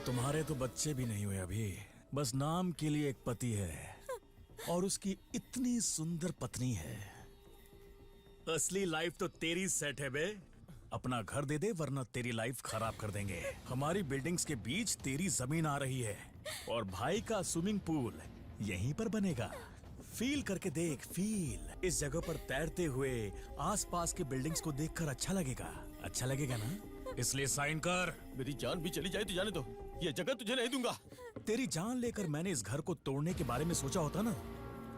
तुम्हारे तो बच्चे भी नहीं हुए अभी, बस नाम के लिए एक पति है और उसकी इतनी सुंदर पत्नी है। असली लाइफ तो तेरी सेट है बे। अपना घर दे दे वरना तेरी लाइफ खराब कर देंगे। हमारी बिल्डिंग्स के बीच तेरी जमीन आ रही है और भाई का स्विमिंग पूल यहीं पर बनेगा। फील करके देख, फील। इस जगह पर तैरते हुए आसपास के बिल्डिंग्स को देखकर अच्छा लगेगा ना? इसलिए साइन कर। मेरी जान भी चली जाए तो जाने दो, ये जगह तुझे नहीं दूंगा। तेरी जान लेकर मैंने इस घर को तोड़ने के बारे में सोचा होता ना,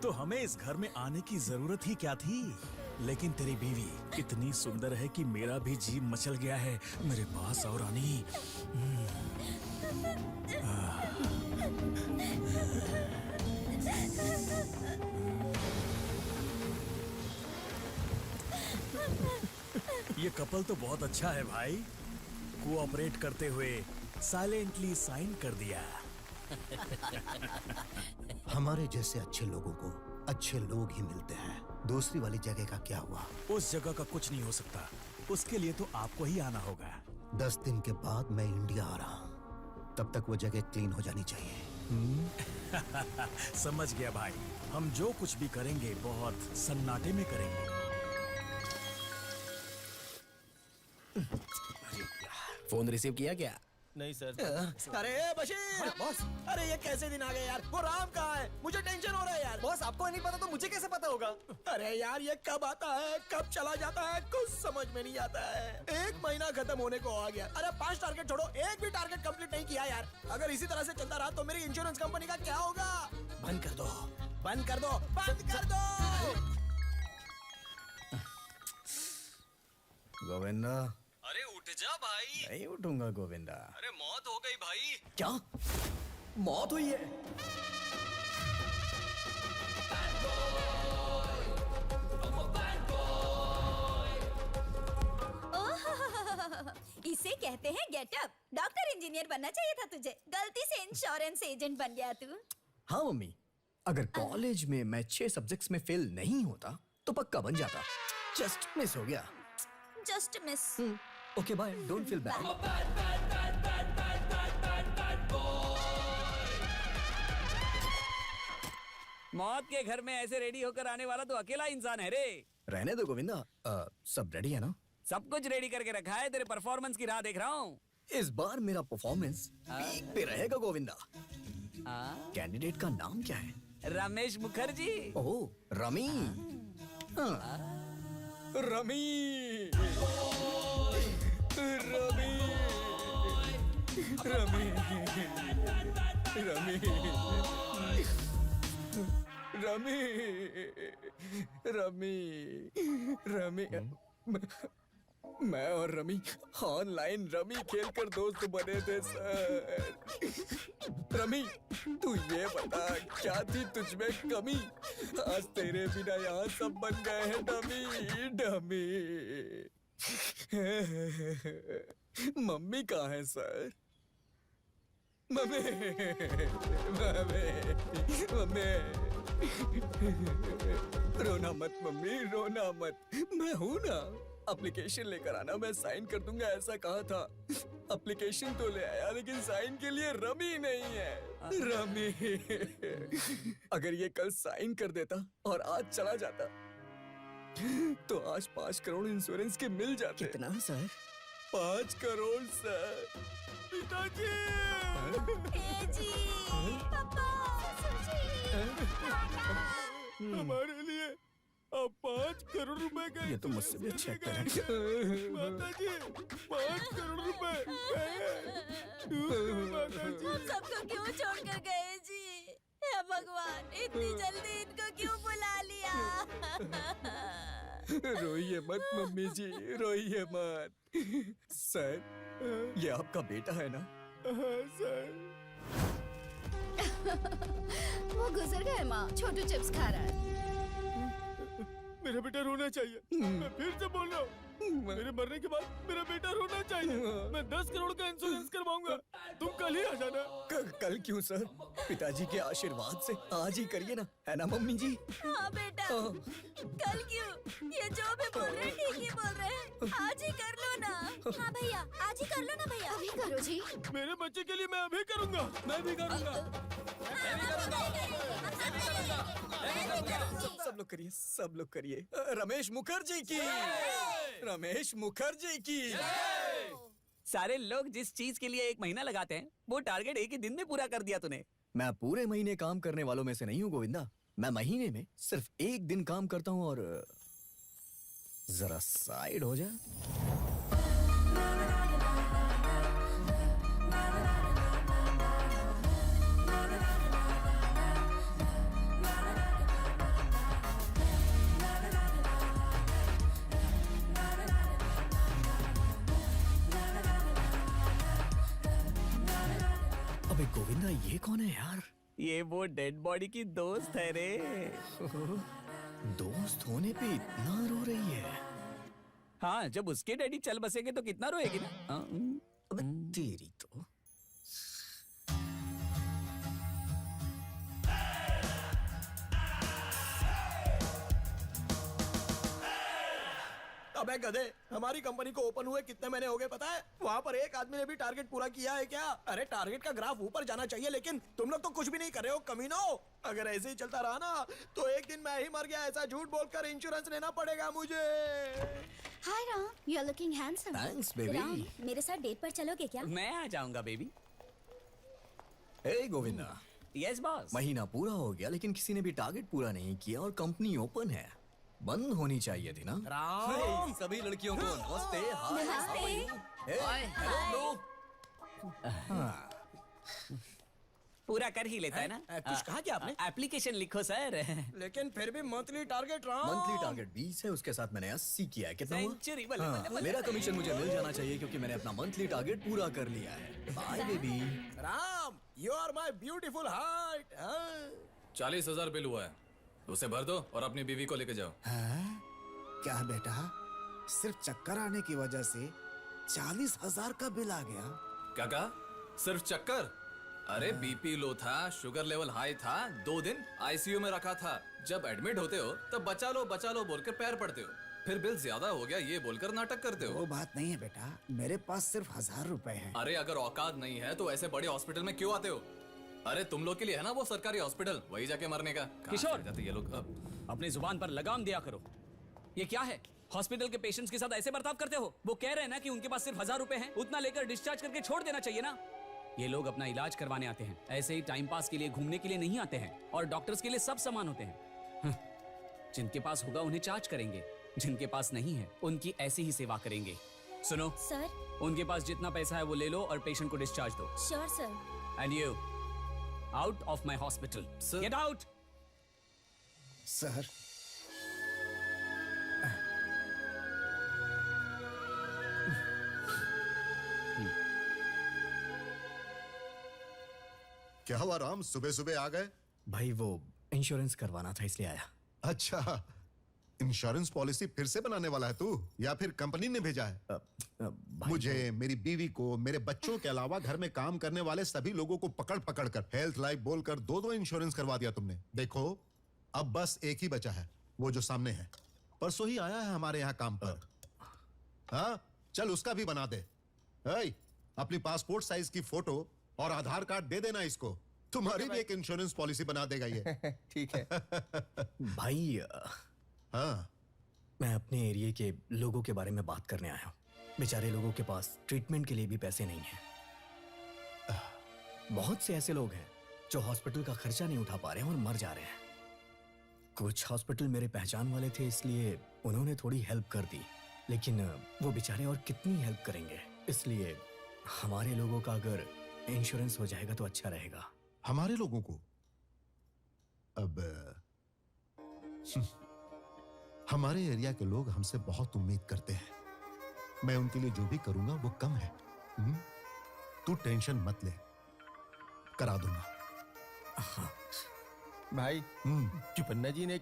तो हमें इस घर में आने की जरूरत ही क्या थी। लेकिन तेरी बीवी इतनी सुंदर है कि मेरा भी जी मचल गया है मेरे पास। और रानी, ये कपल तो बहुत अच्छा है भाई। कोऑपरेट करते हुए साइलेंटली साइन कर दिया। हमारे जैसे अच्छे लोगों को अच्छे लोग ही मिलते हैं। दूसरी वाली जगह का क्या हुआ? उस जगह का कुछ नहीं हो सकता, उसके लिए तो आपको ही आना होगा। 10 दिन के बाद मैं इंडिया आ रहा हूँ, तब तक वो जगह क्लीन हो जानी चाहिए। समझ गया भाई, हम जो कुछ भी करेंगे बहुत सन्नाटे में करेंगे। फोन रिसीव किया क्या? नहीं सर। अरे बशीर बॉस, अरे ये कैसे दिन आ गए यार। वो राम कहाँ है? मुझे टेंशन हो रहा है यार। बॉस आपको नहीं पता तो मुझे कैसे पता होगा? अरे यार ये कब आता है कब चला जाता है कुछ समझ में नहीं आता है। 1 महीना खत्म होने को आ गया। अरे 5 टारगेट छोड़ो, एक भी टारगेट कंप्लीट नहीं किया यार। अगर इसी तरह से चलता रहा तो मेरी इंश्योरेंस कंपनी का क्या होगा? बंद कर दो, बंद कर दो, बंद कर दो। गोविंदा, अरे उठ जा भाई। नहीं उठूंगा गोविंदा। अरे मौत हो गई भाई। क्या मौत हुई है? इसे कहते हैं गेटअप। डॉक्टर इंजीनियर बनना चाहिए था तुझे, गलती से इंश्योरेंस एजेंट बन गया तू। हाँ मम्मी, अगर कॉलेज में मैं 6 सब्जेक्ट्स में फेल नहीं होता तो पक्का बन जाता। जस्ट मिस हो गया। Just miss. Okay bye, don't feel bad. मौत के घर में ऐसे रेडी होकर आने वाला तो अकेला इंसान है रे। रहने दो गोविंदा, सब रेडी है ना? सब कुछ रेडी करके रखा है, तेरे परफॉर्मेंस की राह देख रहा हूँ। इस बार मेरा परफॉर्मेंस पीक पे रहेगा गोविंदा। कैंडिडेट का नाम क्या है? रमेश मुखर्जी। ओह रमी। रमी रमी रमी रमी रमी रमी रमी। मैं और रमी ऑनलाइन रमी खेलकर दोस्त बने थे सर। रमी तू ये बता क्या थी तुझमें कमी? आज तेरे बिना यहाँ सब बन गए हैं डमी डमी। मम्मी कहाँ है सर? Mummy mummy mummy. रोना मत मम्मी, रोना मत, मैं हूं ना। एप्लीकेशन लेकर आना, मैं साइन कर दूंगा ऐसा कहा था। एप्लीकेशन तो ले आया लेकिन साइन के लिए रमी नहीं है। रमी अगर ये कल साइन कर देता और आज चला जाता तो आज 5 करोड़ इंश्योरेंस के मिल जाते। कितना सर? 5 करोड़ सर। पिताजी जी, पापा, हमारे लिए अब 5 करोड़ रुपए का ये तो मुझसे भी अच्छा एक्टर है। माताजी 5 करोड़ रुपए। माताजी हम सबको क्यों छोड़कर गए जी? हे भगवान, इतनी जल्दी इनको क्यों बुला लिया? रोइए मत मम्मी जी, रोइए मत। सर ये आपका बेटा है ना? सर वो गुजर गए माँ, छोटू चिप्स खा रहा है। मेरा बेटा रोना चाहिए। मैं फिर से बोल रहा हूँ, मेरे मरने के बाद मेरा बेटा रोना चाहिए। मैं 10 करोड़ का इंश्योरेंस करवाऊंगा। तुम कल ही आ जाना। कल क्यों सर? पिताजी के आशीर्वाद से आज ही करिए ना, है ना मम्मी जी? हाँ बेटा, कल क्यों? ये जो भी बोल रहे हैं ठीक ही बोल रहे हैं। आज ही कर लो ना। हाँ भैया, आज ही कर लो ना भैया। अभी करो जी। मेरे बच्चे के लिए मैं अभी करूंगा। मैं भी करूंगा। सब लोग करिए, सब लोग करिए। रमेश मुखर्जी की, रमेश मुखर्जी की। सारे लोग जिस चीज के लिए 1 महीना लगाते हैं वो टारगेट 1 ही दिन में पूरा कर दिया तूने। मैं पूरे महीने काम करने वालों में से नहीं हूँ गोविंदा। मैं महीने में सिर्फ 1 दिन काम करता हूँ। और जरा साइड हो जा। अबे गोविंदा, ये कौन है यार? ये वो डेड बॉडी की दोस्त है रे। दोस्त होने पे इतना रो रही है। हाँ, जब उसके डैडी चल बसेंगे तो कितना रोएगी ना। हाँ, अबे तेरी तो। अबे गधे, हमारी कंपनी को ओपन हुए कितने महीने हो गए पता है? वहाँ पर एक आदमी ने भी टारगेट पूरा किया है क्या? अरे टारगेट का ग्राफ ऊपर जाना चाहिए, लेकिन तुम लोग तो कुछ भी नहीं कर रहे हो कमीनो। अगर ऐसे ही चलता रहा ना तो एक दिन मैं ही मर गया ऐसा झूठ बोलकर इंश्योरेंस लेना पड़ेगा मुझे। Hi Ram, you are looking handsome. Thanks baby. Ram, मेरे साथ डेट पर चलोगे क्या? मैं आ जाऊंगा baby. Hey Govinda, yes boss. महीना पूरा हो गया लेकिन किसी ने भी टारगेट पूरा नहीं किया और कंपनी ओपन है। बंद होनी चाहिए थी ना। राम, सभी लड़कियों को नमस्ते। हाय। हेलो। पूरा कर ही लेता है ना। कुछ कहा क्या आपने? एप्लीकेशन लिखो सर। लेकिन फिर भी monthly target Ram. Monthly target 20 है, उसके साथ मैंने 80 किया है। कितना हुआ? सेंचुरी। हाँ, मेरा कमीशन मुझे मिल जाना चाहिए क्योंकि मैंने अपना मंथली टारगेट पूरा कर लिया है। Bye baby. Ram, you are my beautiful heart. 40,000 bill हुआ है, उसे भर दो और अपनी बीवी को लेके जाओ। क्या बेटा, सिर्फ चक्कर आने की वजह से 40,000 का बिल आ गया? क्या कहा? सिर्फ चक्कर? अरे बीपी लो था, शुगर लेवल हाई था, 2 दिन आईसीयू में रखा था। जब एडमिट होते हो तब बचा लो बोलकर पैर पड़ते हो, फिर बिल ज्यादा हो गया ये बोलकर नाटक करते हो। वो बात नहीं है बेटा, मेरे पास सिर्फ 1,000 रुपए हैं। अरे अगर औकात नहीं है तो ऐसे बड़े हॉस्पिटल में क्यों आते हो? अरे तुम लोग के लिए है ना वो सरकारी हॉस्पिटल, वही जाके मरने का। किशोर, जाते ये लोग। अपनी जुबान पर लगाम दिया करो। ये क्या है? हॉस्पिटल के पेशेंट्स के साथ ऐसे बर्ताव करते हो? वो कह रहे हैं ना कि उनके पास सिर्फ 1,000 रुपए हैं, उतना लेकर डिस्चार्ज करके छोड़ देना चाहिए ना। ये लोग अपना इलाज करवाने आते हैं, ऐसे ही टाइम पास के लिए घूमने के लिए नहीं आते हैं। और डॉक्टर्स के लिए सब समान होते हैं। जिनके पास होगा उन्हें चार्ज करेंगे, जिनके पास नहीं है उनकी ऐसी ही सेवा करेंगे। सुनो सर। उनके पास जितना पैसा है वो ले लो और पेशेंट को डिस्चार्ज दो। Sure sir. And you out of my hospital. Get out. Sir, क्या हुआ राम, सुबह सुबह आ गए? भाई वो इंश्योरेंस करवाना था इसलिए आया। अच्छा, इंश्योरेंस पॉलिसी फिर से बनाने वाला है तू, या फिर कंपनी ने भेजा है? भाई मुझे, मेरी बीवी को, मेरे बच्चों के अलावा घर में काम करने वाले सभी लोगों को पकड़ पकड़ कर हेल्थ लाइफ बोलकर 2-2 इंश्योरेंस करवा दिया तुमने। देखो अब बस एक ही बचा है, वो जो सामने है। परसों ही आया है हमारे यहाँ काम पर। हाँ, चल उसका भी बना दे। अपनी पासपोर्ट साइज की फोटो और आधार कार्ड दे देना इसको, तुम्हारी भी एक इंश्योरेंस पॉलिसी बना देगा ये। ठीक है। भाई हाँ, मैं अपने एरिया के लोगों के बारे में बात करने आया हूँ। बेचारे लोगों के पास ट्रीटमेंट के लिए भी पैसे नहीं हैं। बहुत से ऐसे लोग हैं जो हॉस्पिटल का खर्चा नहीं उठा पा रहे हैं और मर जा रहे हैं। कुछ हॉस्पिटल मेरे पहचान वाले थे इसलिए उन्होंने थोड़ी हेल्प कर दी, लेकिन वो बेचारे और कितनी हेल्प करेंगे। इसलिए हमारे लोगों का अगर इंश्योरेंस हो जाएगा तो अच्छा रहेगा। हमारे लोगों को अब हमारे एरिया के लोग हमसे बहुत उम्मीद करते हैं। मैं उनके लिए जो भी करूंगा वो कम है। तू टेंशन मत ले, करा दूंगा। भाई, चुपन्ना जी ने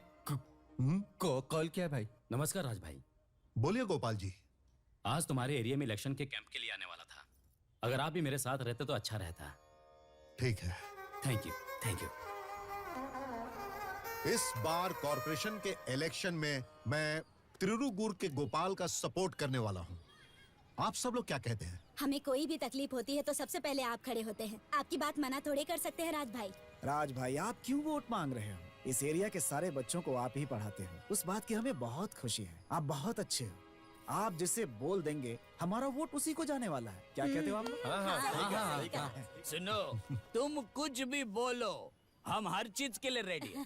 कॉल किया भाई। नमस्कार राज भाई। बोलिए गोपाल जी। आज तुम्हारे एरिया में इलेक्शन के कैंप के लिए आने वाला था, अगर आप भी मेरे साथ रहते तो अच्छा रहता। ठीक है। Thank you. Thank you. इस बार कॉर्पोरेशन के इलेक्शन में मैं त्रिरुगुर के गोपाल का सपोर्ट करने वाला हूं आप सब लोग क्या कहते हैं? हमें कोई भी तकलीफ होती है तो सबसे पहले आप खड़े होते हैं। आपकी बात मना थोड़े कर सकते हैं राज भाई। राज भाई, आप क्यों वोट मांग रहे हो? इस एरिया के सारे बच्चों को आप ही पढ़ाते हो, उस बात की हमें बहुत खुशी है। आप बहुत अच्छे हो। आप जिसे बोल देंगे हमारा वोट उसी को जाने वाला है। क्या कहते हो आप लोग? सुनो, तुम कुछ भी बोलो, हम हर चीज के लिए रेडी हैं।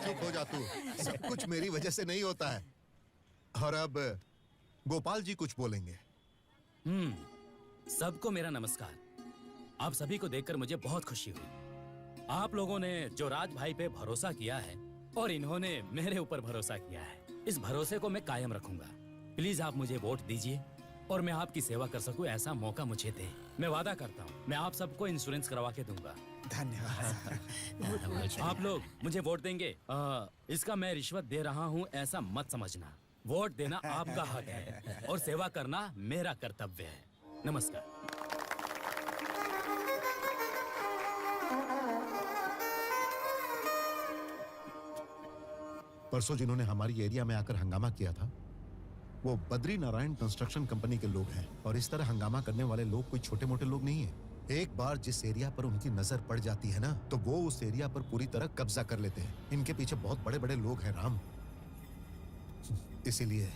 चुप हो जा तू। सब कुछ मेरी वजह से नहीं होता है। और अब गोपाल जी कुछ बोलेंगे। सबको मेरा नमस्कार। आप सभी को देखकर मुझे बहुत खुशी हुई। आप लोगों ने जो राज भाई पे भरोसा किया है और इन्होंने मेरे ऊपर भरोसा किया है, इस भरोसे को मैं कायम रखूंगा। प्लीज आप मुझे वोट दीजिए और मैं आपकी सेवा कर सकूं, ऐसा मौका मुझे दे। मैं वादा करता हूं, मैं आप सबको इंश्योरेंस करवा के दूंगा। धन्यवाद। आप लोग मुझे वोट देंगे। इसका मैं रिश्वत दे रहा हूं ऐसा मत समझना। वोट देना आपका हक है और सेवा करना मेरा कर्तव्य है। नमस्कार। परसों जिन्होंने हमारी एरिया में आकर हंगामा किया था वो बद्री नारायण कंस्ट्रक्शन कंपनी के लोग हैं। और इस तरह हंगामा करने वाले लोग कोई छोटे मोटे लोग नहीं है। एक बार जिस एरिया पर उनकी नजर पड़ जाती है ना, तो वो उस एरिया पर पूरी तरह कब्जा कर लेते हैं। इनके पीछे बहुत बड़े बड़े लोग हैं राम, इसीलिए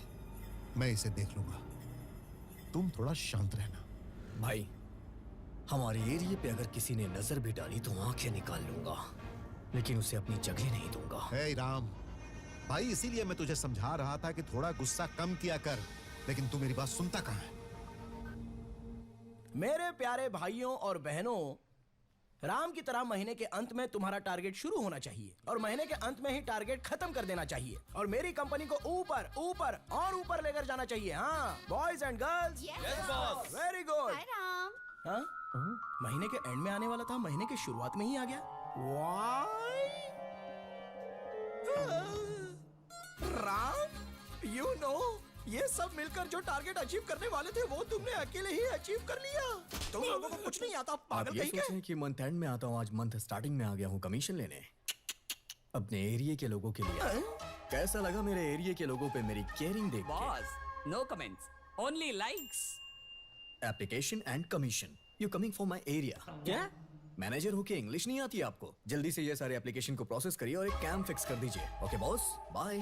मैं इसे देख लूंगा। तुम थोड़ा शांत रहना। भाई, हमारे एरिया पे अगर किसी ने नजर भी डाली तो आंखें निकाल लूंगा, लेकिन उसे अपनी जगह नहीं दूंगा। हे राम भाई, इसीलिए मैं तुझे समझा रहा था कि थोड़ा गुस्सा कम किया कर, लेकिन तू मेरी बात सुनता कहाँ है? मेरे प्यारे भाइयों और बहनों, राम की तरह महीने के अंत में तुम्हारा टारगेट शुरू होना चाहिए और महीने के अंत में ही टारगेट खत्म कर देना चाहिए और मेरी कंपनी को ऊपर ऊपर और ऊपर लेकर जाना चाहिए। हाँ boys and girls, very good. Hi Ram. हाँ? महीने के एंड में आने वाला था, महीने के शुरुआत में ही आ गया। राम, यू नो, ये सब मिलकर जो टारगेट अचीव करने वाले थे वो तुमने अकेले ही अचीव कर लिया। तुम लोगों को कुछ नहीं आता, आप पागल ये कहीं के। सोचें कि मंथ एंड में आता हूँ, आज मंथ स्टार्टिंग में आ गया हूँ कमीशन लेने अपने एरिया के लोगों के लिए। कैसा लगा मेरे एरिया के लोगों पे मेरी केयरिंग देख के? Boss, no comments, only likes. Application and commission, you coming for my area. क्या? मैनेजर हो के इंग्लिश नहीं आती आपको? जल्दी से ये सारे एप्लीकेशन को प्रोसेस करिए और एक कैंप फिक्स कर दीजिए। Okay boss, bye.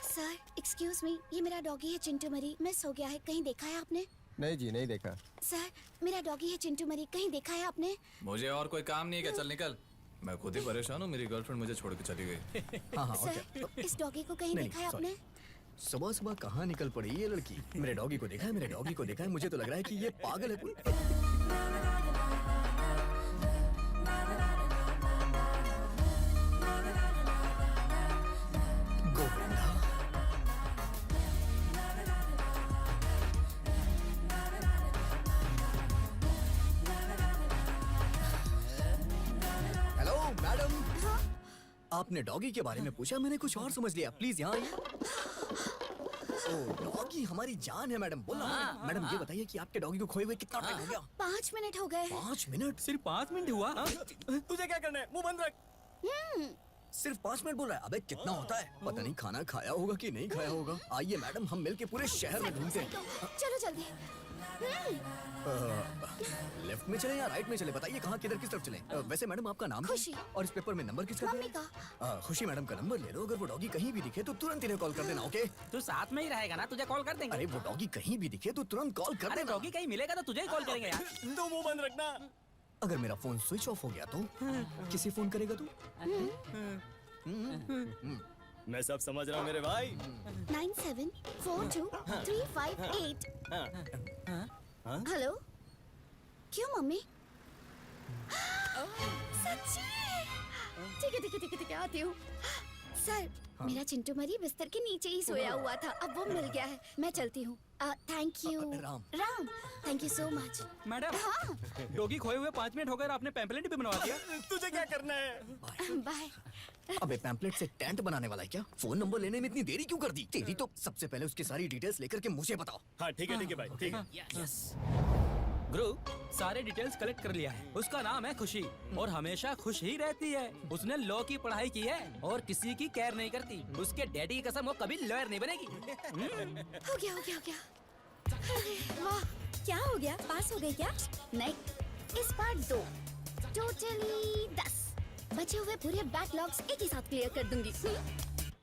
Sir excuse me, ये मेरा डॉगी है चिंटू मरी, मिस हो गया है। कहीं देखा है आपने? नहीं जी, नहीं देखा। सर मेरा डॉगी है चिंटू मरी, कहीं देखा है आपने? मुझे और कोई काम नहीं है क्या? चल निकल। मैं खुद ही परेशान हूँ, मेरी गर्लफ्रेंड मुझे छोड़ के चली गई। हाँ सर इस डॉगी को कहीं नहीं, देखा है sorry. आपने? सुबह सुबह कहाँ निकल पड़ी ये लड़की? मेरे डॉगी को देखा है, मेरे डॉगी को देखा है। मुझे तो लग रहा है कि ये पागल है पूरी। Govinda, hello madam. आपने डॉगी के बारे में पूछा, मैंने कुछ और समझ लिया। प्लीज यहाँ आइए। ओ, डॉगी हमारी जान है मैडम। बोला मैडम, ये बताइए कि आपके डॉगी को खोए हुए कितना टाइम हो गया? 5 मिनट हो गए। 5 मिनट? सिर्फ 5 मिनट हुआ? तुझे क्या करना है? मुंह बंद रख। सिर्फ 5 मिनट बोल रहा है? अबे कितना होता है? पता नहीं खाना खाया होगा कि नहीं खाया होगा। आइए मैडम, हम मिलके पूरे शहर में ढूंढते हैं। चलो जल्दी। लेफ्ट में चले या राइट में चले? बताइए कहाँ, किधर, किस तरफ चले? वैसे मैडम आपका नाम क्या है? खुशी। और इस पेपर में नंबर किसका मम्मी दिया का। है? खुशी मैडम का नंबर ले लो। अगर वो डॉगी कहीं भी दिखे तो तुरंत इन्हें कॉल कर देना। ओके? तू साथ में ही रहेगा ना, तुझे कॉल कर देंगे। अरे वो डॉगी कहीं भी दिखे तो तुरंत कॉल कर अरे देना। डॉगी कहीं मिलेगा तो तुझे ही कॉल करेंगे यार। तो मुंह बंद रखना। अगर मेरा फोन स्विच ऑफ हो गया तो किसी फोन करेगा तू? मैं सब समझ रहा हूँ मेरे भाई। 974235 हेलो। क्यों मम्मी? सच्ची? ठीक है ठीक है ठीक है ठीक है, आती हूँ। सर मेरा चिंटू मरी बिस्तर के नीचे ही सोया हुआ था, अब वो मिल गया है। मैं चलती हूँ। Thank you Ram. Ram, thank you so much. Madam, हाँ डॉगी खोए हुए 5 मिनट हो गए, आपने पैम्पलेट भी बनवा दिया। तुझे क्या करना है? बाय। अबे पैम्पलेट से टेंट बनाने वाला है क्या? फोन नंबर लेने में इतनी देरी क्यों कर दी? तेरी तो सबसे पहले उसकी सारी डिटेल्स लेकर के मुझे बताओ। हाँ ठीक है भाई, ठीक है। यस। गुरु सारे डिटेल्स कलेक्ट कर लिया है। उसका नाम है खुशी और हमेशा खुश ही रहती है। उसने लॉ की पढ़ाई की है और किसी की केयर नहीं करती। उसके डैडी की कसम वो कभी लॉयर नहीं बनेगी। हो गया हो गया हो गया। अरे वाह, क्या हो गया? पास हो गई क्या? नहीं, इस बार 2, टोटली 10। बचे हुए पूरे बैकलॉग्स एक ही साथ क्लियर कर दूंगी।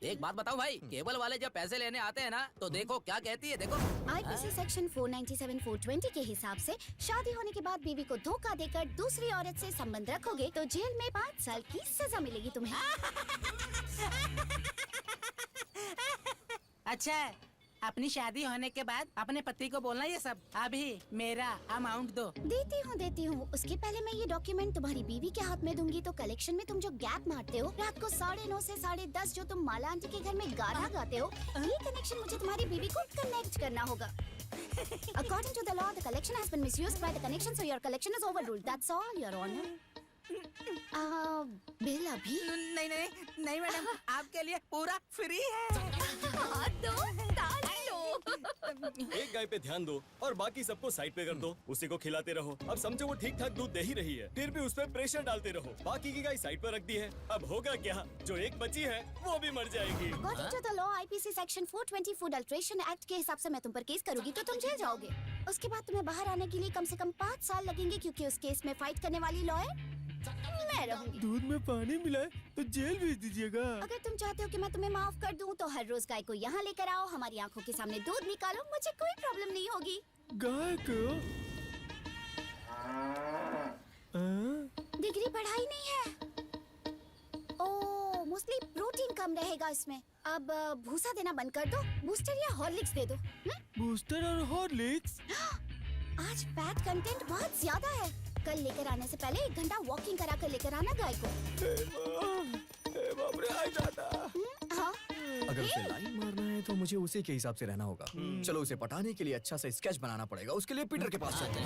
एक बात बताओ भाई, केबल वाले जब पैसे लेने आते हैं ना तो देखो क्या कहती है, देखो। आईपीसी सेक्शन 497 420 के हिसाब से शादी होने के बाद बीवी को धोखा देकर दूसरी औरत से संबंध रखोगे तो जेल में 5 साल की सजा मिलेगी तुम्हें। अच्छा, अपनी शादी होने के बाद अपने पति को बोलना ये सब। अभी मेरा अमाउंट दो। देती हूँ। उसके पहले मैं ये डॉक्यूमेंट तुम्हारी बीवी के हाथ में दूंगी तो कलेक्शन में तुम जो गैप मारते हो, रात को 9:30 से 10:30 जो तुम माला आंटी के घर में गाना गाते हो, ये कनेक्शन मुझे तुम्हारी बीवी को कनेक्ट करना होगा। According to the law, the collection has been misused by the connection, so your collection is overruled. That's all, Your Honor. Bill अभी? नहीं मैडम, आपके लिए पूरा फ्री है। एक गाय पे ध्यान दो और बाकी सबको साइड पे कर दो। उसी को खिलाते रहो। अब समझो वो ठीक ठाक दूध दे ही रही है, फिर भी उस पर प्रेशर डालते रहो। बाकी की गाय साइड पर रख दी है। अब होगा क्या? जो एक बची है वो भी मर जाएगी। According to the law, IPC section 420 food alteration act के हिसाब से मैं तुम पर केस करूंगी तो तुम जेल जाओगे। उसके बाद तुम्हें बाहर आने के लिए कम से कम 5 साल लगेंगे क्योंकि उस केस में फाइट करने वाली लॉयर मैं रहूंगी। दूध में पानी मिलाए तो जेल भेज दीजिएगा। अगर तुम चाहते हो कि मैं तुम्हें माफ कर दूं तो हर रोज गाय को यहाँ लेकर आओ, हमारी आंखों के सामने दूध निकालो, मुझे कोई प्रॉब्लम नहीं होगी। गाय को डिग्री पढ़ाई नहीं है। ओह, मोस्टली प्रोटीन कम रहेगा इसमें। अब भूसा देना बंद कर दो, बूस्टर या हॉर्लिक्स दे दो। बूस्टर और हॉर्लिक्स? आज फैट कंटेंट बहुत ज्यादा है। कल लेकर आने से पहले 1 घंटा वॉकिंग करा कर लेकर आना गाय को। बाप रे, आ जाता। हाँ। अगर उसे लाइन मारना है तो मुझे उसी के हिसाब से रहना होगा। चलो उसे पटाने के लिए अच्छा सा स्केच बनाना पड़ेगा। उसके लिए पीटर के पास चलते हैं।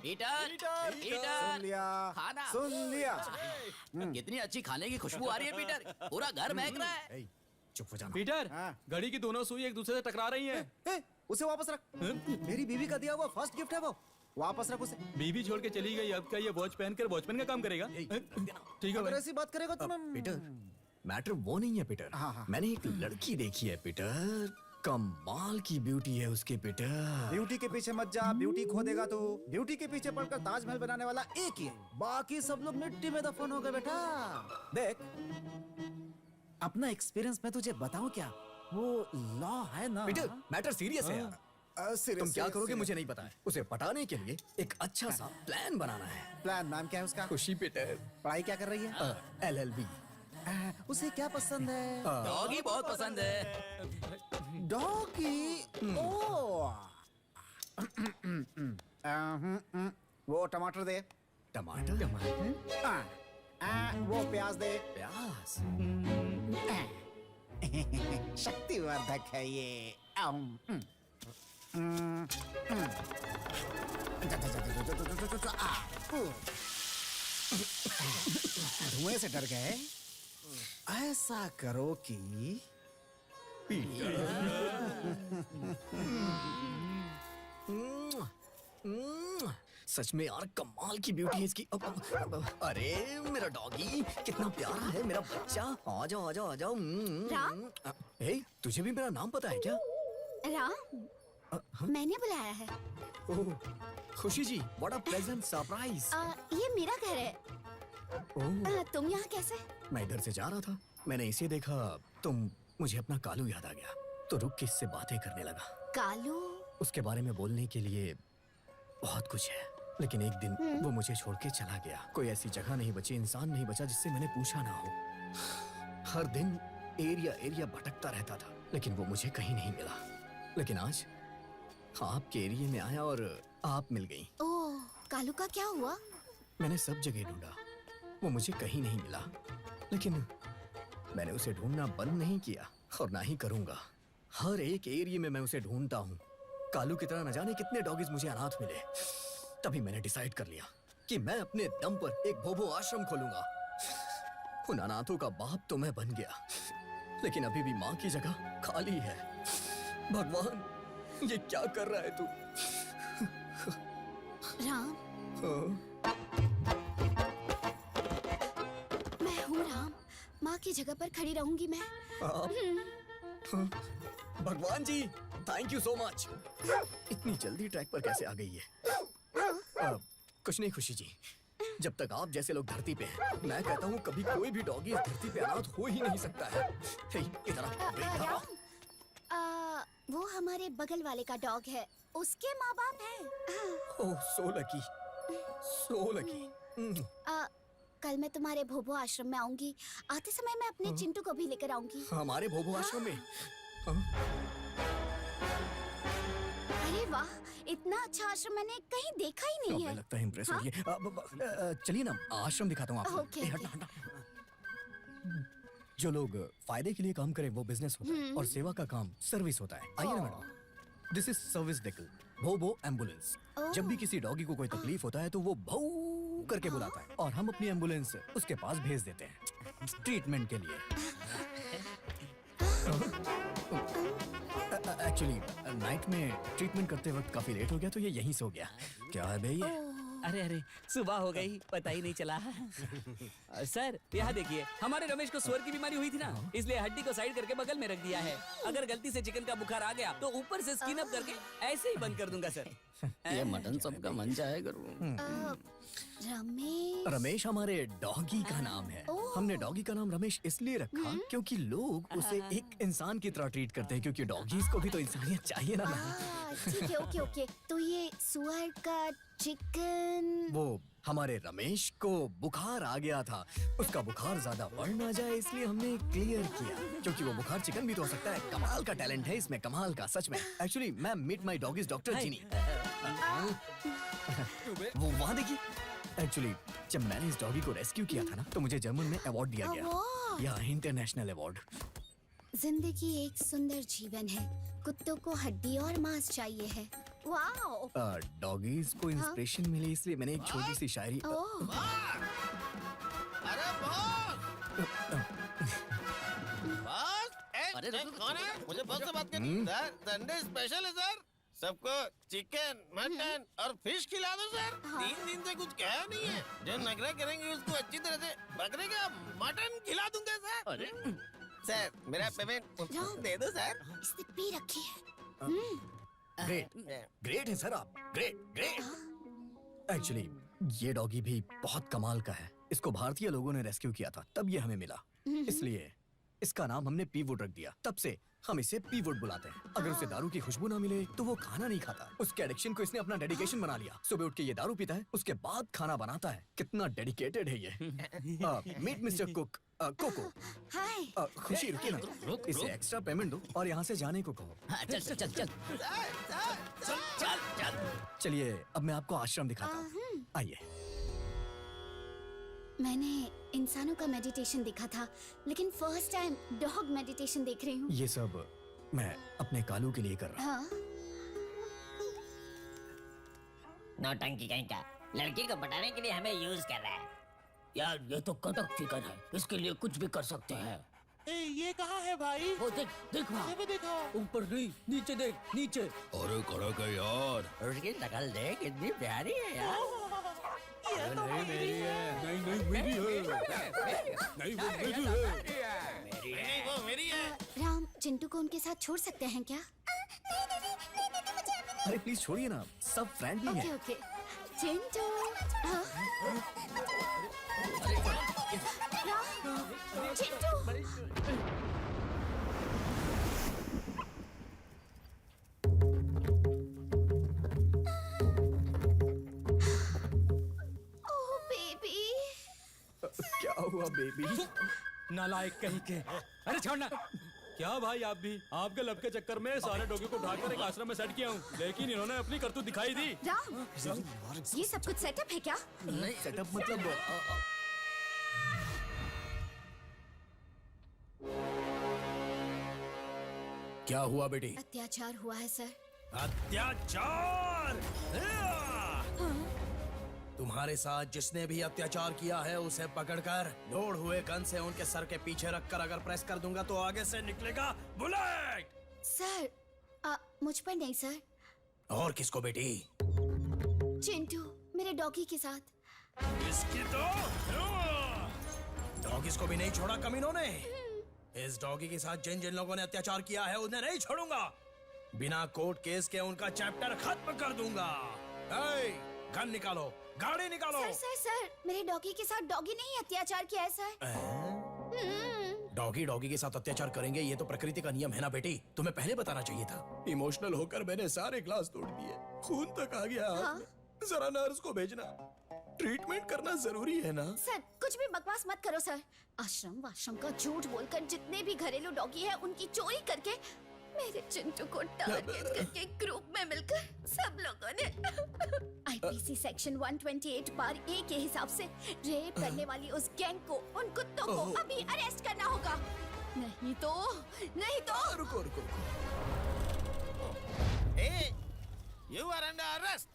पीटर, सुन लिया, खाना। सुन लिया। कितनी अच्छी खाने की खुशबू आ रही है पीटर, पूरा घर महक रहा है। ए, चुप हो जाना। पीटर, हाँ। घड़ी की दोनों सुई एक दूसरे से टकरा रही हैं। उसे वापस रख। मेरी बीवी का दिया हुआ फर्स्ट गिफ्ट है वो। वापस रख उसे। बीवी छोड़ के चली गई, अब क्या ये वॉच पहनकर वॉचमैन का काम करेगा? ठीक है अगर भाई। ऐसी बात करेगा तो मैं पीटर, मैटर वो नहीं है पीटर। हाँ। मैंने एक लड़की देखी है पीटर, कमाल की ब्यूटी है उसकी पीटर। ब्यूटी के पीछे मत जा, ब्यूटी खो देगा तू। ब्यूटी के पीछे पड़कर ताजमहल बनाने वाला एक ही है, बाकी सब लोग मिट्टी में दफन हो गए बेटा। देख, अपना एक्सपीरियंस मैं तुझे बताऊं क्या, वो लॉ है ना। पीटर, मैटर सीरियस है यार। तुम क्या करोगे मुझे नहीं पता है। उसे पटाने के लिए एक अच्छा सा प्लान बनाना है। प्लान नाम क्या है उसका? खुशी पीटर। पढ़ाई क्या कर रही है? LLB। उसे क्या पसंद है? डॉगी बहुत पसंद है। डॉगी? ओह। वो टमाटर दे। टमाटर? वो प्याज दे। प्याज? शक्तिवर्धक है ये। धुएं से डर गए? ऐसा करो कि सच में यार कमाल की ब्यूटी है इसकी। अरे मेरा डॉगी कितना प्यारा है, मेरा बच्चा। आ जाओ आ जाओ आ जाओ। राम? ए, तुझे भी मेरा नाम पता है क्या? राम, मैंने बुलाया है। ओह, खुशी जी, व्हाट अ प्लेजेंट सरप्राइज। ये मेरा घर है। तुम यहाँ कैसे? मैं इधर से जा रहा था, मैंने इसे देखा, तुम मुझे अपना कालू याद आ गया, तो रुक के इससे बातें करने लगा। कालू? उसके बारे में बोलने के लिए बहुत कुछ है, लेकिन एक दिन वो मुझे छोड़ के चला गया। कोई ऐसी जगह नहीं बची, इंसान नहीं बचा जिससे मैंने पूछा ना हो। हर दिन एरिया भटकता रहता था, लेकिन वो मुझे कहीं नहीं मिला। लेकिन आज आपके एरिया में आया और आप मिल गई। ओह, कालू का क्या हुआ? मैंने सब जगह ढूंढा, वो मुझे कहीं नहीं मिला, लेकिन मैंने उसे ढूंढना बंद नहीं किया और ना ही करूंगा। हर एक एरिया में मैं उसे ढूंढता हूँ। कालू की तरह न जाने कितने डॉगीज मुझे अनाथ मिले। तभी मैंने डिसाइड कर लिया कि मैं अपने दम पर एक भोभो आश्रम खोलूंगा। उन अनाथों का बाप तो मैं बन गया, लेकिन अभी भी माँ की जगह खाली है। भगवान, ये क्या कर रहा है तू? राम, मैं हूँ राम। माँ की जगह पर खड़ी रहूंगी मैं। भगवान जी, थैंक यू सो मच। इतनी जल्दी ट्रैक पर कैसे आ गई है? कुछ नहीं खुशी जी, जब तक आप जैसे लोग धरती पे हैं, मैं कहता हूँ कभी कोई भी डॉगी इस धरती पे अनाथ हो ही नहीं सकता है। हे, इधर आ, बेटा। राम, वो हमारे बगल वाले का डॉग है, उसके माँ बाप हैं। ओह, सो लकी, सो लकी। कल मैं तुम्हारे भोभो आश्रम में आऊंगी। आते समय मैं अपने चिंटू को भी लेकर आऊंगी। हमारे भोभो आश्रम में? अरे वाह, इतना अच्छा आश्रम मैंने कहीं देखा ही नहीं हमें है। लगता है इम्प्रेस हो गई। चलिए ना, आश्रम दिखाता हूँ आपको। ओके, ए, हटना, हटना। जो लोग फायदे के लिए काम करें वो बिजनेस होता है और सेवा का काम सर्विस होता है। आइए ना मैडम, दिस इज सर्विस डेकल, भोबो एम्बुलेंस। जब भी किसी डॉगी को कोई तकलीफ होता है तो वो भौ करके बुलाता है और हम अपनी एम्बुलेंस उसके पास भेज देते हैं ट्रीटमेंट के लिए। एक्चुअली नाइट में ट्रीटमेंट करते वक्त काफी लेट हो गया तो ये यहीं सो गया। क्या है भैया? अरे अरे, सुबह हो गई, पता ही नहीं चला। सर, यहाँ देखिए, हमारे रमेश को स्वर की बीमारी हुई थी ना, इसलिए हड्डी को साइड करके बगल में रख दिया है। अगर गलती से चिकन का बुखार आ गया तो ऊपर से स्किन अप करके ऐसे ही बंद कर दूंगा सर। ये मटन सबका मन चाहे करूँ। रमेश हमारे डॉगी का नाम है। हमने डॉगी का नाम रमेश इसलिए रखा क्योंकि लोग उसे एक इंसान की तरह ट्रीट करते हैं, क्योंकि डॉगीज को भी तो इंसानियत चाहिए ना। ठीक है, ओके ओके। तो ये सुअर का चिकन, वो हमारे रमेश को बुखार आ गया था, उसका बुखार ज्यादा बढ़ ना जाए इसलिए हमने क्लियर किया, क्योंकि वो बुखार चिकन भी तो हो सकता है। कमाल का टैलेंट है इसमें, कमाल का, सच में। एक्चुअली मैं meet my dog is doctor Genie. वो वहाँ देखिए, एक्चुअली जब मैंने इस डॉगी को रेस्क्यू किया था ना तो मुझे जर्मन में अवार्ड दिया गया, या इंटरनेशनल अवार्ड। जिंदगी एक सुंदर जीवन है, कुत्तों को हड्डी और मांस चाहिए है। वाओ। डॉगीज को इंस्पिरेशन मिली इसलिए मैंने एक छोटी सी शायरी। अरे कौन है? मुझे बस से बात करनी है। सर, संडे स्पेशल है सर। सबको चिकन, मटन और फिश खिला दो सर। 3 दिन से कुछ कहा नहीं है। जो नखरा करेंगे उसको अच्छी तरह से बकरे का मटन खिला दूंगा सर। अरे सर, मेरा पेमेंट दे दो सर। इसने पी रखी है। ग्रेट, ग्रेट है सर आप, ग्रेट ग्रेट। एक्चुअली ये डॉगी भी बहुत कमाल का है। इसको भारतीय लोगों ने रेस्क्यू किया था, तब ये हमें मिला, इसलिए इसका नाम हमने पीवुड रख दिया। तब से हम इसे पीवुड बुलाते हैं। अगर उसे दारू की खुशबू ना मिले तो वो खाना नहीं खाता। उसके एडिक्शन को इसने अपना डेडिकेशन बना लिया। सुबह उठ के ये दारू पीता है, उसके बाद खाना बनाता है। कितना डेडिकेटेड है ये। Meet mister Cook, Coco. Hi. Khushi रुकिए ना, इसे एक्स्ट्रा पेमेंट दो और यहाँ से जाने को कहो। चल चल चल चल चलिए अब मैं आपको आश्रम दिखाता हूँ, आइए। मैंने इंसानों का मेडिटेशन देखा था, लेकिन फर्स्ट टाइम डॉग मेडिटेशन देख रही हूँ। ये सब मैं अपने कालू के लिए कर रहा हूँ। हाँ। नौटंकी कहीं का, लड़की को पटाने के लिए हमें यूज कर रहा है। यार ये तो कटक चिकन है, इसके लिए कुछ भी कर सकते हैं। ये कहाँ है भाई? वो देख देख वहाँ, ऊपर नहीं, नीचे देख, नीचे। अरे कड़क है यार। उसकी शक्ल देख, कितनी प्यारी है यार। नहीं मेरी है। नहीं मेरी है। नहीं वो मेरी है। नहीं वो मेरी है। राम, चिंटू को उनके साथ छोड़ सकते हैं क्या? अरे प्लीज छोड़िए ना, सब फ्रेंडली ओके हैं। ओके। चिंटू। हाँ? राम, चिंटू। Oh baby. क्या हुआ बेबी? नालायक कहीं के। अरे छोड़ना। क्या भाई आप भी? आपके लब के चक्कर में सारे डॉगी को उठाकर एक आश्रम में सेट किया हूँ, लेकिन इन्होंने अपनी करतूत दिखाई दी। राम, ये सब कुछ सेटअप है क्या? नहीं सेटअप मतलब क्या हुआ बेटी? अत्याचार हुआ है सर। अत्याचार? तुम्हारे साथ जिसने भी अत्याचार किया है उसे पकड़कर लोड हुए गन से उनके सर के पीछे रखकर अगर प्रेस कर दूंगा तो आगे से निकलेगा बुलेट। सर, मुझ पर नहीं सर। और किसको बेटी? चिंटू मेरे डॉगी के साथ। इसकी तो डॉगीज को भी नहीं छोड़ा कमीनों ने। इस डॉगी के साथ जिन जिन लोगों ने अत्याचार किया है उन्हें नहीं छोड़ूंगा। बिना कोर्ट केस के उनका चैप्टर खत्म कर दूंगा। गन निकालो, गाड़ी निकालो। सर मेरे डॉगी के साथ डॉगी नहीं अत्याचार किया है सर। डॉगी के साथ अत्याचार करेंगे ये तो प्रकृति का नियम है ना बेटी, तुम्हें पहले बताना चाहिए था। इमोशनल होकर मैंने सारे ग्लास तोड़ दिए, खून तक आ गया। हाँ? जरा नर्स को भेजना, ट्रीटमेंट करना जरूरी है ना। सर कुछ भी बकवास मत करो सर। आश्रम वाश्रम का झूठ बोलकर जितने भी घरेलू डॉगी है उनकी चोरी करके मेरे चिंटू को टारगेट करके ग्रुप में मिलकर सब लोगों ने आईपीसी सेक्शन 128 पार ए के हिसाब से रेप करने वाली उस गैंग को, उन कुत्तों को अभी अरेस्ट करना होगा। नहीं तो रुको। You are under arrest.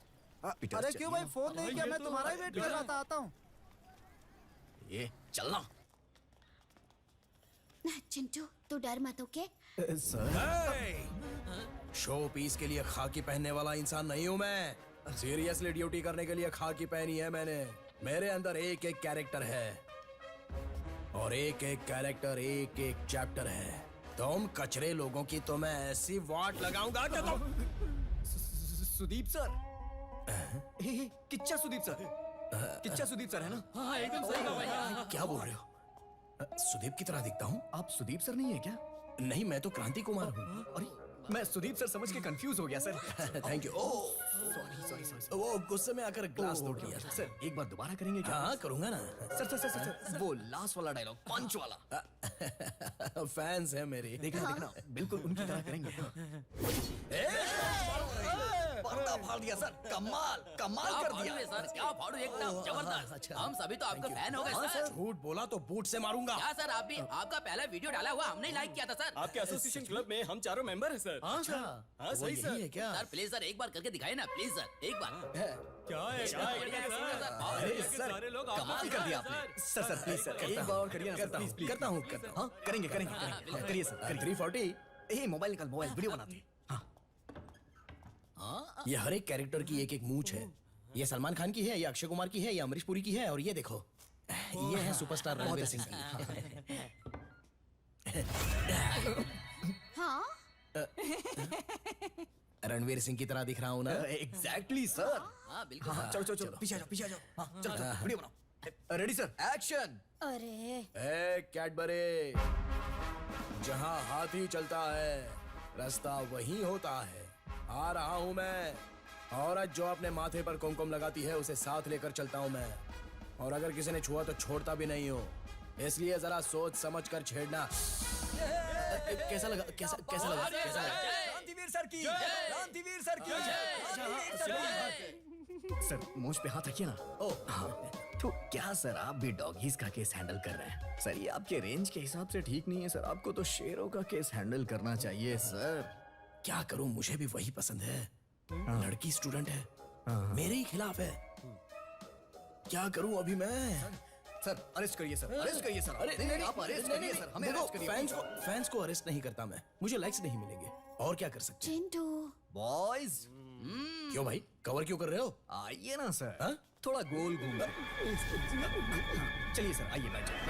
अरे क्यों भाई फोन नहीं किया? मैं तुम्हारा ही वेट कर रहा था, आता हूँ। ये चलना। चिंटू तू डर मत, ओके? शो पीस के लिए खाकी पहनने वाला इंसान नहीं हूँ मैं। सीरियसली ड्यूटी करने के लिए खाकी पहनी है मैंने। मेरे अंदर एक एक कैरेक्टर है और एक एक कैरेक्टर एक एक चैप्टर है। तुम कचरे लोगों की तो मैं ऐसी वाट लगाऊंगा कि तुम। सुदीप सर, किच्चा सुदीप सर है ना? हाँ एकदम सही कहा भैया। क्या बोल रहे हो? सुदीप की तरह दिखता हूँ? आप सुदीप सर नहीं है क्या? नहीं, मैं तो क्रांति कुमार हूँ। अरे मैं सुदीप सर समझ के कंफ्यूज हो गया सर। Thank you. सॉरी। वो गुस्से में आकर ग्लास तोड़ दिया। सर एक बार दोबारा करेंगे क्या? हाँ करूंगा ना। सर वो लास्ट वाला डायलॉग, पंच वाला। फैंस है मेरे। देखना बिल्कुल उनकी तरह करेंगे। पर्दा फाड़ दिया सर, कमाल कर दिया सर, क्या फाड़ू, एकदम जबरदस्त। हम सभी तो आपके फैन हो गए सर। झूठ बोला तो बूट से मारूंगा। क्या सर, आप भी आपका पहला वीडियो डाला हुआ हमने लाइक किया था सर। आपके एसोसिएशन क्लब में हम चारों मेंबर हैं सर। हाँ सही सर। है क्या? सर प्लीज सर एक बार करके दिखाए ना, प्लीज सर एक बार। क्या है सारे लोग कमाल कर दिया आपने। सर प्लीज सर एक बार और करिए ना। प्लीज करता हूँ। हाँ करेंगे करिए सर। 340। मोबाइल निकाल, मोबाइल वीडियो बनाते हैं। ये हर एक कैरेक्टर की एक एक मूंछ है। ये सलमान खान की है, ये अक्षय कुमार की है, ये अमरीश पुरी की है, और ये देखो ये है सुपरस्टार रणवीर सिंह की। हाँ रणवीर सिंह की तरह दिख रहा हूँ ना? Exactly sir. हाँ बिल्कुल। चलो पीछे आ जाओ। हाँ चलो वीडियो बनाओ। Ready sir, action. अरे कैडबरी, जहाँ हाथी चलता है रास्ता वही होता है। आ रहा हूँ मैं। औरत जो अपने माथे पर कुमकुम लगाती है उसे साथ लेकर चलता हूँ मैं, और अगर किसी ने छुआ तो छोड़ता भी नहीं हूँ। इसलिए जरा सोच समझ कर छेड़ना। कैसा लगा? क्रांतिवीर सर की, क्रांतिवीर सर की। सर मूंछ पे हाथ रखिए ना। तो क्या सर आप भी डॉगीज का केस हैंडल कर रहे हैं? सर ये आपके रेंज के हिसाब से ठीक नहीं है सर। आपको तो शेरों का केस हैंडल करना चाहिए सर। क्या करूं, मुझे भी वही पसंद है। लड़की स्टूडेंट है, मेरे ही खिलाफ है। क्या करूं अभी मैं? सर अरेस्ट करिए सर, अरेस्ट करिए सर। अरे नहीं, आप अरेस्ट करिए सर, हमें अरेस्ट करिए। फैंस को अरेस्ट नहीं करता मैं, मुझे लाइक्स नहीं मिलेंगे। और क्या कर सकते हैं? चिंटू बॉयज। क्यों भाई, कवर क्यों कर रहे हो? आइए ना सर, थोड़ा गोल घूम। चलिए सर, आइए बैठ जाइए।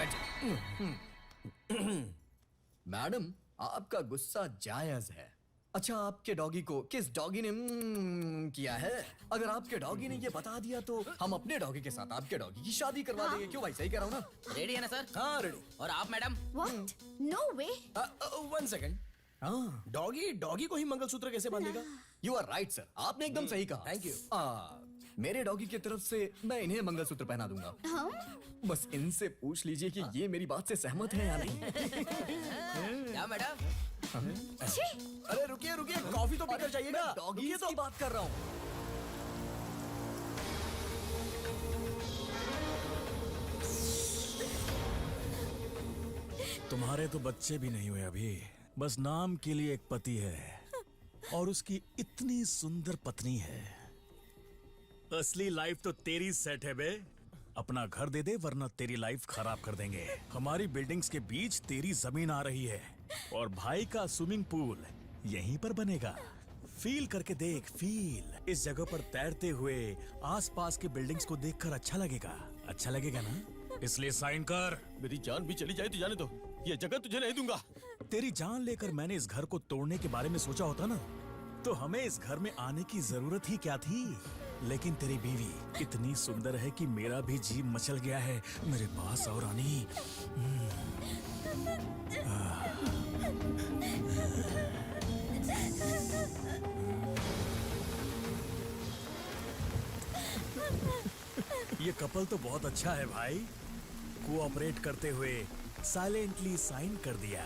मैडम आपका गुस्सा जायज है। अच्छा आपके डॉगी को किस डॉगी ने किया है? अगर आपके डॉगी ने ये बता दिया तो हम अपने डॉगी के साथ आपके डॉगी की शादी करवा देंगे। क्यों भाई, सही कह रहा हूँ ना? रेडी है ना सर? हाँ रेडी। और आप madam? What? No way. 1 second. Doggy को ही मंगलसूत्र कैसे बांधेगा? यू आर राइट सर, आपने एकदम सही कहा। Thank you. मेरे डॉगी की तरफ से मैं इन्हें मंगलसूत्र पहना दूंगा। बस इनसे पूछ लीजिए कि ये मेरी बात से सहमत है या नहीं। क्या मैडम? अरे रुकिए, कॉफी तो पीकर जाइएगा। डॉगी की बात कर रहा हूँ। तुम्हारे तो बच्चे भी नहीं हुए अभी, बस नाम के लिए एक पति है और उसकी इतनी सुंदर पत्नी है। असली लाइफ तो तेरी सेट है बे। अपना घर दे दे वरना तेरी लाइफ खराब कर देंगे। हमारी बिल्डिंग्स के बीच तेरी जमीन आ रही है और भाई का स्विमिंग पूल यहीं पर बनेगा। फील करके देख, फील। इस जगह पर तैरते हुए आसपास के बिल्डिंग्स को देखकर अच्छा लगेगा, अच्छा लगेगा ना? इसलिए साइन कर। मेरी जान भी चली जाए तो जाने दो, ये जगह तुझे नहीं दूंगा। तेरी जान लेकर मैंने इस घर को तोड़ने के बारे में सोचा होता ना, तो हमें इस घर में आने की जरूरत ही क्या थी। लेकिन तेरी बीवी इतनी सुंदर है कि मेरा भी जी मचल गया है मेरे पास और रानी। ये कपल तो बहुत अच्छा है भाई, कोऑपरेट करते हुए साइलेंटली साइन कर दिया।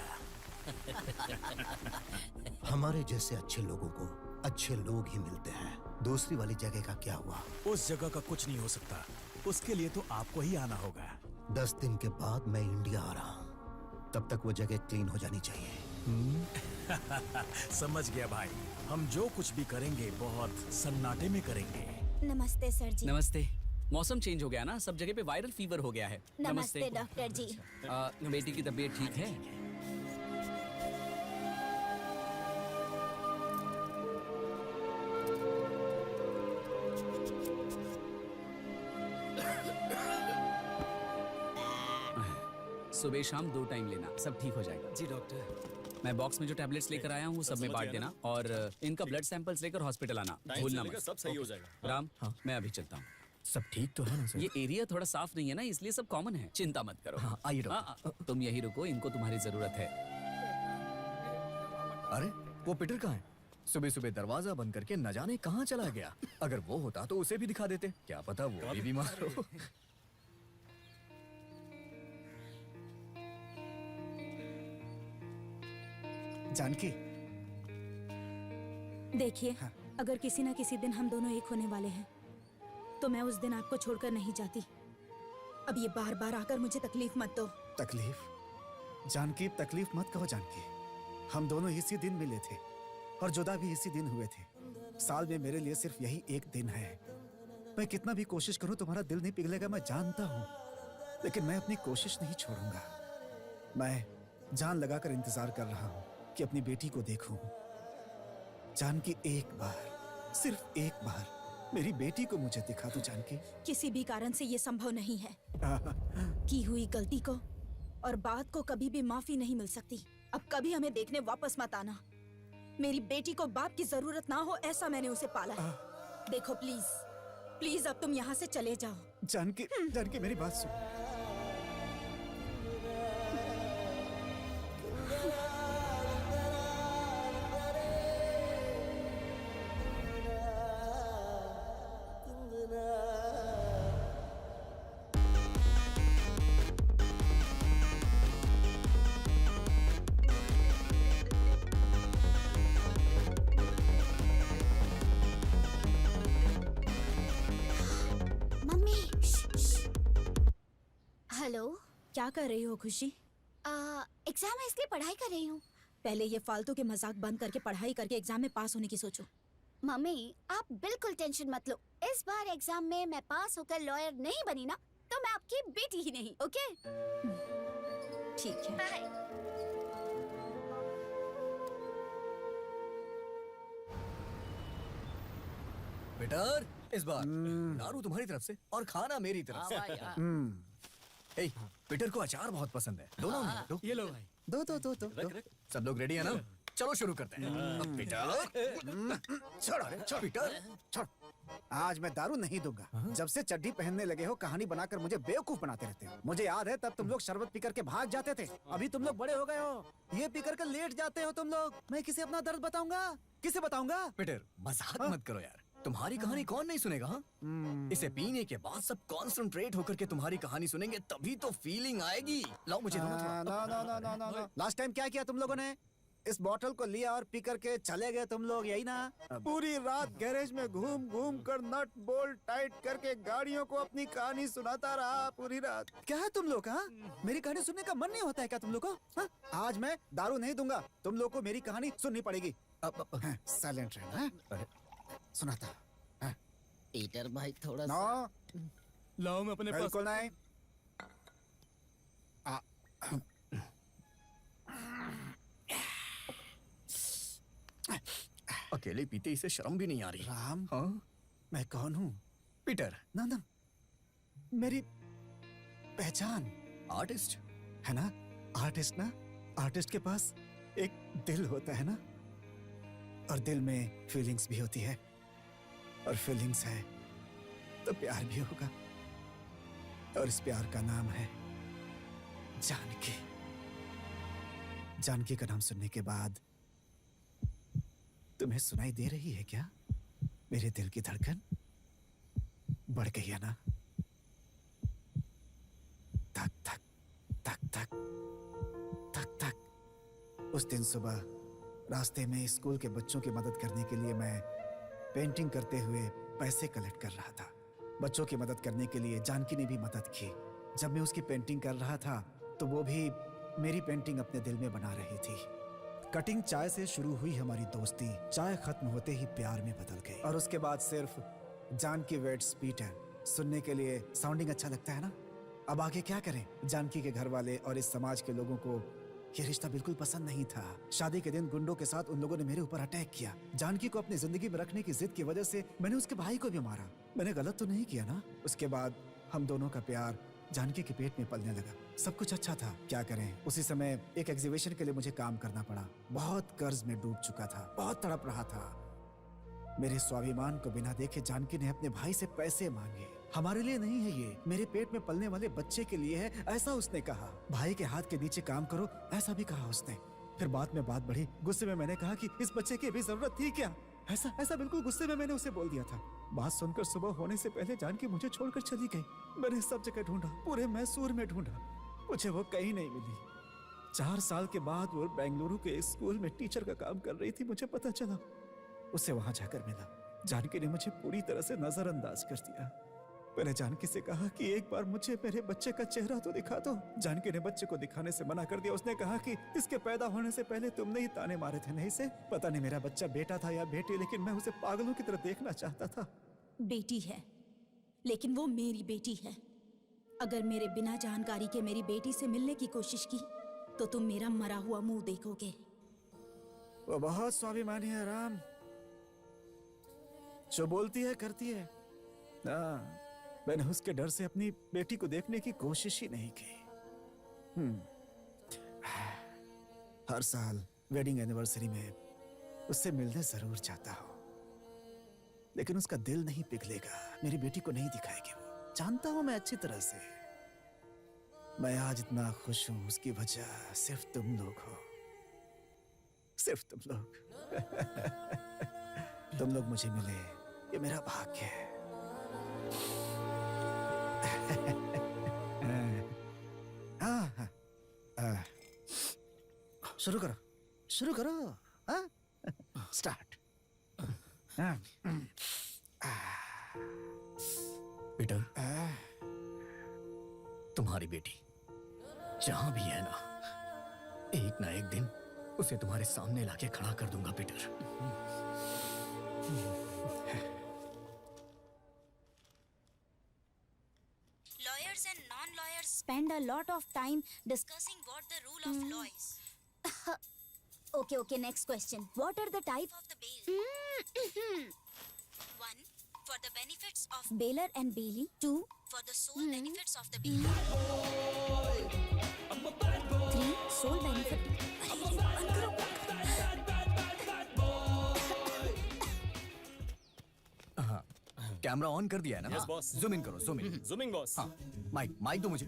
हमारे जैसे अच्छे लोगों को अच्छे लोग ही मिलते हैं। दूसरी वाली जगह का क्या हुआ? उस जगह का कुछ नहीं हो सकता, उसके लिए तो आपको ही आना होगा। 10 दिन के बाद मैं इंडिया आ रहा हूँ, तब तक वो जगह क्लीन हो जानी चाहिए। समझ गया भाई, हम जो कुछ भी करेंगे बहुत सन्नाटे में करेंगे। नमस्ते सर जी। नमस्ते। मौसम चेंज हो गया ना, सब जगह पे वायरल फीवर हो गया है। नमस्ते डॉक्टर जी। बेटी की तबीयत ठीक है? सुबह शाम 2 टाइम लेना, सब ठीक हो जाएगा। जी डॉक्टर। मैं बॉक्स में जो टैबलेट्स लेकर आया हूँ वो सब में बांट देना, और इनका ब्लड सैंपल्स लेकर हॉस्पिटल आना, भूलना मत। सब सही हो जाएगा। राम, मैं अभी चलता हूँ। सब ठीक तो है ना सर? ये एरिया थोड़ा साफ नहीं है ना, इसलिए सब कॉमन है, चिंता मत करो। हाँ, आइए डॉक्टर। तुम यही रुको, इनको तुम्हारी जरूरत है। अरे वो पीटर कहाँ है? सुबह सुबह दरवाजा बंद करके न जाने कहाँ चला गया। अगर वो होता तो उसे भी दिखा देते, क्या पता वो भी बीमार हो। जानकी, देखिए, अगर किसी न किसी दिन हम दोनों एक होने वाले हैं तो मैं उस दिन आपको छोड़कर नहीं जाती। अब ये बार बार आकर मुझे तकलीफ मत दो। तकलीफ? जानकी, तकलीफ मत कहो जानकी। हम दोनों इसी दिन मिले थे और जुदा भी इसी दिन हुए थे। साल में मेरे लिए सिर्फ यही एक दिन है। मैं कितना भी कोशिश करूं तुम्हारा दिल नहीं पिघलेगा, मैं जानता हूं, लेकिन मैं अपनी कोशिश नहीं छोड़ूंगा। मैं जान लगाकर इंतजार कर रहा हूं कि अपनी बेटी को देखूं। जानकी, एक बार, सिर्फ एक बार मेरी बेटी को मुझे दिखा दो जानकी। किसी भी कारण से ये संभव नहीं है। की हुई गलती को और बात को कभी भी माफी नहीं मिल सकती। अब कभी हमें देखने वापस मत आना। मेरी बेटी को बाप की जरूरत ना हो, ऐसा मैंने उसे पाला है। देखो प्लीज, प्लीज अब तुम यहाँ से चले जाओ। जानकी, जानकी मेरी बात सुन। Mummy, hello. क्या कर रही हो खुशी? एग्जाम है इसलिए पढ़ाई कर रही हूँ। पहले ये फालतू के मजाक बंद करके पढ़ाई करके एग्जाम में पास होने की सोचो। मम्मी, आप बिल्कुल टेंशन मत लो। इस बार एग्जाम में मैं पास होकर लॉयर नहीं बनी ना, तो मैं आपकी बेटी ही नहीं। ओके? ठीक है। बाय। पीटर, इस बार दारू तुम्हारी तरफ से और खाना मेरी तरफ से। ए, पीटर को अचार बहुत पसंद है। दो ना उन्हें, दो। ये लो भाई। दो। सब लोग रेडी है ना? चलो शुरू करते हैं। अब पीटर, छोड़, अरे छोड़ पीटर, छोड़। आज मैं दारू नहीं दूंगा। जब से चड्डी पहनने लगे हो, कहानी बनाकर मुझे बेवकूफ बनाते रहते हो। मुझे याद है तब तुम लोग शरबत पी करके भाग जाते थे। अभी तुम लोग बड़े हो गए हो, ये पी करके लेट जाते हो तुम लोग। मैं किसे अपना दर्द बताऊंगा? किसे बताऊंगा? पीटर, मजाक मत करो यार। तुम्हारी कहानी कौन नहीं सुनेगा? हाँ? इसे पीने के बाद सब कॉन्सेंट्रेट होकर के तुम्हारी कहानी सुनेंगे, तभी तो फीलिंग आएगी। लाओ मुझे दो ना थोड़ा। नो। लास्ट टाइम क्या किया तुम लोगों ने? इस बोतल को लिया और पी करके चले गए तुम लोग, यही ना? पूरी रात गैरेज में घूम घूम कर नट बोल्ट टाइट करके गाड़ियों को अपनी कहानी सुनाता रहा पूरी रात। क्या है तुम लोग? हाँ, मेरी कहानी सुनने का मन नहीं होता है क्या तुम लोग को? हाँ? आज मैं दारू नहीं दूंगा, तुम लोग को मेरी कहानी सुननी पड़ेगी। साइलेंट रहना। अरे सुनाता। पीटर भाई थोड़ा नो, लाओ मैं अपने पास। बिल्कुल नहीं। अकेले पीते इसे शर्म भी नहीं आ रही। राम, हाँ मैं कौन हूँ? पीटर, ना ना, मेरी पहचान आर्टिस्ट। है ना, आर्टिस्ट ना। आर्टिस्ट के पास एक दिल होता है ना, और दिल में फीलिंग्स भी होती है, और फीलिंग्स है तो प्यार भी होगा, और इस प्यार का नाम है जानकी। जानकी का नाम सुनने के बाद तुम्हें सुनाई दे रही है क्या मेरे दिल की धड़कन? बढ़ गई है ना? धक धक धक धक धक धक। उस दिन सुबह रास्ते में स्कूल के बच्चों की मदद करने के लिए मैं पेंटिंग करते हुए पैसे कलेक्ट कर रहा था। बच्चों की मदद करने के लिए जानकी ने भी मदद की। जब मैं उसकी पेंटिंग कर रहा था तो वो भी मेरी पेंटिंग अपने दिल में बना रही थी। कटिंग चाय से शुरू हुई हमारी दोस्ती चाय खत्म होते ही प्यार में बदल गई, और उसके बाद सिर्फ जानकी वेट्स पीटर सुनने के लिए साउंडिंग अच्छा लगता है ना। अब आगे क्या करें? जानकी के घर वाले और इस समाज के लोगों को ये रिश्ता बिल्कुल पसंद नहीं था। शादी के दिन गुंडों के साथ उन लोगों ने मेरे ऊपर अटैक किया। जानकी को अपनी जिंदगी में रखने की जिद की वजह से मैंने उसके भाई को भी मारा। मैंने गलत तो नहीं किया ना? उसके बाद हम दोनों का प्यार जानकी के पेट में पलने लगा। सब कुछ अच्छा था, क्या करें? उसी समय एक एग्जीबिशन के लिए मुझे काम करना पड़ा। बहुत कर्ज में डूब चुका था, बहुत तड़प रहा था। मेरे स्वाभिमान को बिना देखे जानकी ने अपने भाई से पैसे मांगे। हमारे लिए नहीं है ये, मेरे पेट में पलने वाले बच्चे के लिए है, ऐसा उसने कहा। भाई के हाथ के नीचे काम करो, ऐसा भी कहा उसने। फिर बात में बात बढ़ी। गुस्से में मैंने कहा कि इस बच्चे की भी जरूरत थी क्या? ऐसा बिल्कुल गुस्से में मैंने उसे बोल दिया था। बात सुनकर सुबह होने से पहले जानकी मुझे छोड़कर चली गई। मैंने सब जगह ढूंढा, पूरे मैसूर में ढूंढा, मुझे वो कहीं नहीं मिली। 4 साल के बाद वो बेंगलुरु के एक स्कूल में टीचर का काम कर रही थी। मुझे पता चला, उसे वहां जाकर मिला। जानकी ने मुझे पूरी तरह से नजरअंदाज कर दिया। मैंने जानकी से कहा कि एक बार मुझे मेरे बच्चे का चेहरा तो दिखा दो। जानकी ने बच्चे को दिखाने से मना कर दिया। उसने कहा कि इसके पैदा होने से पहले तुमने ही ताने मारे थे नहीं से। पता नहीं मेरा बच्चा बेटा था या बेटी, लेकिन मैं उसे पागलों की तरह देखना चाहता था। बेटी है, लेकिन वो मेरी बेटी है। अगर मेरे बिना जानकारी के मेरी बेटी से मिलने की कोशिश की तो तुम मेरा मरा हुआ मुंह देखोगे। वो बहुत स्वाभिमानी है राम, जो बोलती है करती है। मैंने उसके डर से अपनी बेटी को देखने की कोशिश ही नहीं की। हर साल वेडिंग एनिवर्सरी में उससे मिलने जरूर जाता हूं, लेकिन उसका दिल नहीं पिघलेगा। मेरी बेटी को नहीं दिखाएगी वो, जानता हूं मैं अच्छी तरह से। मैं आज इतना खुश हूं, उसकी वजह सिर्फ तुम लोग हो, सिर्फ तुम लोग। तुम लोग मुझे मिले, ये मेरा भाग्य है। शुरू करो, शुरू करो। स्टार्ट। पीटर, तुम्हारी बेटी जहां भी है ना एक दिन उसे तुम्हारे सामने लाके खड़ा कर दूंगा Peter. Lawyers and non-lawyers spend a lot of time discussing what the rule of law is. Okay, next question. What are the type of the bail? 1. For the benefits of bailer and bailee. 2. For the sole benefits of the bailer. 3. Sole benefit. Camera on कर दिया है ना? Yes, boss. Zoom in करो, zoom in. Zooming boss. हाँ, mic दो मुझे।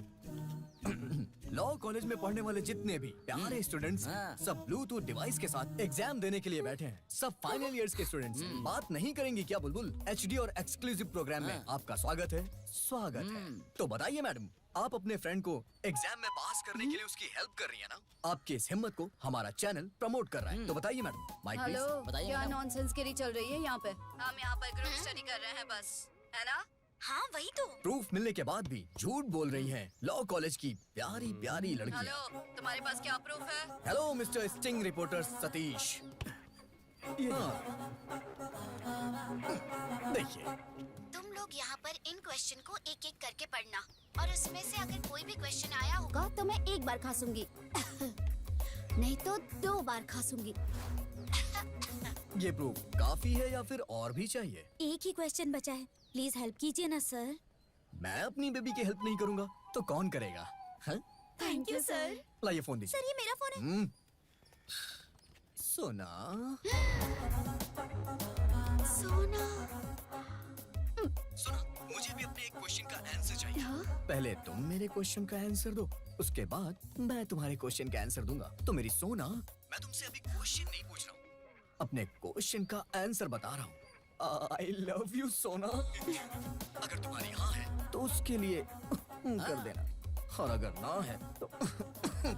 Law college में पढ़ने वाले जितने भी प्यारे स्टूडेंट्स सब ब्लूटूथ डिवाइस के साथ एग्जाम देने के लिए बैठे हैं। सब फाइनल इयर्स के स्टूडेंट्स बात नहीं करेंगी क्या बुलबुल? एचडी और एक्सक्लूसिव प्रोग्राम में आपका स्वागत है, स्वागत है। तो बताइए मैडम, आप अपने फ्रेंड को एग्जाम में पास करने के लिए उसकी हेल्प कर रही है ना? आपकी इस हिम्मत को हमारा चैनल प्रमोट कर रहा है। तो बताइए मैडम। Mic please. हेलो, बताइए क्या मैडम। नॉनसेंस की चल रही है यहाँ पे? हम यहाँ पर ग्रुप स्टडी कर रहे हैं बस, है ना? हाँ, वही तो। प्रूफ मिलने के बाद भी झूठ बोल रही हैं लॉ कॉलेज की प्यारी प्यारी लड़कियां। हेलो, तुम्हारे पास क्या प्रूफ है? Hello mister sting reporter Satish. देखिए, तुम लोग यहाँ पर इन क्वेश्चन को एक एक करके पढ़ना, और उसमें से अगर कोई भी क्वेश्चन आया होगा तो मैं एक बार खासूंगी, नहीं तो 2 बार खासूंगी। ये प्रूफ काफी है या फिर और भी चाहिए? एक ही क्वेश्चन बचा है, प्लीज हेल्प कीजिए ना सर। मैं अपनी बेबी की हेल्प नहीं करूंगा तो कौन करेगा? हाँ? Thank you sir. लाइए फोन दीजिए। सर ये मेरा फोन है। सोना सोना। सुनो, मुझे भी अपने एक क्वेश्चन का आंसर चाहिए। पहले तुम मेरे क्वेश्चन का आंसर दो, उसके बाद मैं तुम्हारे क्वेश्चन का आंसर दूंगा। तो मेरी सोना, मैं तुमसे अभी क्वेश्चन नहीं पूछ रहा हूँ, अपने क्वेश्चन का आंसर बता रहा हूँ। आई लव यू सोना। अगर तुम्हारी हाँ है तो उसके लिए कर देना, और अगर ना है तो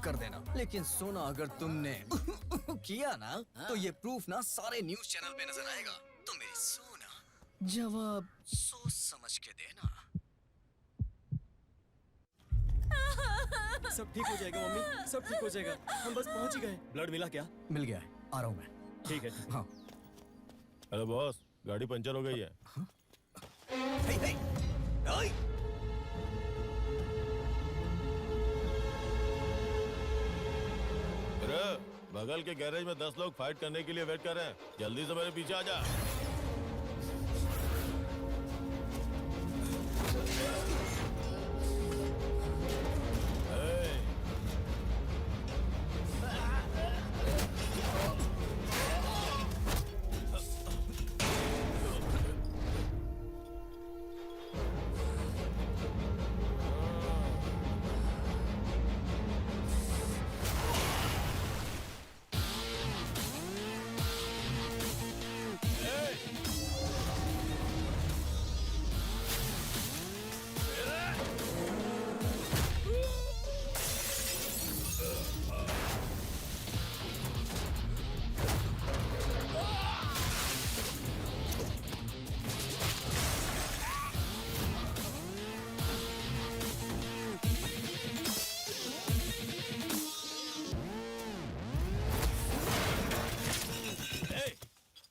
कर देना। लेकिन सोना, अगर तुमने किया ना तो ये प्रूफ ना सारे न्यूज चैनल पे नजर आएगा। तो मेरी सोना, जवाब सोच समझ के देना। सब ठीक हो जाएगा मम्मी, सब ठीक हो जाएगा। हम बस पहुंच ही गए। ब्लड मिला क्या? मिल गया है, आ रहा हूँ मैं। ठीक है। हाँ। अरे बॉस, गाड़ी पंचर हो गई है। अरे बगल के गैरेज में 10 लोग फाइट करने के लिए वेट कर रहे हैं, जल्दी से मेरे पीछे आ जा।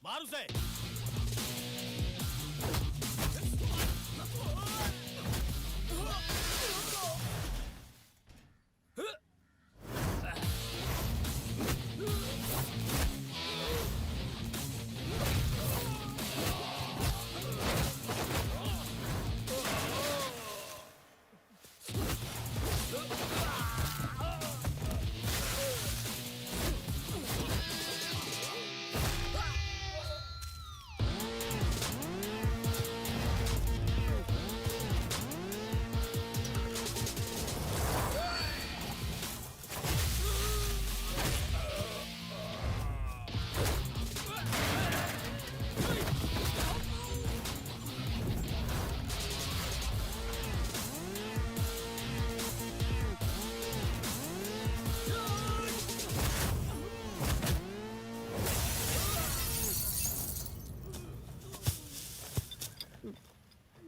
मार उसे।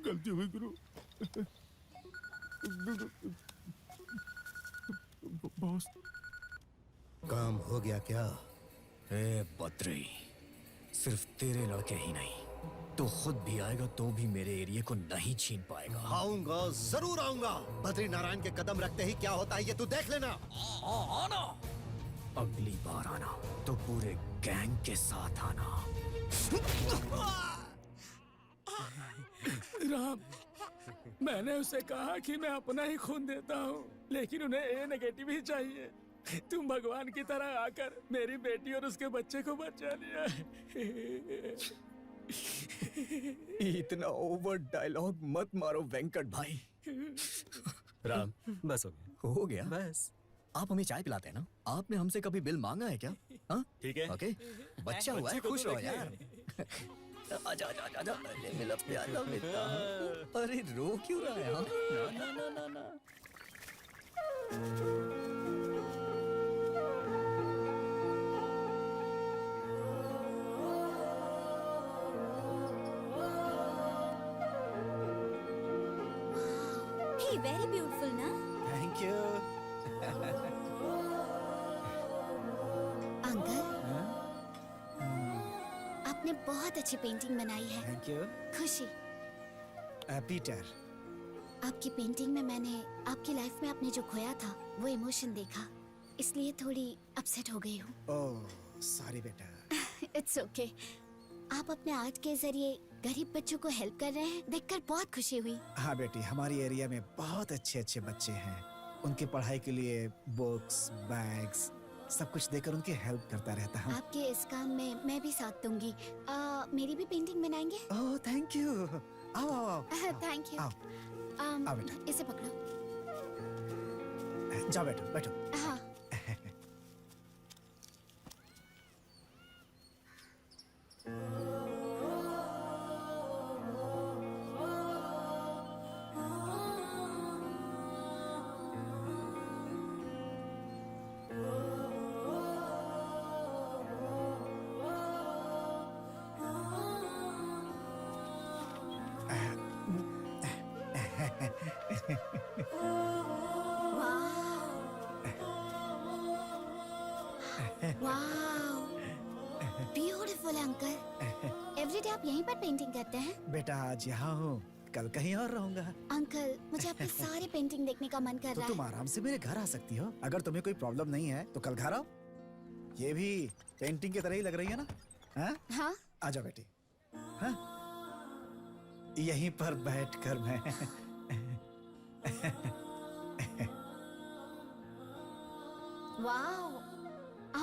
गलती हुई गुरु। बॉस, काम हो गया क्या? ए बद्री, सिर्फ तेरे लड़के ही नहीं, तो खुद भी आएगा तो भी मेरे एरिया को नहीं छीन पाएगा। आऊंगा, जरूर आऊंगा। बद्री नारायण के कदम रखते ही क्या होता है ये तू देख लेना। आना, अगली बार आना तो पूरे गैंग के साथ आना। राम, मैंने उसे कहा कि मैं अपना ही खून देता हूँ, लेकिन उन्हें ए नेगेटिव ही चाहिए। तुम भगवान की तरह आकर मेरी बेटी और उसके बच्चे को बचा लिया। इतना ओवर डायलॉग मत मारो वेंकट भाई। राम, बस हो गया। हो गया बस। आप हमें चाय पिलाते हैं ना? आपने हमसे कभी बिल मांगा है क्या? हाँ ठीक है। ओके, बच्चा हुआ है, खुश रहो यार। आजा आजा आजा आजा, ले मिला प्याला बेटा। अरे रो क्यों रहा है? हाँ? ना ना ना ना ना। Hey, very beautiful ना? Thank you. अंकल, आपने बहुत अच्छी पेंटिंग बनाई है। Thank you. खुशी, पीटर, आपकी पेंटिंग में मैंने आपकी लाइफ में आपने जो खोया था वो इमोशन देखा, इसलिए थोड़ी अपसेट हो गई हूँ। ओह सॉरी बेटा। It's okay. आप अपने आर्ट के जरिए गरीब बच्चों को हेल्प कर रहे हैं, देखकर बहुत खुशी हुई। हाँ बेटी, हमारी एरिया में बहुत अच्छे अच्छे बच्चे हैं। उनकी पढ़ाई के लिए बुक्स, बैग्स, सब कुछ देकर उनकी हेल्प करता रहता हूँ। आपके इस काम में मैं भी साथ दूंगी। मेरी भी पेंटिंग बनाएंगे? Oh thank you. आओ आओ आओ। Thank you. आओ आओ बेटा। इसे पकड़ो। जाओ बैठो बैठो। हाँ। Beautiful uncle. एवरीडे आप यहीं पर पेंटिंग करते हैं? बेटा आज यहाँ हूँ, कल कहीं और रहूंगा। अंकल मुझे आपकी सारी पेंटिंग देखने का मन कर तो रहा तुम है। आराम से मेरे घर आ सकती हो। अगर तुम्हें कोई प्रॉब्लम नहीं है तो कल घर आओ। ये भी पेंटिंग की तरह ही लग रही है ना? हाँ? हाँ? आ जाओ बेटी। हाँ? यहीं पर बैठकर मैं वाओ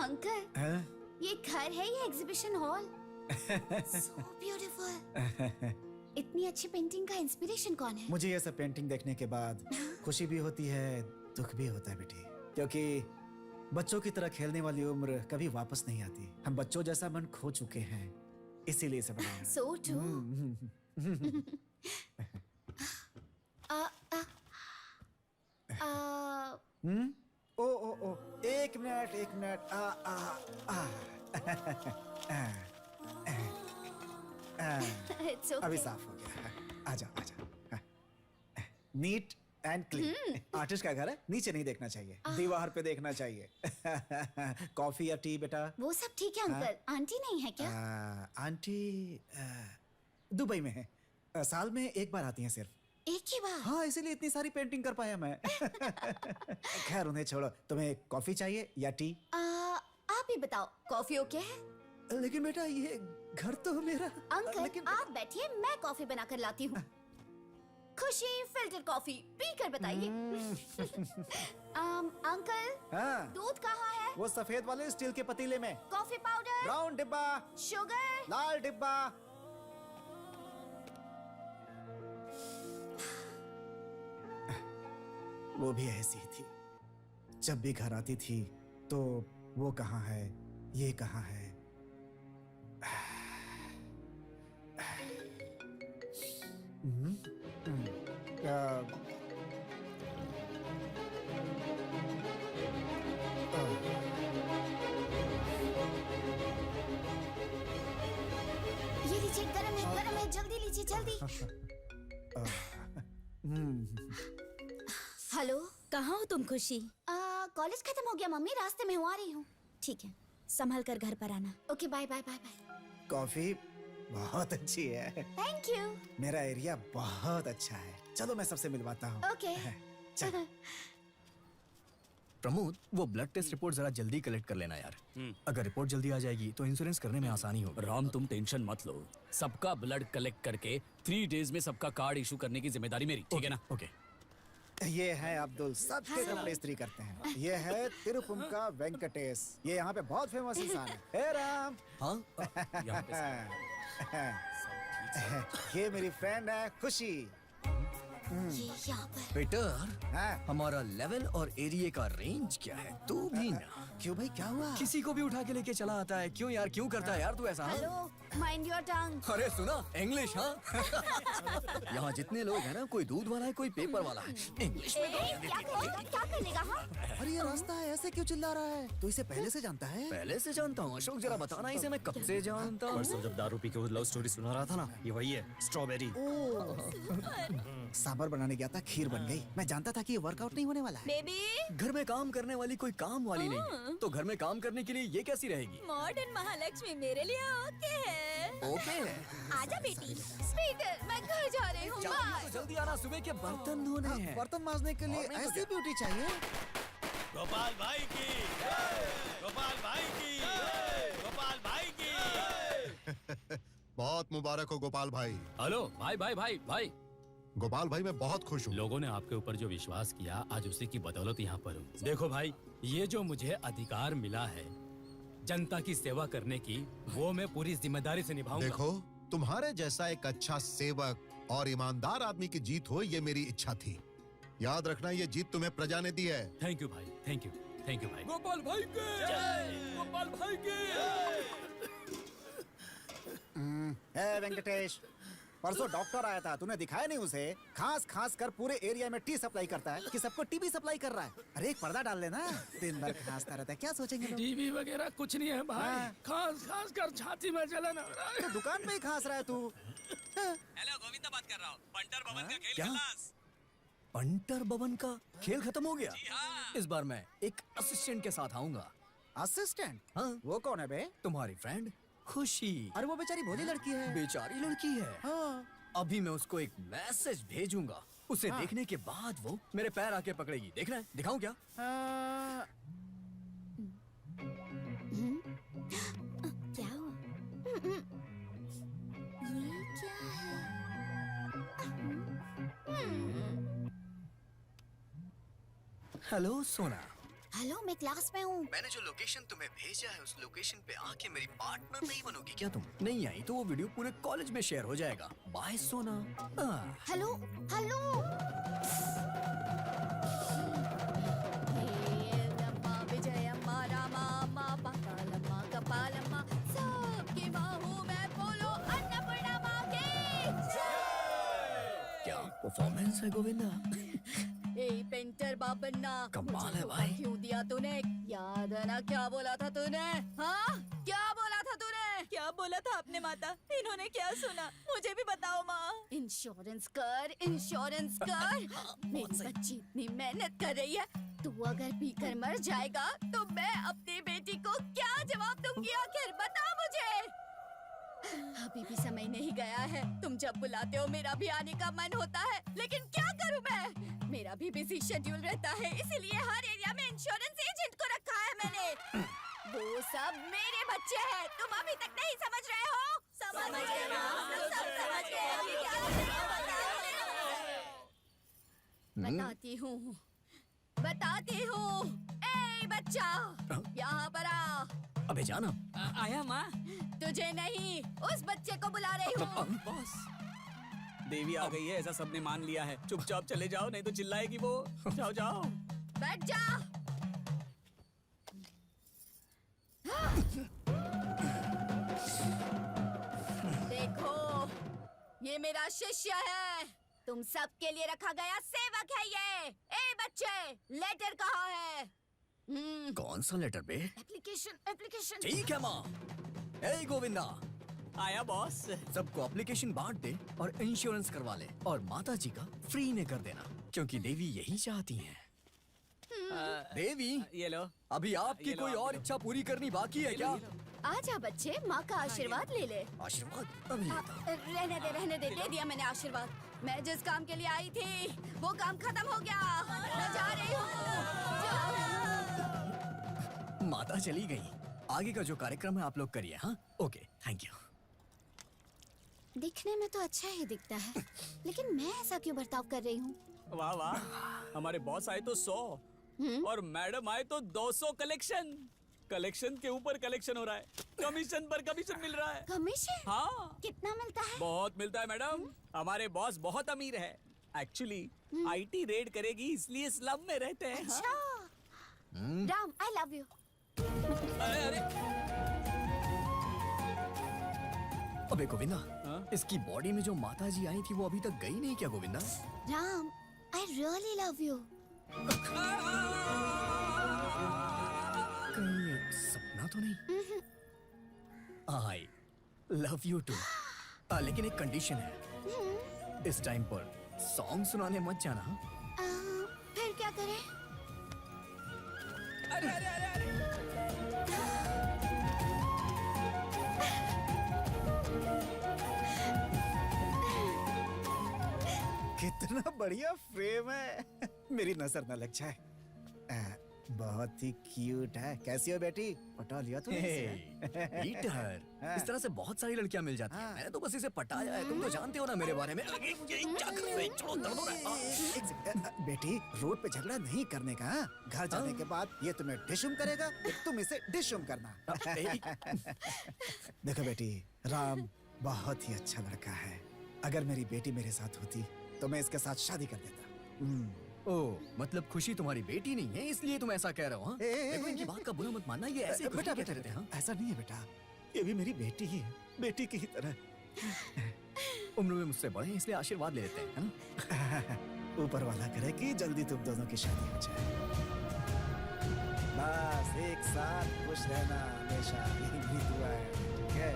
अंकल, हाँ? ये घर है या एग्जीबिशन हॉल? So beautiful। इतनी अच्छी पेंटिंग का इंस्पिरेशन कौन है? मुझे ये सब पेंटिंग देखने के बाद खुशी भी होती है, दुख भी होता है बेटी, क्योंकि बच्चों की तरह खेलने वाली उम्र कभी वापस नहीं आती। हम बच्चों जैसा मन खो चुके हैं, इसीलिए इसे बनाया। So true। ओ ओ ओ, एक मिनट एक minute. Uh uh uh It's okay। अभी साफ हो गया। आजा आजा। Neat and clean. आर्टिस्ट का घर है, नीचे नहीं देखना चाहिए, दीवार पे देखना चाहिए। कॉफी या टी बेटा? वो सब ठीक है अंकल। आंटी नहीं है क्या? आंटी दुबई में है, साल में एक बार आती हैं सिर्फ। एक ही बार? हाँ, इसीलिए इतनी सारी पेंटिंग कर पाया मैं। खैर उन्हें छोड़ो, तुम्हें कॉफी चाहिए या टी? आप ही बताओ, कॉफी ओके है? लेकिन बेटा ये घर तो मेरा। अंकल आप बैठिए, मैं कॉफी बनाकर लाती हूँ। खुशी फिल्टर कॉफी पी कर बताइए। अंकल हाँ? दूध कहाँ है? वो सफेद वाले स्टील के पतीले में। Coffee powder? ब्राउन डिब्बा। शुगर? लाल डिब्बा। वो भी ऐसी थी, जब भी घर आती थी तो वो कहाँ है, ये कहाँ है। ये लीजिए, गरम है, जल्दी लीजिए जल्दी। हेलो, कहाँ हो तुम खुशी? कॉलेज खत्म हो गया मम्मी, रास्ते में हूँ, आ रही हूँ। ठीक है, संभल कर घर पर आना। Okay bye bye bye bye. Coffee बहुत अच्छी है। Thank you. मेरा एरिया बहुत अच्छा है, चलो मैं सबसे मिलवाता हूँ। ओके। चलो। प्रमोद, वो ब्लड टेस्ट रिपोर्ट जरा जल्दी कलेक्ट कर लेना यार। अगर रिपोर्ट जल्दी आ जाएगी तो इंश्योरेंस करने में आसानी होगी। राम तुम टेंशन मत लो, सबका ब्लड कलेक्ट करके 3 डेज में सबका कार्ड इशू करने की जिम्मेदारी मेरी, ठीक है ना? ओके। ये है अब्दुल, सबके कपड़े इस्त्री करते हैं। ये है तिरुपुंका वेंकटेश, ये यहाँ पे बहुत फेमस इंसान है। हे राम। हाँ? ये मेरी फ्रेंड है खुशी। ये यहाँ पर। पीटर, हमारा लेवल और एरिया का रेंज क्या है? तू भी ना। क्यों भाई, क्या हुआ? किसी को भी उठा के लेके चला आता है, क्यों यार, क्यों करता है यार तू ऐसा? Hello, mind your tongue. अरे सुना, इंग्लिश। हाँ। यहाँ जितने लोग हैं ना, कोई दूध वाला है, कोई पेपर वाला है। इंग्लिश में क्या कर लेगा? हाँ? अरे ये रास्ता है, ऐसे क्यों चिल्ला रहा है? तू इसे पहले से जानता है? पहले से जानता हूँ अशोक, जरा बताना इसे मैं कब से जानता हूँ। परसों जब दारू पी के वो लव स्टोरी सुना रहा था ना, ये वही है, स्ट्रॉबेरी। सांबर बनाने गया था, खीर बन गई। मैं जानता था कि ये वर्कआउट नहीं होने वाला है। बेबी, घर में काम करने वाली कोई काम वाली नहीं है, तो घर में काम करने के लिए ये कैसी रहेगी? मॉडर्न महालक्ष्मी मेरे लिए ओके है। ओके है। आजा बेटी। पीटर, मैं घर जा रही हूँ, बाय। जल्दी आना, सुबह के बर्तन धोने हैं। बर्तन मांजने के लिए ऐसी ब्यूटी चाहिए। गोपाल भाई की, गोपाल भाई की, गोपाल भाई की। बहुत मुबारक हो गोपाल भाई। हेलो भाई भाई भाई भाई। गोपाल भाई मैं बहुत खुश हूँ। लोगों ने आपके ऊपर जो विश्वास किया, आज उसी की बदौलत यहाँ पर हूँ। देखो भाई, ये जो मुझे अधिकार मिला है जनता की सेवा करने की, वो मैं पूरी जिम्मेदारी से निभाऊंगा। देखो, तुम्हारे जैसा एक अच्छा सेवक और ईमानदार आदमी की जीत हो, ये मेरी इच्छा थी। याद रखना, ये जीत तुम्हें प्रजा ने दी है। थैंक यू भाई, थैंक यू, थैंक यू भाई। गोपाल भाई के गोपाल भाई के ए वेंकटेश, परसों डॉक्टर आया था, तूने दिखाया नहीं उसे? खास खास कर पूरे एरिया में टी सप्लाई करता है कि सबको टीबी सप्लाई कर रहा है। अरे एक पर्दा डाल लेना, दिन भर खांसता रहता है, क्या सोचेंगे लोग? टीवी वगैरह कुछ नहीं है भाई, खास खास कर छाती में जलन हो रहा है। तो दुकान में ही खांस रहा है तू। हेलो, गोविंदा बात कर रहा हूँ। पंटर भवन का खेल क्या? खलास। पंटर बबन का खेल खत्म हो गया? इस बार मैं एक असिस्टेंट के साथ आऊंगा। असिस्टेंट? हाँ। वो कौन है बे? तुम्हारी फ्रेंड खुशी। अरे वो बेचारी भोली लड़की है। बेचारी लड़की है। हाँ। अभी मैं उसको एक मैसेज भेजूंगा, उसे हाँ। देखने के बाद वो मेरे पैर आके पकड़ेगी। देखना है? दिखाऊं क्या? क्या हुआ? ये क्या है? हेलो सोना। हेलो, मैं क्लास में हूँ। मैंने जो लोकेशन तुम्हें भेजा है, उस लोकेशन पे आके मेरी पार्टनर नहीं बनोगी क्या तुम? नहीं आई तो वो वीडियो पूरे कॉलेज में शेयर हो जाएगा। बाय सोना। Hello hello. विजयम्मा रामा पातालम्मा कपालम्मा, सबकी माँ हूँ मैं, बोलो अन्नपूर्णा माँ की जय। क्या परफॉर्मेंस है गोविंदा? ए पेंटर बाबन्ना, कमाल है मुझे भाई। धोखा क्यों दिया तूने? याद है ना क्या बोला था तूने? हाँ, क्या बोला था तूने? क्या बोला था आपने माता? इन्होंने क्या सुना? मुझे भी बताओ माँ। इंश्योरेंस कर, इंश्योरेंस कर। मेरी बच्ची इतनी मेहनत कर रही है, तू अगर पीकर मर जाएगा तो मैं अपनी बेटी को क्या जवाब दूंगी? आखिर बता मुझे। अभी भी समय नहीं गया है। तुम जब बुलाते हो मेरा भी आने का मन होता है, लेकिन क्या करूं मैं? मेरा भी बिजी शेड्यूल रहता है, इसीलिए हर एरिया में इंश्योरेंस एजेंट को रखा है मैंने। वो सब मेरे बच्चे हैं, तुम अभी तक नहीं समझ रहे हो? समझ गए ना? सब समझ गए। अभी क्या बताती हूँ, बताती हूँ। ए बच्चा, यहाँ पर आ। अबे जाना। आया माँ। तुझे नहीं, उस बच्चे को बुला रही हूँ। बॉस, देवी आ गई है ऐसा सबने मान लिया है। चुपचाप चले जाओ, नहीं तो चिल्लाएगी वो। जाओ जाओ। बैठ जा। देखो, ये मेरा शिष्य है, तुम सबके लिए रखा गया सेवक है ये। ए बच्चे, लेटर कहाँ है? कौन सा लेटर बे? Application, application. ठीक है माँ। ए गोविंदा, आया बॉस। सबको एप्लीकेशन बांट दे और इंश्योरेंस करवा ले, और माता जी का फ्री में कर देना, क्योंकि देवी यही चाहती हैं। देवी, ये लो। अभी आपकी कोई और इच्छा पूरी करनी बाकी है क्या? आजा बच्चे, माँ का आशीर्वाद ले ले। आशीर्वाद अभी लेता। रहने दे दिया मैंने आशीर्वाद। मैं जिस काम के लिए आई थी वो काम खत्म हो गया, मैं जा रही हूँ। माता चली गई, आगे का जो कार्यक्रम है आप लोग करिए। हाँ, ओके, थैंक यू। दिखने में तो अच्छा ही दिखता है, लेकिन मैं ऐसा क्यों बर्ताव कर रही हूँ? वाह वाह, हमारे बॉस आए तो 100 और मैडम आए तो 200 कलेक्शन। कलेक्शन के ऊपर कलेक्शन हो रहा है, कमीशन पर कमीशन मिल रहा है। कमीशन? हाँ। कितना मिलता है? बहुत मिलता है मैडम, हमारे बॉस बहुत अमीर है। एक्चुअली आईटी रेड करेगी इसलिए स्लम में रहते हैं। अच्छा। Ram, I love you. अरे अरे, अबे गोविंदा, इसकी बॉडी में जो माता जी आई थी वो अभी तक गई नहीं क्या Govinda? Ram, I really love you. कहीं ये सपना तो नहीं? आई लव यू टू, लेकिन एक कंडीशन है, इस टाइम पर सॉन्ग सुनाने मत जाना। फिर क्या करें? अरे अरे अरे अरे। कितना बढ़िया फ्रेम है। मेरी नजर न लग जाए। बहुत ही क्यूट है। कैसी हो बेटी? पटा लिया तूने इसे? पीटर, इस तरह से बहुत सारी लड़कियां मिल जाती हैं। मैंने तो बस इसे पटाया है। तुम तो जानते हो ना मेरे बारे में। अरे, मुझे क्या कर रहे हो? छोड़ो, दर्द हो रहा है। एक सेकंड, बेटी रोड पे झगड़ा नहीं करने का। हाँ? घर जाने के बाद ये तुम्हें डिशुम करेगा, तुम इसे डिशुम करना। देखो बेटी, राम बहुत ही अच्छा लड़का है। अगर मेरी बेटी मेरे साथ होती तो मैं इसके साथ शादी कर देता। ओह, मतलब खुशी तुम्हारी बेटी नहीं है इसलिए तुम ऐसा कह रहे हो? हाँ? देखो, इनकी बात का बुरा मत मानना। ये ऐसे बेटा कहते रहते हैं। हाँ? ऐसा नहीं है बेटा, ये भी मेरी बेटी ही है, बेटी की ही तरह। उम्र में मुझसे बड़े हैं इसलिए आशीर्वाद ले लेते हैं, है ना? ऊपर वाला करे कि जल्दी तुम दोनों की शादी हो जाए। बस एक साथ खुश रहना हमेशा, यही मेरी दुआ है। ठीक है?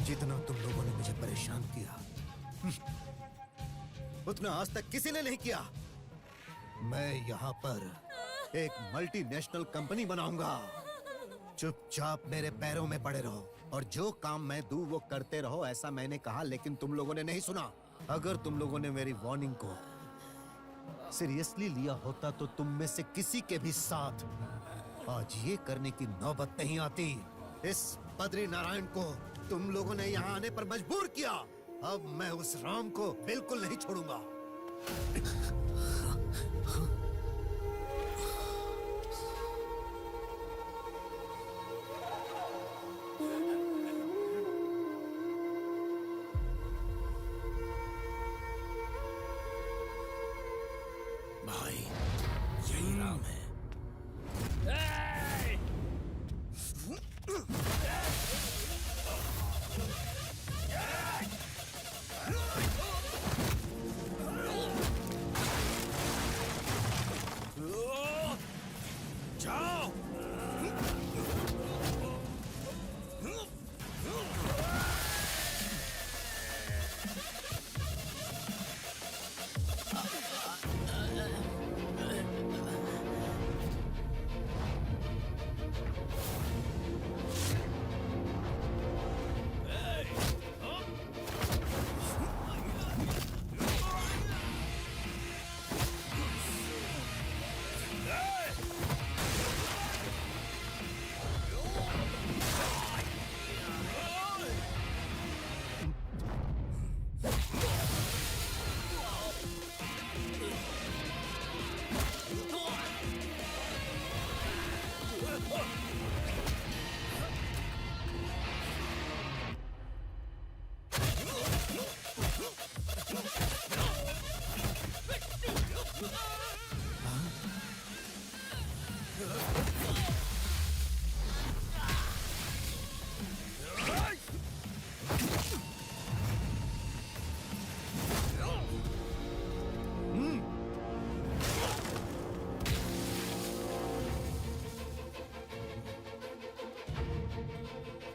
जितना तुम लोगों ने मुझे परेशान किया उतना आज तक किसी ने नहीं किया। मैं यहाँ पर एक मल्टीनेशनल कंपनी बनाऊंगा। चुपचाप मेरे पैरों में पड़े रहो और जो काम मैं दूं वो करते रहो, ऐसा मैंने कहा, लेकिन तुम लोगों ने नहीं सुना। अगर तुम लोगों ने मेरी वार्निंग को सीरियसली लिया होता तो तुम में से किसी के भी साथ आज ये करने की नौबत नहीं आती। इस बद्री नारायण को तुम लोगों ने यहाँ आने पर मजबूर किया। अब मैं उस राम को बिल्कुल नहीं छोड़ूंगा। भाई, यही राम है। जाओ।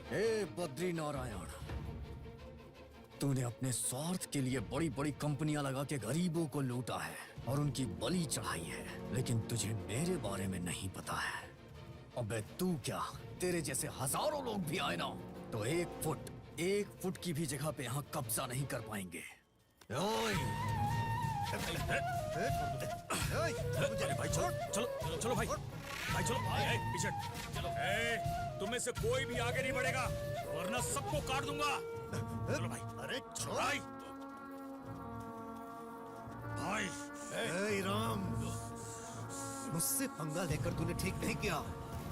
हे बद्री नारायण, तूने अपने स्वार्थ के लिए बड़ी बड़ी कंपनियां लगा के गरीबों को लूटा है और उनकी बलि चढ़ाई है, लेकिन तुझे मेरे बारे में नहीं पता है। अबे तू क्या, तेरे जैसे हजारों लोग भी आए ना तो एक फुट की भी जगह पे यहाँ कब्जा नहीं कर पाएंगे। ओए! अरे भाई चलो चलो चलो भाई भाई चलो भाई पीछे चलो। तुम में से कोई भी आगे नहीं बढ़ेगा वरना सबको काट दूंगा। चलो भाई। अरे छोड़ भाई भाई ए राम, मुझसे पंगा लेकर तूने ठीक नहीं किया।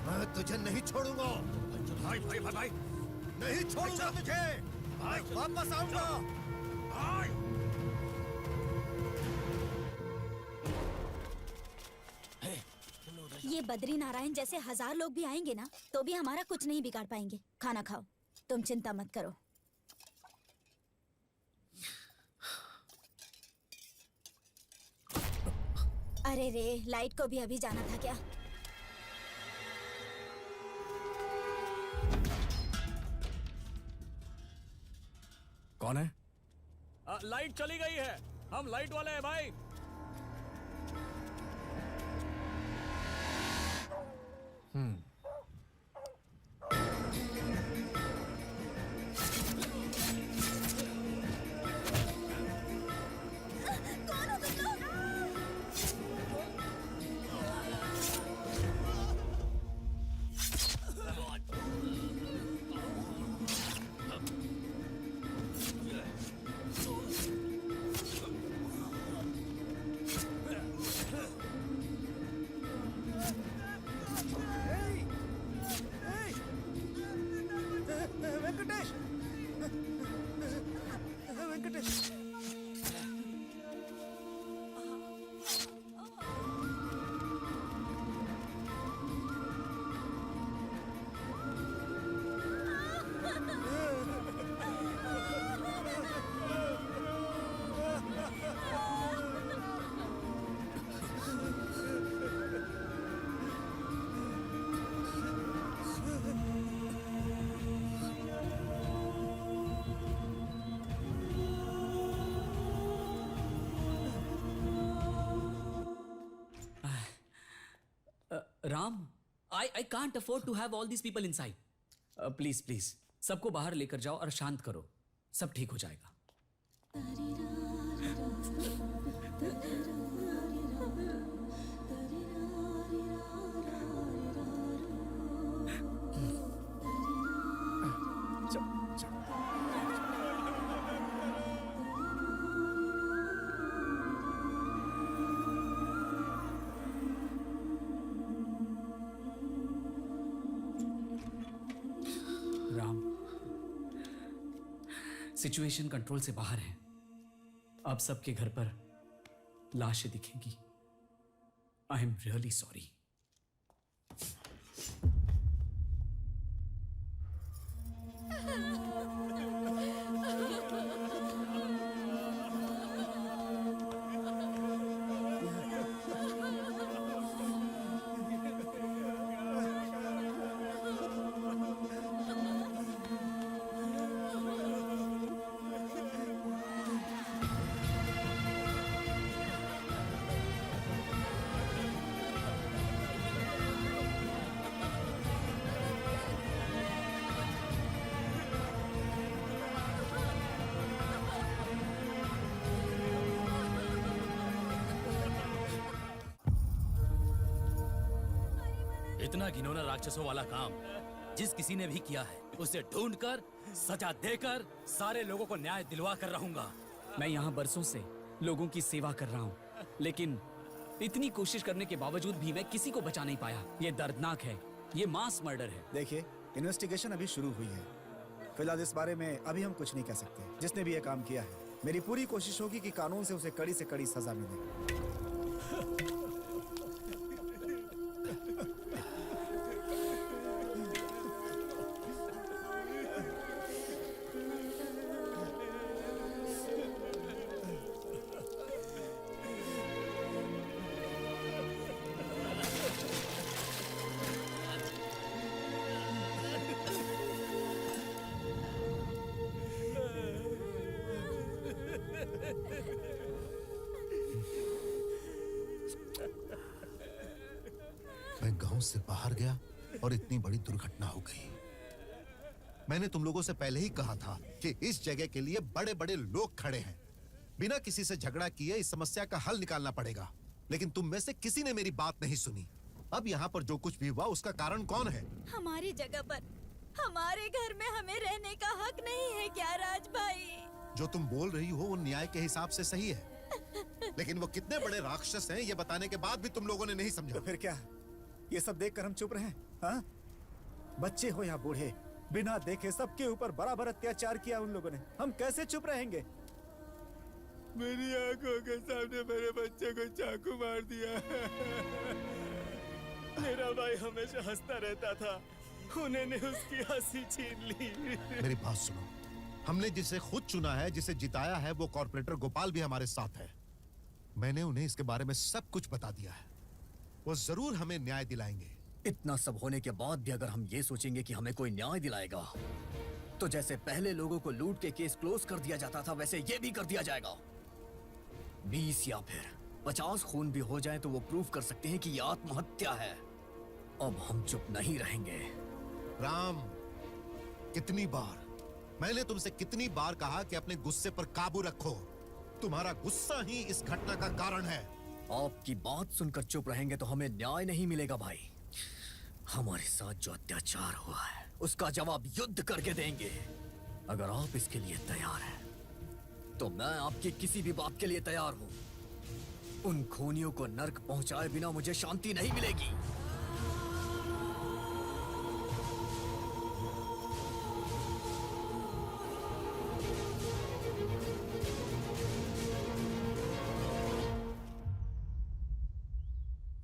मैं तुझे नहीं छोड़ूंगा। भाई भाई भाई भाई नहीं छोड़ूंगा तुझे। भाई वापस आऊंगा। भाई ये बद्री नारायण जैसे 1000 लोग भी आएंगे ना तो भी हमारा कुछ नहीं बिगाड़ पाएंगे। खाना खाओ, तुम चिंता मत करो। अरे रे, लाइट को भी अभी जाना था क्या? कौन है? लाइट चली गई है, हम लाइट वाले हैं भाई। Venkatesh, Venkatesh. Ram, I can't afford to have all these people inside. Please please सबको बाहर लेकर जाओ और शांत करो, सब ठीक हो जाएगा। सिचुएशन कंट्रोल से बाहर है। अब सबके घर पर लाशें दिखेंगी। I am really sorry. इतना घिनौना राक्षसों वाला काम जिस किसी ने भी किया है उसे ढूंढकर सजा देकर सारे लोगों को न्याय दिलवा कर रहूंगा। मैं यहाँ बरसों से लोगों की सेवा कर रहा हूँ, लेकिन इतनी कोशिश करने के बावजूद भी मैं किसी को बचा नहीं पाया। ये दर्दनाक है, ये मास मर्डर है। देखिए, इन्वेस्टिगेशन अभी शुरू हुई है। फिलहाल इस बारे में अभी हम कुछ नहीं कह सकते। जिसने भी ये काम किया है, मेरी पूरी कोशिश होगी कि कानून से उसे कड़ी से कड़ी सजा मिले। मैं गांव से बाहर गया और इतनी बड़ी दुर्घटना हो गई। मैंने तुम लोगों से पहले ही कहा था कि इस जगह के लिए बड़े बड़े लोग खड़े हैं। बिना किसी से झगड़ा किए इस समस्या का हल निकालना पड़ेगा, लेकिन तुम में से किसी ने मेरी बात नहीं सुनी। अब यहाँ पर जो कुछ भी हुआ उसका कारण कौन है? हमारी जगह पर हमारे घर में हमें रहने का हक नहीं है क्या राज भाई? जो तुम बोल रही हो वो न्याय के हिसाब से सही है, लेकिन वो कितने बड़े राक्षस हैं ये बताने के बाद भी तुम लोगों ने नहीं समझा। तो फिर क्या, ये सब देखकर हम चुप रहें? हाँ? बच्चे हो या बूढ़े, बिना देखे सबके ऊपर बराबर अत्याचार किया उन लोगों ने। हम कैसे चुप रहेंगे? मेरी आंखों के सामने मेरे बच्चे को चाकू मार दिया। मेरा भाई हमेशा हंसता रहता था, उन्होंने उसकी हंसी छीन ली। मेरी बात सुनो, हमने जिसे खुद चुना है, जिसे जिताया है, वो कॉर्पोरेटर गोपाल भी हमारे साथ है। मैंने उन्हें इसके बारे में सब कुछ बता दिया है। वो जरूर हमें न्याय दिलाएंगे। इतना सब होने के बाद भी अगर हम ये सोचेंगे कि हमें कोई न्याय दिलाएगा, तो जैसे पहले लोगों को लूट के केस क्लोज कर दिया जाता था, वैसे ये भी कर दिया जाएगा। 20 या फिर 50 खून भी हो जाए तो वो प्रूफ कर सकते हैं कि ये आत्महत्या है। अब हम चुप नहीं रहेंगे। राम, कितनी बार मैंने तुमसे कितनी बार कहा कि अपने गुस्से पर काबू रखो। तुम्हारा गुस्सा ही इस घटना का कारण है। आपकी बात सुनकर चुप रहेंगे तो हमें न्याय नहीं मिलेगा भाई। हमारे साथ जो अत्याचार हुआ है उसका जवाब युद्ध करके देंगे। अगर आप इसके लिए तैयार हैं, तो मैं आपकी किसी भी बात के लिए तैयार हूं। उन खूनियों को नर्क पहुंचाए बिना मुझे शांति नहीं मिलेगी।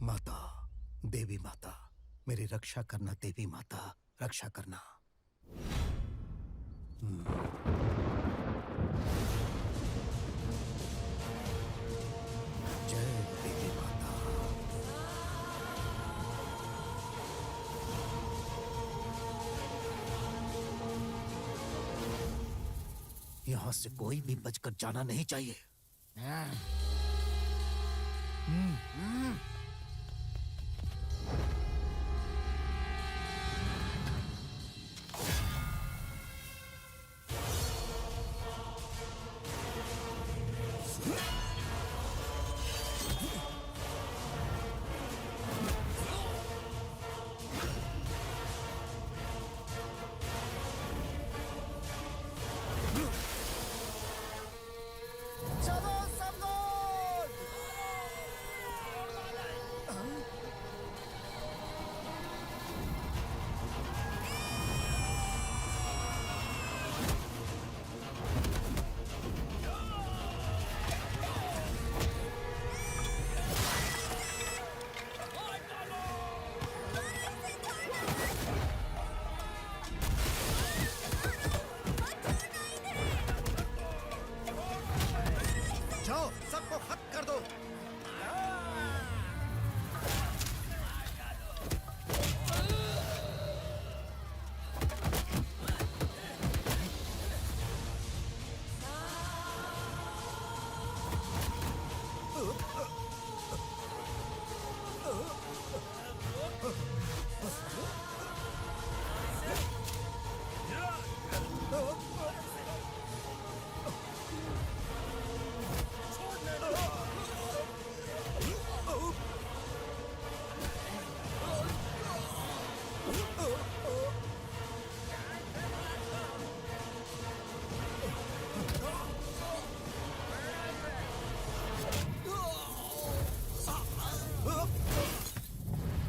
माता, देवी माता, मेरी रक्षा करना। देवी माता, रक्षा करना। जय देवी माता। यहां से कोई भी बचकर जाना नहीं चाहिए। चलो सब लोग। जाओ, सबको खत्म कर दो।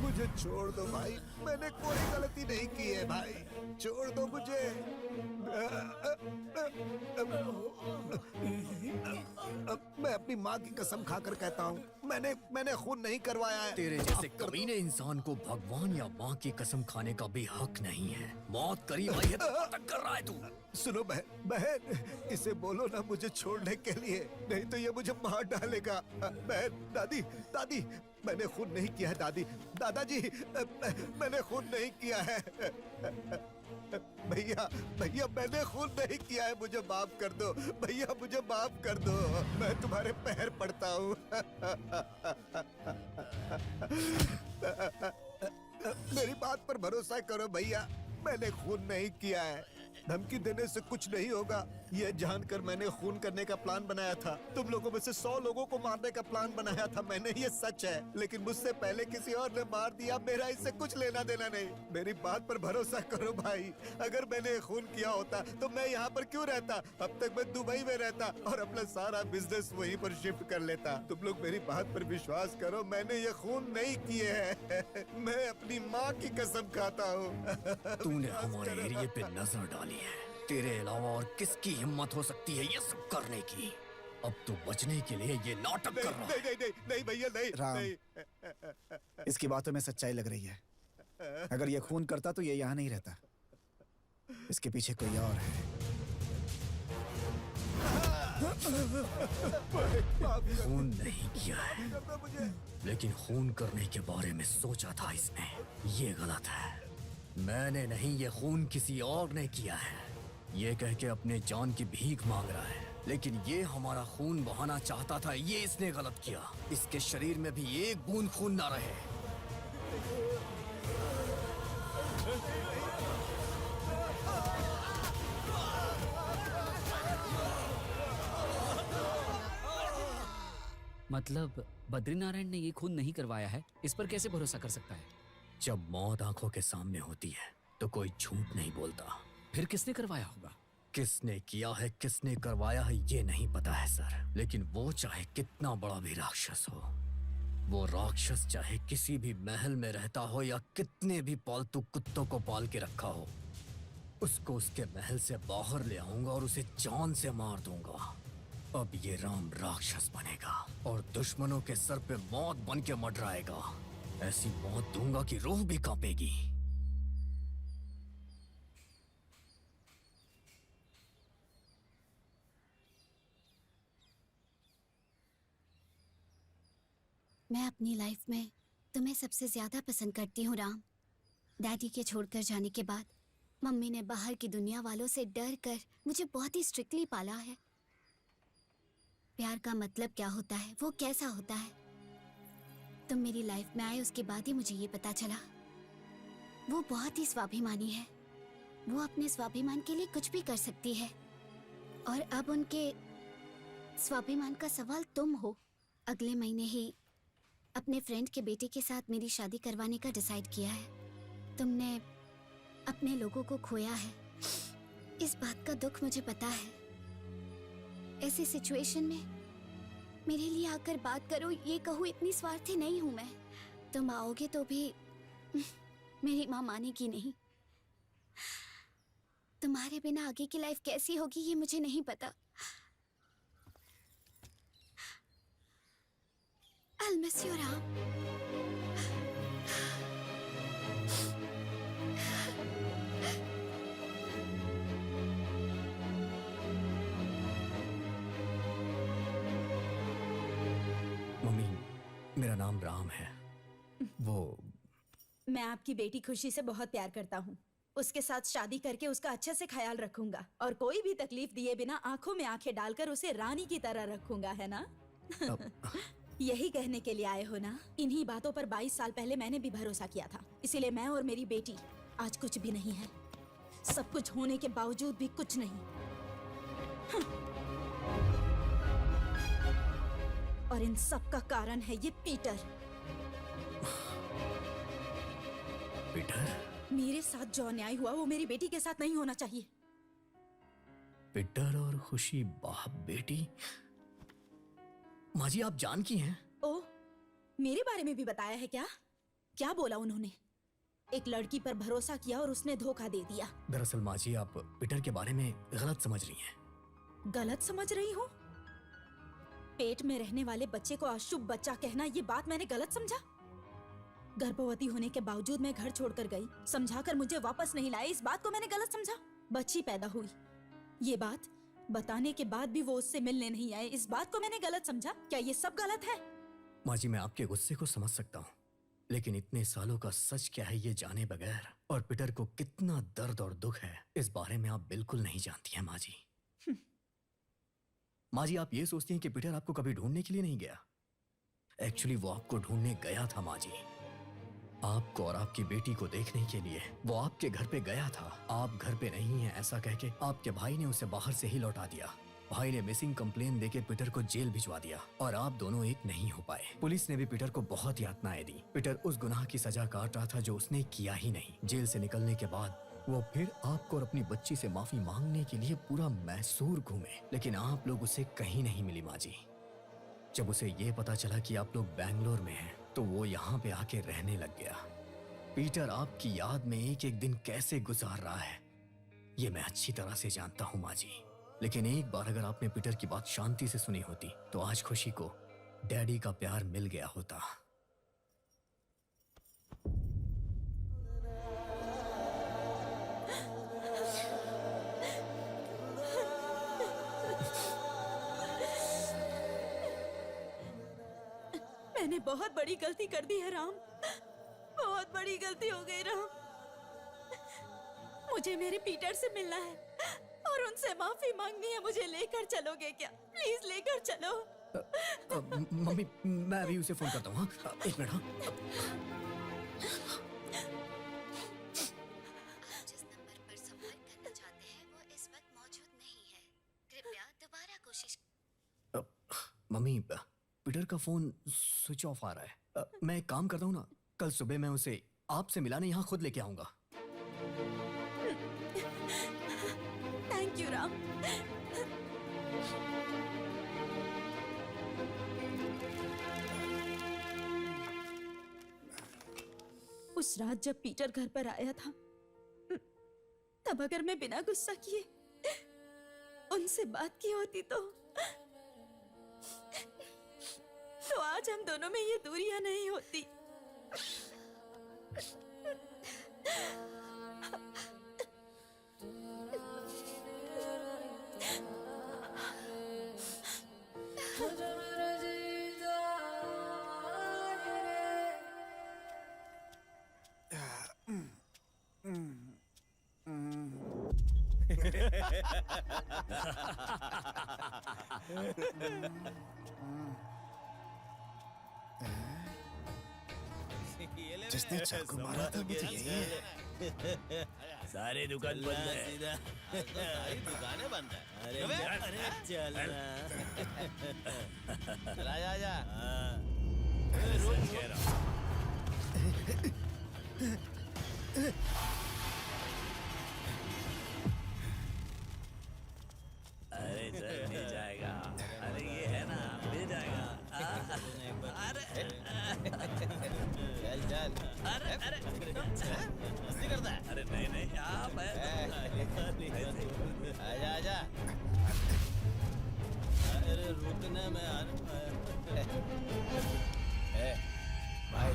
मुझे छोड़ दो भाई, मैंने कोई गलती नहीं की है भाई, छोड़ दो मुझे। मैं अपनी माँ की कसम खाकर कहता हूँ, मैंने खून नहीं करवाया है। तेरे जैसे कमीने इंसान को भगवान या माँ की कसम खाने का भी हक नहीं है। मौत करीब आई है तो नाटक कर रहा है तू। सुनो बहन, इसे बोलो ना मुझे छोड़ने के लिए, नहीं तो ये मुझे मार डालेगा। बहन, दादी, मैंने खून नहीं किया है। दादाजी, मैंने खून नहीं किया है। भैया, मैंने खून नहीं किया है, मुझे माफ कर दो भैया, मुझे माफ कर दो, मैं तुम्हारे पैर पड़ता हूँ। मेरी बात पर भरोसा करो भैया, मैंने खून नहीं किया है। धमकी देने से कुछ नहीं होगा, ये जानकर मैंने खून करने का प्लान बनाया था। तुम लोगों में से 100 लोगों को मारने का प्लान बनाया था मैंने, ये सच है। लेकिन मुझसे पहले किसी और ने मार दिया, मेरा इससे कुछ लेना देना नहीं। मेरी बात पर भरोसा करो भाई, अगर मैंने खून किया होता तो मैं यहाँ पर क्यों रहता? अब तक मैं दुबई में रहता और अपना सारा बिजनेस वहीं पर शिफ्ट कर लेता। तुम लोग मेरी बात पर विश्वास करो, मैंने ये खून नहीं किए हैं। मैं अपनी माँ की कसम खाता हूँ। तूने हमारे एरिया पे नजर डाली है, तेरे अलावा और किसकी हिम्मत हो सकती है ये सब करने की? अब तू बचने के लिए ये नाटक कर रहा है। नहीं भैया नहीं राम, इसकी बातों में सच्चाई लग रही है। अगर ये खून करता तो ये यहाँ नहीं रहता। इसके पीछे कोई और है। खून नहीं किया है, लेकिन खून करने के बारे में सोचा था इसने। ये गलत है। मैंने नहीं, ये खून किसी और ने किया है। ये कह के अपने जान की भीख मांग रहा है, लेकिन ये हमारा खून बहाना चाहता था। ये इसने गलत किया। इसके शरीर में भी एक बूंद खून ना रहे। मतलब बद्रीनारायण ने ये खून नहीं करवाया है, इस पर कैसे भरोसा कर सकता है? जब मौत आंखों के सामने होती है तो कोई झूठ नहीं बोलता। फिर किसने करवाया होगा? किसने किया है, किसने करवाया है, ये नहीं पता है सर। लेकिन वो चाहे कितना बड़ा भी राक्षस हो, वो राक्षस चाहे किसी भी महल में रहता हो या कितने भी पालतू कुत्तों को पाल के रखा हो, उसको उसके महल से बाहर ले आऊंगा और उसे जान से मार दूंगा। अब ये राम राक्षस बनेगा और दुश्मनों के सर पे मौत बन के मंडराएगा। ऐसी मौत दूंगा कि रूह भी कांपेगी। मैं अपनी लाइफ में तुम्हें सबसे ज्यादा पसंद करती हूँ राम। डैडी के छोड़कर जाने के बाद मम्मी ने बाहर की दुनिया वालों से डर कर मुझे बहुत ही स्ट्रिक्टली पाला है। प्यार का मतलब क्या होता है, वो कैसा होता है, तुम मेरी लाइफ में आए उसके बाद ही मुझे ये पता चला। वो बहुत ही स्वाभिमानी है। वो अपने स्वाभिमान के लिए कुछ भी कर सकती है। और अब उनके स्वाभिमान का सवाल तुम हो। अगले महीने ही अपने फ्रेंड के बेटे के साथ मेरी शादी करवाने का डिसाइड किया है। तुमने अपने लोगों को खोया है, इस बात का दुख मुझे पता है। ऐसी सिचुएशन में मेरे लिए आकर बात करो, ये कहो, इतनी स्वार्थी नहीं हूं मैं। तुम आओगे तो भी मेरी माँ मानेगी नहीं। तुम्हारे बिना आगे की लाइफ कैसी होगी ये मुझे नहीं पता। I'll miss you, Ram. Mummy, मेरा नाम राम है। वो मैं आपकी बेटी खुशी से बहुत प्यार करता हूँ। उसके साथ शादी करके उसका अच्छे से ख्याल रखूंगा और कोई भी तकलीफ दिए बिना आंखों में आंखें डालकर उसे रानी की तरह रखूंगा, है ना? यही कहने के लिए आए हो ना? इन्हीं बातों पर 22 साल पहले मैंने भी भरोसा किया था। इसीलिए मैं और मेरी बेटी आज कुछ भी नहीं है। सब कुछ होने के बावजूद भी कुछ नहीं। और इन सब का कारण है ये पीटर। पीटर? मेरे साथ जो अन्याय हुआ वो मेरी बेटी के साथ नहीं होना चाहिए। पीटर और खुशी बाप बेटी? माँ जी, आप जान की हैं? ओ, मेरे बारे में भी बताया है क्या? क्या बोला उन्होंने? एक लड़की पर भरोसा किया और उसने धोखा दे दिया। दरअसल माँ जी, आप पीटर के बारे में गलत समझ रही हैं। गलत समझ रही हूँ? पेट में रहने वाले बच्चे को अशुभ बच्चा कहना, ये बात मैंने गलत समझा? गर्भवती होने के बावजूद मैं घर छोड़कर गई, समझाकर मुझे वापस नहीं लाए, इस बात को मैंने गलत समझा? बच्ची पैदा हुई, ये बात बताने के बाद भी वो उससे मिलने नहीं आए, इस बात को मैंने गलत समझा? क्या ये सब गलत है? माँ जी, मैं आपके गुस्से को समझ सकता हूँ, लेकिन इतने सालों का सच क्या है ये जाने बगैर और पीटर को कितना दर्द और दुख है, इस बारे में आप बिल्कुल नहीं जानती हैं माँ जी। माँ जी, आप ये सोचती हैं कि पीटर आपको कभी ढूंढने के लिए नहीं गया। एक्चुअली वो आपको ढूंढने गया था माँ जी। आपको और आपकी बेटी को देखने के लिए वो आपके घर पे गया था। आप घर पे नहीं हैं ऐसा कह के आपके भाई ने उसे बाहर से ही लौटा दिया। भाई ने मिसिंग कंप्लेन देके पीटर को जेल भिजवा दिया और आप दोनों एक नहीं हो पाए। पुलिस ने भी पीटर को बहुत यातनाएं दी। पीटर उस गुनाह की सजा काट रहा था जो उसने किया ही नहीं। जेल से निकलने के बाद वो फिर आपको और अपनी बच्ची से माफी मांगने के लिए पूरा मैसूर घूमे, लेकिन आप लोग उसे कहीं नहीं मिली माँ जी। जब उसे ये पता चला कि आप लोग बैंगलोर में हैं, तो वो यहाँ पे आके रहने लग गया। पीटर आपकी याद में एक एक दिन कैसे गुजार रहा है ये मैं अच्छी तरह से जानता हूँ माँ जी। लेकिन एक बार अगर आपने पीटर की बात शांति से सुनी होती तो आज खुशी को डैडी का प्यार मिल गया होता। मैंने बहुत बड़ी गलती कर दी है राम, बहुत बड़ी गलती हो गई राम। मुझे मेरे पीटर से मिलना है और उनसे माफी मांगनी है। मुझे लेकर चलोगे क्या? प्लीज लेकर चलो। मम्मी मैं अभी उसे फोन करता हूँ। हाँ? एक मिनट। हाँ? जिस नंबर पर संपर्क करना चाहते हैं वो इस वक्त मौजूद नहीं है, कृपया दोबारा कोशिश। मम्मी पीटर का फोन स्विच ऑफ आ रहा है। मैं एक काम करता हूँ ना, कल सुबह मैं उसे आपसे मिलाने यहाँ खुद लेके आऊंगा। Thank you Ram. उस रात जब पीटर घर पर आया था, तब अगर मैं बिना गुस्सा किए उनसे बात की होती तो आज हम दोनों में ये दूरियां नहीं होती। जिसने चाकू मारा था मुझे यही है। सारी दुकान बंद है। सारी दुकानें बंद है। अरे चल चला जा। रोज कह रहा हूँ। अरे सर मिल जाएगा। अरे ये है ना, मिल जाएगा। अरे चल चल। अरे अरे मस्ती करता है। अरे नहीं नहीं आप आजा आजा। अरे रुकना मैं आ भाई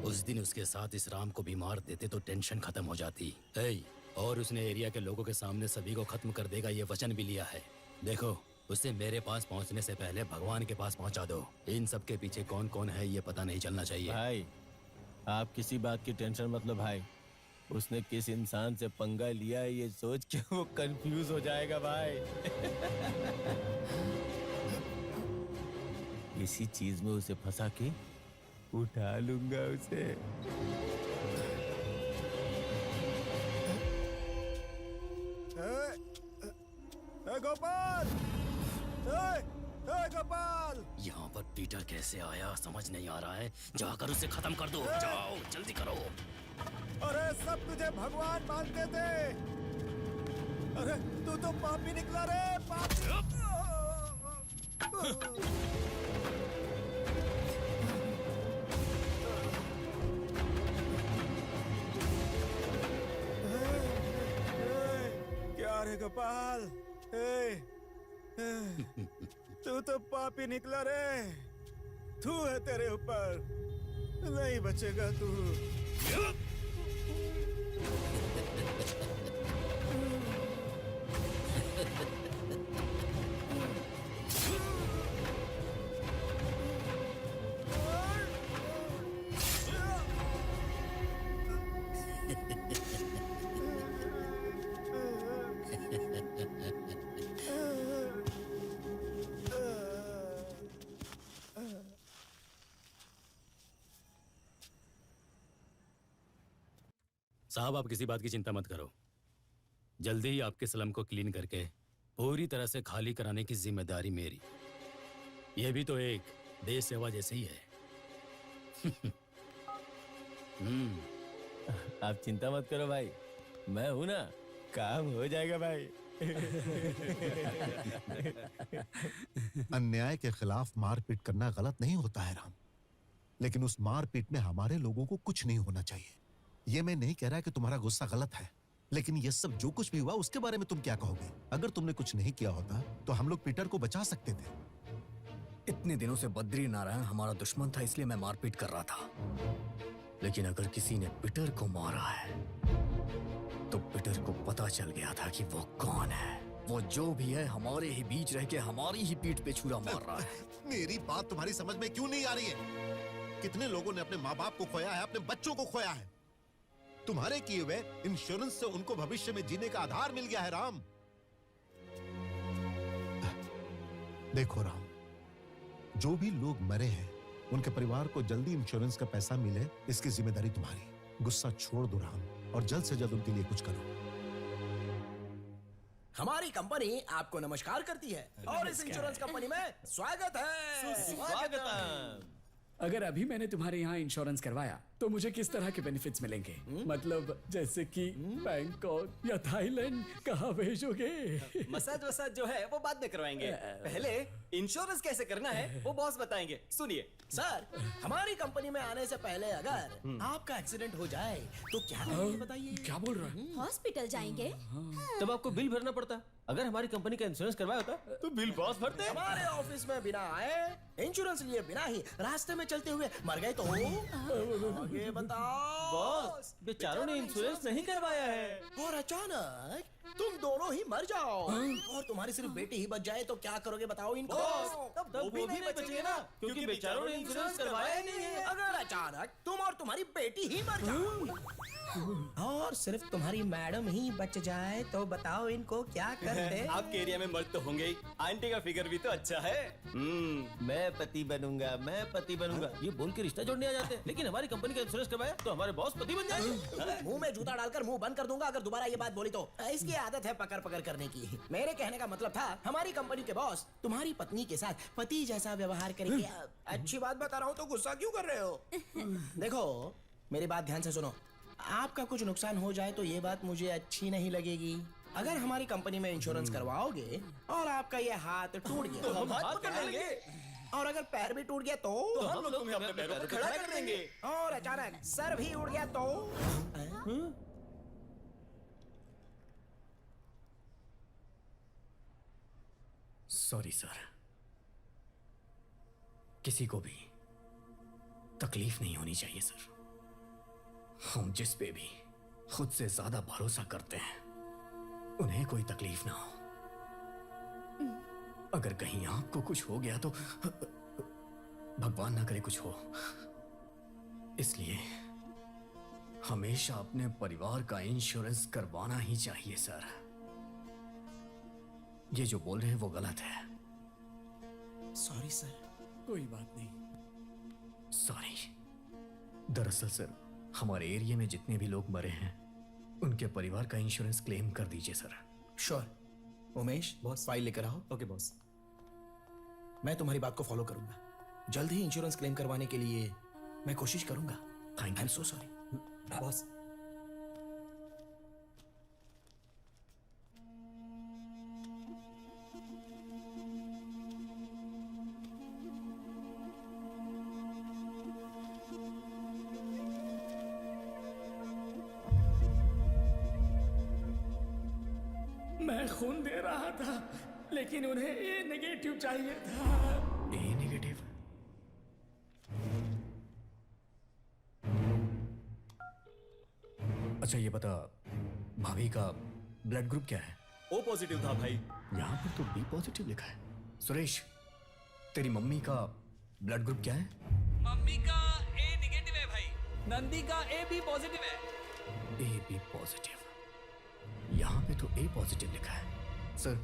उस दिन उसके साथ इस राम को भी मार देते तो टेंशन खत्म हो जाती। और उसने एरिया के लोगों के सामने सभी को खत्म कर देगा ये वचन भी लिया है। देखो उसे मेरे पास पहुंचने से पहले भगवान के पास पहुंचा दो। इन सब के पीछे कौन कौन है ये पता नहीं चलना चाहिए। भाई आप किसी बात की टेंशन मत लो भाई। उसने किस इंसान से पंगा लिया है ये सोच के वो कंफ्यूज हो जाएगा भाई। इसी चीज में उसे फंसा के उठा लूंगा उसे। गोपाल, गोपाल, यहाँ पर पीटर कैसे आया समझ नहीं आ रहा है। जाकर उसे खत्म कर दो। जाओ जल्दी करो। अरे सब तुझे भगवान मानते थे। अरे तू तो पापी निकला रे, पापी। क्या रे गोपाल, तू तो पापी निकला रे। थू है तेरे ऊपर, नहीं बचेगा तू। साहब आप किसी बात की चिंता मत करो। जल्दी ही आपके स्लम को क्लीन करके पूरी तरह से खाली कराने की जिम्मेदारी मेरी। यह भी तो एक देश सेवा जैसे ही है। आप चिंता मत करो भाई, मैं हूं ना, काम हो जाएगा भाई। अन्याय के खिलाफ मारपीट करना गलत नहीं होता है राम, लेकिन उस मारपीट में हमारे लोगों को कुछ नहीं होना चाहिए। ये मैं नहीं कह रहा कि तुम्हारा गुस्सा गलत है, लेकिन ये सब जो कुछ भी हुआ उसके बारे में तुम क्या कहोगे? अगर तुमने कुछ नहीं किया होता तो हम लोग पीटर को बचा सकते थे। इतने दिनों से बद्री नारायण हमारा दुश्मन था, इसलिए मैं मारपीट कर रहा था। लेकिन अगर किसी ने पीटर को मारा है तो पीटर को पता चल गया था कि वो कौन है। वो जो भी है हमारे ही बीच रह के हमारी ही पीठ पे छुरा मार रहा है। मेरी बात तुम्हारी समझ में क्यों नहीं आ रही है? कितने लोगों ने अपने माँ बाप को खोया है, अपने बच्चों को खोया है। तुम्हारे किए हुए इंश्योरेंस से उनको भविष्य में जीने का आधार मिल गया है राम। देखो राम, जो भी लोग मरे हैं उनके परिवार को जल्दी इंश्योरेंस का पैसा मिले, इसकी जिम्मेदारी तुम्हारी। गुस्सा छोड़ दो राम और जल्द से जल्द उनके लिए कुछ करो। हमारी कंपनी आपको नमस्कार करती है और इस इंश्योरेंस कंपनी में स्वागत है। अगर अभी मैंने तुम्हारे यहाँ इंश्योरेंस करवाया तो मुझे किस तरह के बेनिफिट्स मिलेंगे? मतलब जैसे कि बैंकॉक या थाईलैंड कहाँ भेजोगे? मसाज वसाज जो है वो बाद में करवाएंगे, पहले इंश्योरेंस कैसे करना है वो बॉस बताएंगे। सुनिए सर, हमारी कंपनी में आने से पहले अगर आपका एक्सीडेंट हो जाए तो क्या करेंगे बताइए? क्या बोल रहा है? हॉस्पिटल जाएंगे? तब आपको बिल भरना पड़ता। अगर हमारी कंपनी का इंश्योरेंस करवाया होता तो बिल बॉस भरते। हमारे ऑफिस में बिना आए, इंश्योरेंस लिए बिना ही रास्ते में चलते हुए मर गए तो आगे बताओ। बॉस, बेचारों ने इंश्योरेंस नहीं करवाया है और अचानक तुम दोनों ही मर जाओ और तुम्हारी सिर्फ बेटी ही बच जाए तो क्या करोगे बताओ इनको? तब वो भी नहीं बचेंगे ना, क्योंकि बेचारों ने इंश्योरेंस करवाया ही नहीं है। अगर अचानक तुम और तुम्हारी बेटी ही मर जाओ और सिर्फ तुम्हारी मैडम ही बच जाए तो बताओ इनको क्या करते? आपके एरिया में मर्द तो होंगे ही, आंटी का फिगर भी तो अच्छा है। मैं पति बनूंगा, मैं पति बनूंगा, ये बोल के रिश्ता जोड़ने आ जाते हैं। लेकिन हमारी कंपनी का इंश्योरेंस करवाया तो हमारे बॉस पति बन जाएंगे। मुंह में जूता डालकर मुंह बंद कर दूंगा अगर दोबारा ये बात बोली तो। इसकी आदत है पकड़ पकड़ करने की। मेरे कहने का मतलब था हमारी कंपनी के बॉस तुम्हारी पत्नी के साथ पति जैसा व्यवहार करेंगे। अच्छी बात बता रहा हूँ तो गुस्सा क्यों कर रहे हो? देखो मेरी बात ध्यान से सुनो। आपका कुछ नुकसान हो जाए तो ये बात मुझे अच्छी नहीं लगेगी। अगर हमारी कंपनी में इंश्योरेंस करवाओगे और आपका ये हाथ टूट गया तो हम हाथ पकड़ लेंगे। और अगर पैर भी टूट गया तो हम लोग तुम्हें अपने पैरों पर खड़ा कर देंगे। और अचानक सर भी उड़ गया तो सॉरी सर, किसी को भी तकलीफ नहीं होनी चाहिए सर। हम जिस पे भी खुद से ज्यादा भरोसा करते हैं उन्हें कोई तकलीफ ना हो। अगर कहीं आपको कुछ हो गया तो भगवान ना करे कुछ हो, इसलिए हमेशा अपने परिवार का इंश्योरेंस करवाना ही चाहिए सर। ये जो बोल रहे हैं वो गलत है। Sorry sir. कोई बात नहीं। सॉरी। दरअसल सर, हमारे एरिया में जितने भी लोग मरे हैं उनके परिवार का इंश्योरेंस क्लेम कर दीजिए sir. Sure. Umesh boss, file लेकर आओ। Okay boss. मैं तुम्हारी बात को फॉलो करूंगा। जल्द ही इंश्योरेंस क्लेम करवाने के लिए मैं कोशिश करूंगा। Thank I am so sorry boss. मैं खून दे रहा था लेकिन उन्हें ए नेगेटिव चाहिए था। ए नेगेटिव? अच्छा ये बता, भाभी का ब्लड ग्रुप क्या है? ओ पॉजिटिव था भाई। यहाँ पर तो बी पॉजिटिव लिखा है। सुरेश, तेरी मम्मी का ब्लड ग्रुप क्या है? मम्मी का ए नेगेटिव है भाई। नंदी का ए बी पॉजिटिव है। A B positive? यहाँ पे तो ए पॉजिटिव लिखा है। सर,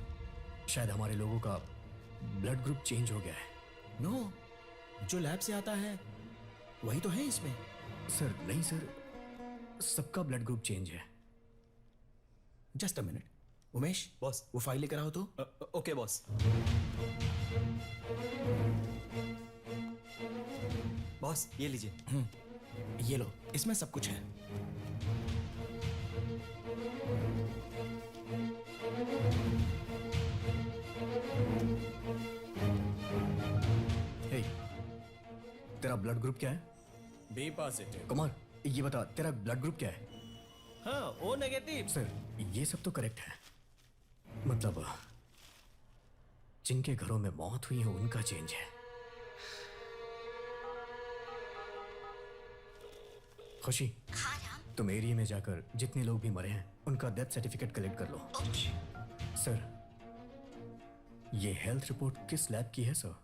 शायद हमारे लोगों का ब्लड ग्रुप चेंज हो गया है। नो, जो लैब से आता है वही तो है इसमें। सर नहीं सर, सबका ब्लड ग्रुप चेंज है। Just a minute. Umesh boss, वो फाइल लेकर आओ तो। Okay boss. बॉस ये लीजिए। ये लो, इसमें सब कुछ है। ब्लड ग्रुप क्या है? B positive. कुमार, ये बता तेरा ब्लड ग्रुप क्या है? हाँ, ओ नेगेटिव। सर, ये सब तो करेक्ट है। मतलब जिनके घरों में मौत हुई है उनका चेंज है। खुशी, तुम एरिया में जाकर जितने लोग भी मरे हैं उनका डेथ सर्टिफिकेट कलेक्ट कर लो। सर, ये हेल्थ रिपोर्ट किस लैब की है सर?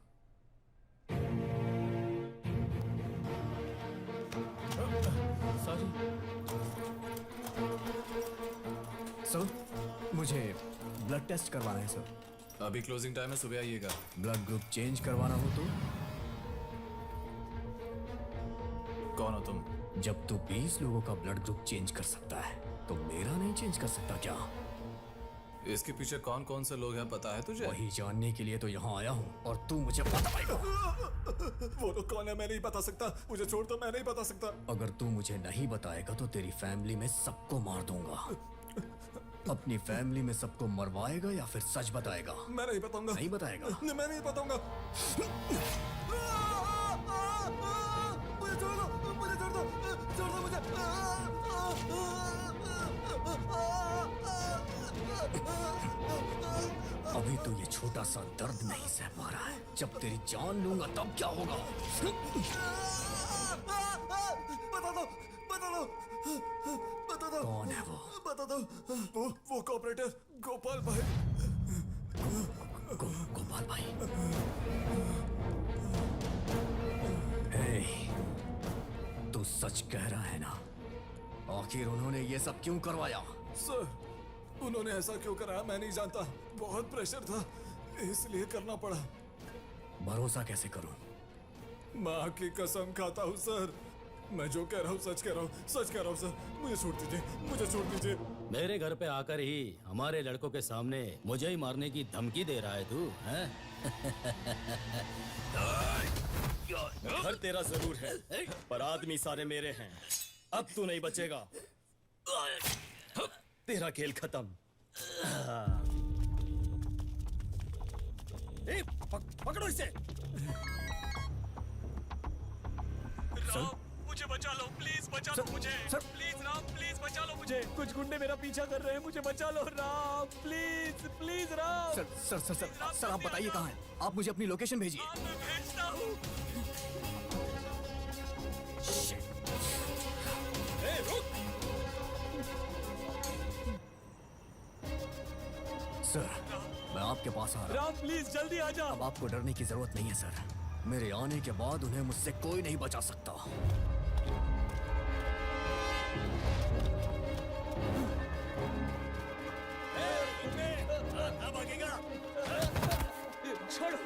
सॉरी सर, मुझे ब्लड टेस्ट करवाना है सर। अभी क्लोजिंग टाइम है, सुबह आइएगा। ब्लड ग्रुप चेंज करवाना हो तो? कौन हो तुम? जब तू 20 लोगों का ब्लड ग्रुप चेंज कर सकता है तो मेरा नहीं चेंज कर सकता क्या? इसके पीछे कौन कौन से लोग हैं पता है तुझे? वही जानने के लिए तो यहाँ आया हूँ और तू मुझे बताएगा। वो लोग कौन है मैं नहीं बता सकता, मुझे छोड़ दो, मैं नहीं बता सकता। अगर तू मुझे नहीं बताएगा तो तेरी फैमिली में सबको मार दूंगा। अपनी फैमिली में सबको मरवाएगा या फिर सच बताएगा? मैं नहीं बताऊंगा। नहीं बताएगा? मैं नहीं बताऊंगा। मुझे छोड़ दो, मुझे छोड़ दो, छोड़ दो मुझे। अभी तो ये छोटा सा दर्द नहीं सह पा रहा है, जब तेरी जान लूंगा तब क्या होगा? बता दो, बता दो, बता दो। कौन है वो? बता दो। वो कॉपरेटर गोपाल भाई। गोपाल भाई? हे, तू सच कह रहा है ना? आखिर उन्होंने ये सब क्यों करवाया? सर, उन्होंने ऐसा क्यों करा मैं नहीं जानता, बहुत प्रेशर था इसलिए करना पड़ा। भरोसा कैसे करूं? माँ की कसम खाता हूँ सर, मैं जो कह रहा हूँ सच कह रहा हूँ, सच कह रहा हूँ सर। मुझे छोड़ दीजिए, मुझे छोड़ दीजिए। मेरे घर पे आकर ही हमारे लड़कों के सामने मुझे ही मारने की धमकी दे रहा है तू, हैं? घर तेरा जरूर है, पर आदमी सारे मेरे हैं। अब तू नहीं बचेगा, तेरा खेल खत्म। पकड़ो इसे। राम, मुझे बचा लो, प्लीज बचा लो मुझे। प्लीज राम, प्लीज बचा लो मुझे। कुछ गुंडे मेरा पीछा कर रहे हैं, मुझे बचा लो Ram, please please Ram. Sir sir sir sir, sir आप बताइए कहाँ हैं? आप मुझे अपनी लोकेशन भेजिए। मैं भेजता हूँ। सर, मैं आपके पास आ रहा हूँ। राम प्लीज जल्दी आ जा। अब आपको डरने की जरूरत नहीं है सर। मेरे आने के बाद उन्हें मुझसे कोई नहीं बचा सकता। छोड़ो।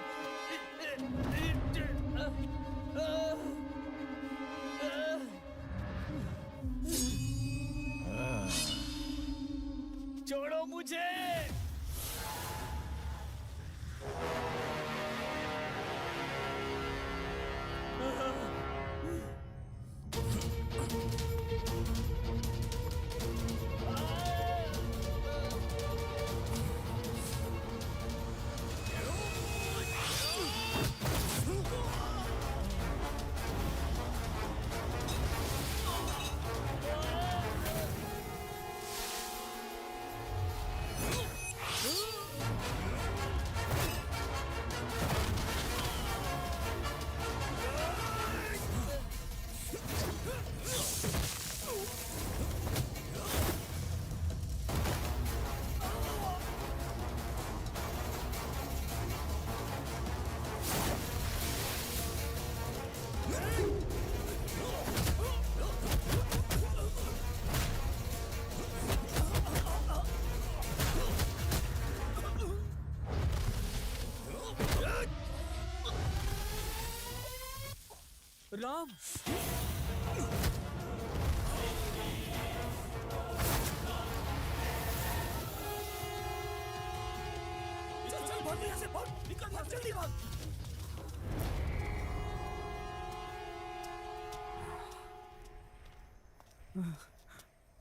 छोड़ो मुझे। राम, चल भाग यहाँ से, भाग, निकल भाग, जल्दी भाग।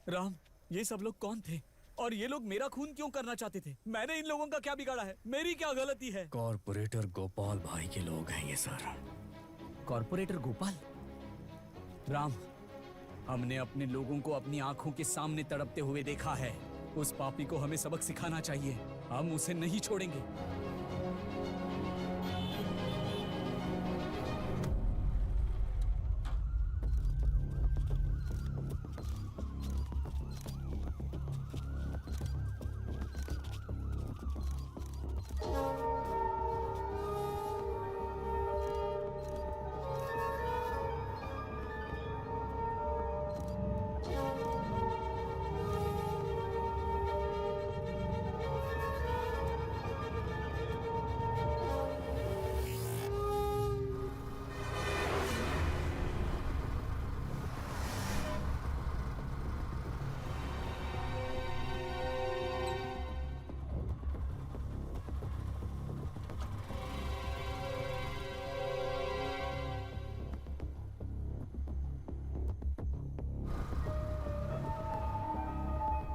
राम, ये सब लोग कौन थे और ये लोग मेरा खून क्यों करना चाहते थे? मैंने इन लोगों का क्या बिगाड़ा है? मेरी क्या गलती है? कॉर्पोरेटर गोपाल भाई के लोग हैं ये सर। कॉर्पोरेटर गोपाल? राम, हमने अपने लोगों को अपनी आंखों के सामने तड़पते हुए देखा है। उस पापी को हमें सबक सिखाना चाहिए। हम उसे नहीं छोड़ेंगे।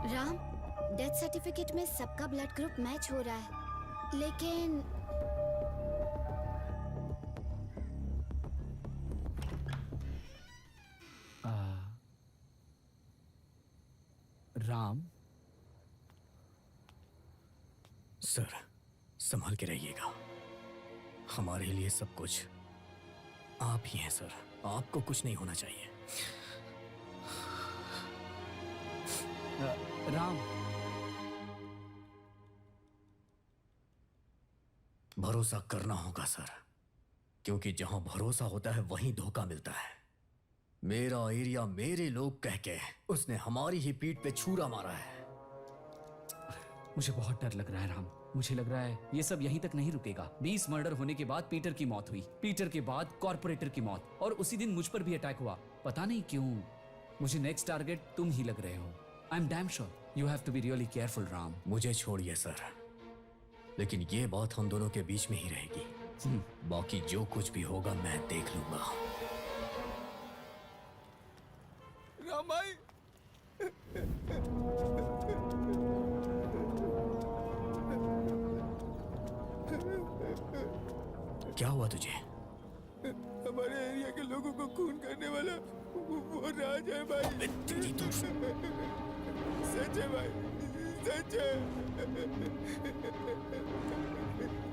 राम, डेथ सर्टिफिकेट में सबका ब्लड ग्रुप मैच हो रहा है, लेकिन राम, सर संभाल के रहिएगा। हमारे लिए सब कुछ आप ही हैं सर। आपको कुछ नहीं होना चाहिए। राम, भरोसा करना होगा सर, क्योंकि जहां भरोसा होता है वहीं धोखा मिलता है। मेरा एरिया मेरे लोग कह के उसने हमारी ही पीठ पे छुरा मारा है। मुझे बहुत डर लग रहा है राम। मुझे लग रहा है ये सब यहीं तक नहीं रुकेगा। 20 मर्डर होने के बाद पीटर की मौत हुई, पीटर के बाद कॉर्पोरेटर की मौत, और उसी दिन मुझ पर भी अटैक हुआ। पता नहीं क्यों मुझे नेक्स्ट टारगेट तुम ही लग रहे हो। I am damn sure you have to be really careful Ram. मुझे छोड़िए सर, लेकिन ये बात हम दोनों के बीच में ही रहेगी। बाकी जो कुछ भी होगा मैं देख लूंगा। राम भाई, क्या हुआ तुझे? हमारे एरिया के लोगों को खून करने वाला वो राज है भाई। सच है भाई, सच है।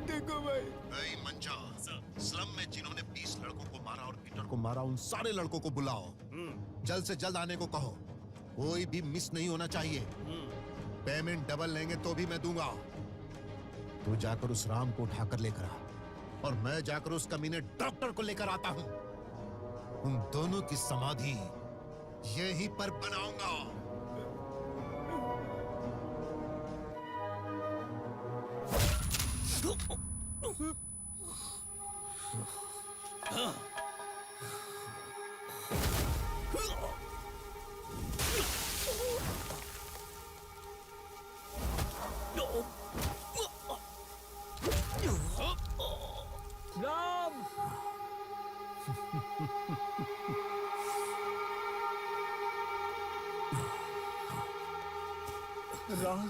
देखो भाई। मंजा, स्लम में जिन्होंने 20 लड़कों को मारा और पीटर को मारा, उन सारे लड़कों को बुलाओ। जल्द से जल्द आने को कहो। कोई भी मिस नहीं होना चाहिए। पेमेंट डबल लेंगे तो भी मैं दूंगा। तू जाकर उस राम को उठाकर लेकर आ, और मैं जाकर उस कमीने डॉक्टर को लेकर आता हूं। उन दोनों की समाधि यहीं पर बनाऊंगा। राम, राम,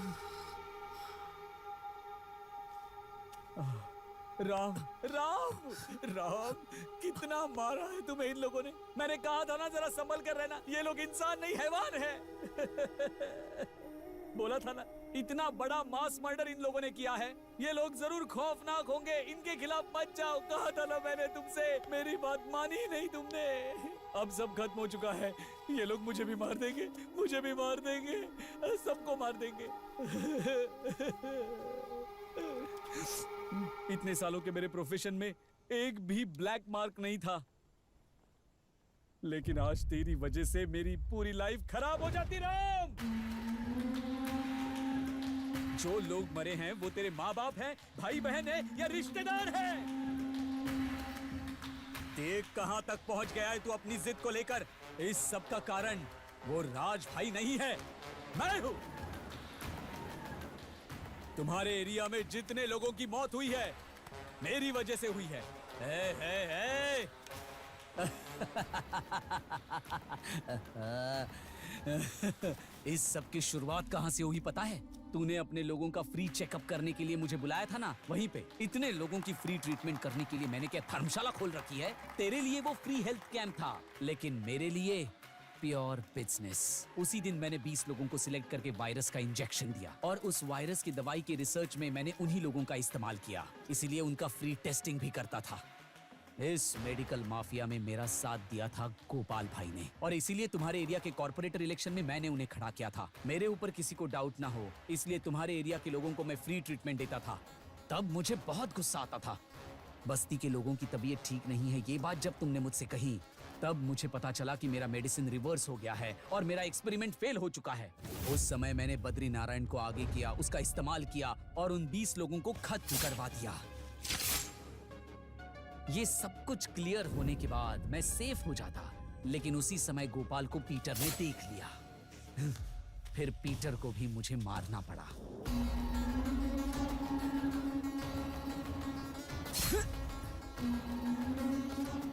राम, राम, राम, कितना मारा है तुम्हें इन लोगों ने। मैंने कहा था ना जरा संभल कर रहना। ये लोग इंसान नहीं हैवान है। बोला था ना, इतना बड़ा मास मर्डर इन लोगों ने किया है। ये लोग जरूर खौफनाक होंगे। इनके खिलाफ मत जाओ। कहा था ना मैंने तुमसे। मेरी बात मानी नहीं तुमने। अब सब खत्म हो चुका है। ये लोग मुझे भी मार देंगे, मुझे भी मार देंगे, सबको मार देंगे। इतने सालों के मेरे प्रोफेशन में एक भी ब्लैक मार्क नहीं था, लेकिन आज तेरी वजह से मेरी पूरी लाइफ खराब हो जाती। राम, जो लोग मरे हैं वो तेरे माँ बाप हैं, भाई बहन है या रिश्तेदार हैं। देख कहां तक पहुंच गया है तू अपनी जिद को लेकर। इस सब का कारण वो राज भाई नहीं है, मैं हूं। तुम्हारे एरिया में जितने लोगों की मौत हुई है मेरी वजह से हुई है। इस सब की शुरुआत कहाँ से हुई पता है? तूने अपने लोगों का फ्री चेकअप करने के लिए मुझे बुलाया था ना, वहीं पे इतने लोगों की फ्री ट्रीटमेंट करने के लिए मैंने क्या धर्मशाला खोल रखी है? तेरे लिए वो फ्री हेल्थ कैंप था, लेकिन मेरे लिए प्योर बिजनेस। उसी दिन मैंने 20 लोगों को सिलेक्ट करके वायरस का इंजेक्शन दिया और उस वायरस की दवाई की रिसर्च में मैंने उन्हीं लोगों का इस्तेमाल किया, इसीलिए उनका फ्री टेस्टिंग भी करता था। इस मेडिकल माफिया में मेरा साथ दिया था गोपाल भाई ने, और इसीलिए तुम्हारे एरिया के कॉर्पोरेटर इलेक्शन में मैंने उन्हें खड़ा किया था। मेरे ऊपर किसी को डाउट ना हो, इसलिए तुम्हारे एरिया के लोगों को मैं फ्री ट्रीटमेंट देता था। तब मुझे बहुत गुस्सा आता था। बस्ती के लोगों की तबीयत ठीक नहीं है, ये बात जब तुमने मुझसे कही, तब मुझे पता चला कि मेरा मेडिसिन रिवर्स हो गया है और मेरा एक्सपेरिमेंट फेल हो चुका है। उस समय मैंने बद्री नारायण को आगे किया, उसका इस्तेमाल किया और उन 20 लोगों को खत्म करवा दिया। ये सब कुछ क्लियर होने के बाद मैं सेफ हो जाता, लेकिन उसी समय गोपाल को पीटर ने देख लिया। फिर पीटर को भी मुझे मारना पड़ा।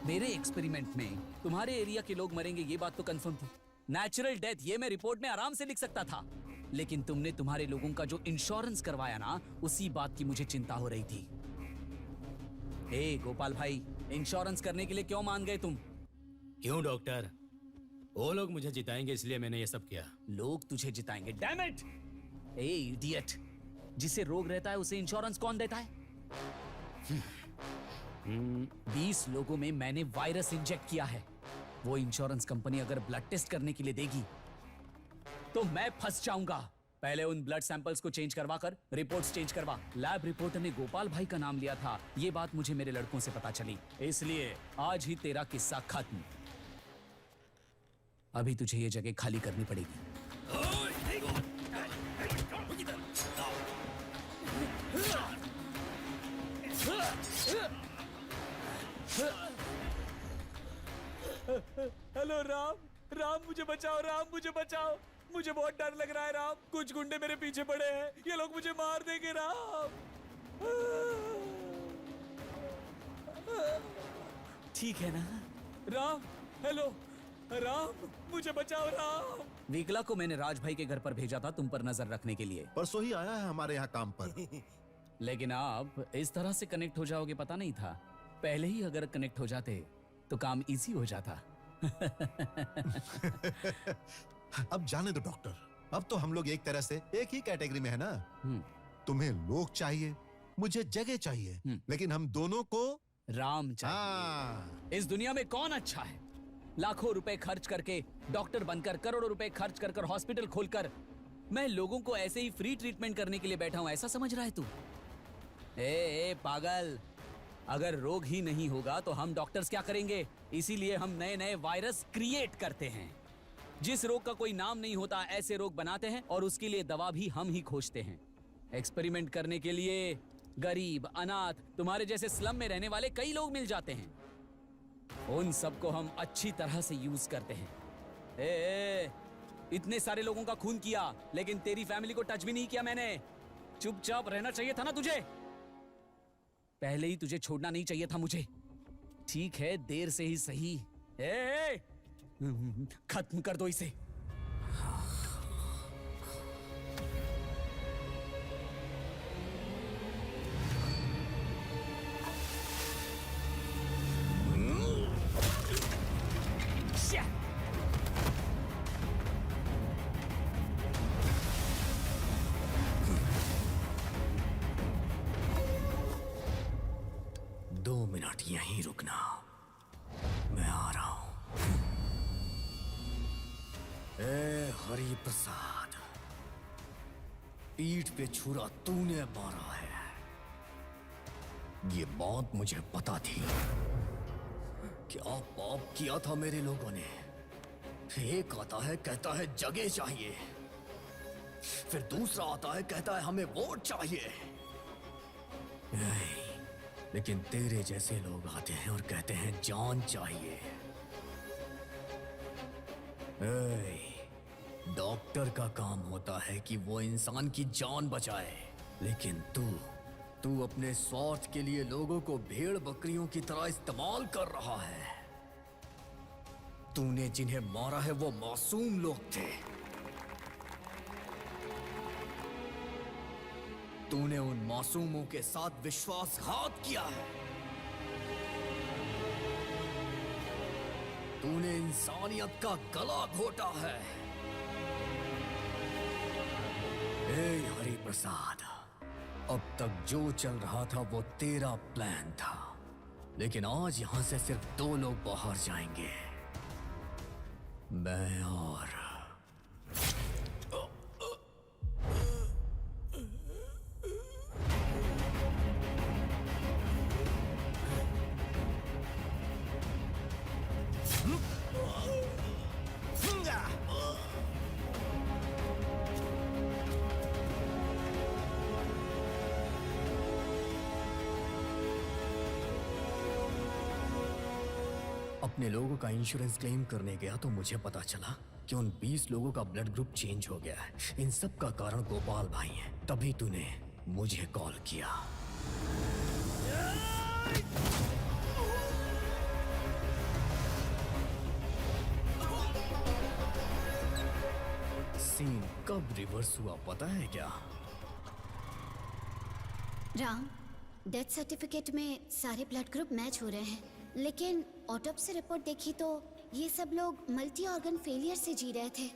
मेरे एक्सपेरिमेंट में तुम्हारे एरिया के लोग मरेंगे, ये बात तो कंफर्म थी। नेचुरल डेथ ये मैं रिपोर्ट में आराम से लिख सकता था, लेकिन तुमने तुम्हारे लोगों का जो इंश्योरेंस करवाया ना, उसी बात की मुझे चिंता हो रही थी। ए गोपाल भाई, इंश्योरेंस करने के लिए क्यों मान गए तुम? क्यों डॉक्टर? वो लोग मुझे जिताएंगे इसलिए मैंने ये सब किया। लोग तुझे जिताएंगे? Damn it! ए इडियट, जिसे रोग रहता है उसे इंश्योरेंस कौन देता है? 20 लोगों में मैंने वायरस इंजेक्ट किया है। वो इंश्योरेंस कंपनी अगर ब्लड टेस्ट करने के लिए देगी तो मैं फंस जाऊंगा। पहले उन ब्लड सैंपल्स को चेंज करवा कर रिपोर्ट्स चेंज करवा। लैब रिपोर्टर ने गोपाल भाई का नाम लिया था, ये बात मुझे मेरे लड़कों से पता चली, इसलिए आज ही तेरा किस्सा खत्म। अभी तुझे ये जगह खाली करनी पड़ेगी। हेलो राम, राम मुझे बचाओ, राम मुझे बचाओ, मुझे बहुत डर लग रहा है राम। कुछ गुंडे मेरे पीछे पड़े हैं, ये लोग मुझे मार देंगे राम। ठीक है ना राम? हेलो राम, मुझे बचाओ राम। विकला को मैंने राज भाई के घर पर भेजा था तुम पर नजर रखने के लिए। परसों ही आया है हमारे यहाँ काम पर। लेकिन आप इस तरह से कनेक्ट हो जाओगे पता नहीं था। पहले ही अगर कनेक्ट हो जाते तो काम इजी हो जाता। अब जाने दो डॉक्टर, अब तो हम लोग एक तरह से एक ही कैटेगरी में है ना। तुम्हें लोग चाहिए, मुझे जगह चाहिए, लेकिन हम दोनों को राम चाहिए। इस दुनिया में कौन अच्छा है? लाखों रुपए खर्च करके डॉक्टर बनकर, करोड़ों रुपए खर्च कर हॉस्पिटल खोलकर मैं लोगों को ऐसे ही फ्री ट्रीटमेंट करने के लिए बैठा हूं, ऐसा समझ रहा है तू? ए पागल, अगर रोग ही नहीं होगा तो हम डॉक्टर्स क्या करेंगे? इसीलिए हम नए नए वायरस क्रिएट करते हैं। जिस रोग का कोई नाम नहीं होता, ऐसे रोग बनाते हैं और उसके लिए दवा भी हम ही खोजते हैं। एक्सपेरिमेंट करने के लिए गरीब, अनाथ, तुम्हारे जैसे स्लम में रहने वाले कई लोग मिल जाते हैं। उन सबको हम अच्छी तरह से यूज करते हैं। इतने सारे लोगों का खून किया, लेकिन तेरी फैमिली को टच भी नहीं किया मैंने। चुपचाप रहना चाहिए था ना तुझे? पहले ही तुझे छोड़ना नहीं चाहिए था मुझे। ठीक है, देर से ही सही। खत्म कर दो इसे। यहीं रुकना, मैं आ रहा हूं। हरि प्रसाद, पीठ पे छुरा तूने मारा है, ये बात मुझे पता थी। क्या पाप किया था मेरे लोगों ने? एक आता है कहता है जगह चाहिए, फिर दूसरा आता है कहता है हमें वोट चाहिए। लेकिन तेरे जैसे लोग आते हैं और कहते हैं जान चाहिए। डॉक्टर का काम होता है कि वो इंसान की जान बचाए, लेकिन तू अपने स्वार्थ के लिए लोगों को भेड़ बकरियों की तरह इस्तेमाल कर रहा है। तूने जिन्हें मारा है वो मासूम लोग थे। तूने उन मासूमों के साथ विश्वासघात किया है। तूने इंसानियत का गला घोटा है। हे हरि प्रसाद, अब तक जो चल रहा था वो तेरा प्लान था, लेकिन आज यहां से सिर्फ 2 लोग बाहर जाएंगे, मैं और अपने लोगों का इंश्योरेंस क्लेम करने गया तो मुझे पता चला कि उन 20 लोगों का ब्लड ग्रुप चेंज हो गया है। इन सब का कारण गोपाल भाई है। तभी तूने मुझे कॉल किया। सीन कब रिवर्स हुआ पता है क्या? राम, डेथ सर्टिफिकेट में सारे ब्लड ग्रुप मैच हो रहे हैं, लेकिन ऑटोप्सी रिपोर्ट देखी तो ये सब लोग मल्टी ऑर्गन फेलियर से जी रहे थे।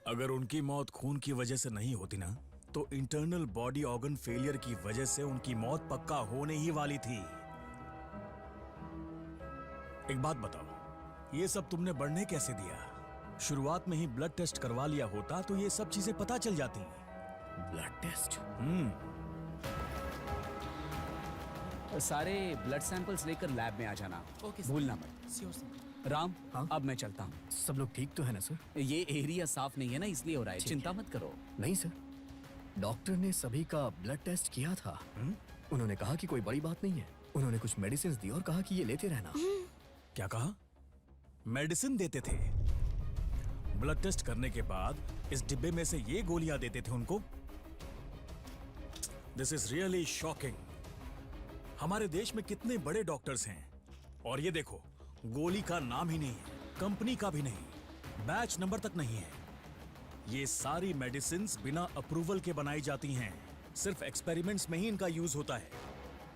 अगर उनकी मौत खून की वजह से नहीं होती ना, तो इंटरनल बॉडी ऑर्गन फेलियर की वजह से उनकी मौत पक्का होने ही वाली थी। एक बात बताओ, ये सब तुमने बढ़ने कैसे दिया? शुरुआत में ही ब्लड टेस्ट करवा लिया होता तो ये सब चीजें पता चल जाती। Blood test? सारे ब्लड सैंपल्स लेकर लैब में आ जाना, भूलना मत। राम, अब मैं चलता हूँ। सब लोग ठीक तो है ना सर? ये एरिया साफ नहीं है ना, इसलिए हो रहा है, चिंता मत करो। नहीं सर, डॉक्टर ने सभी का ब्लड टेस्ट किया था। उन्होंने कहा कि कोई बड़ी बात नहीं है। उन्होंने कुछ मेडिसिन दी और कहा कि ये लेते रहना। क्या कहा? मेडिसिन देते थे? ब्लड टेस्ट करने के बाद इस डिब्बे में से ये गोलियां देते थे उनको? This is really shocking. हमारे देश में कितने बड़े डॉक्टर्स हैं और ये देखो, गोली का नाम ही नहीं है, कंपनी का भी नहीं, बैच नंबर तक नहीं है। ये सारी मेडिसिन्स बिना अप्रूवल के बनाई जाती हैं, सिर्फ एक्सपेरिमेंट्स में ही इनका यूज होता है।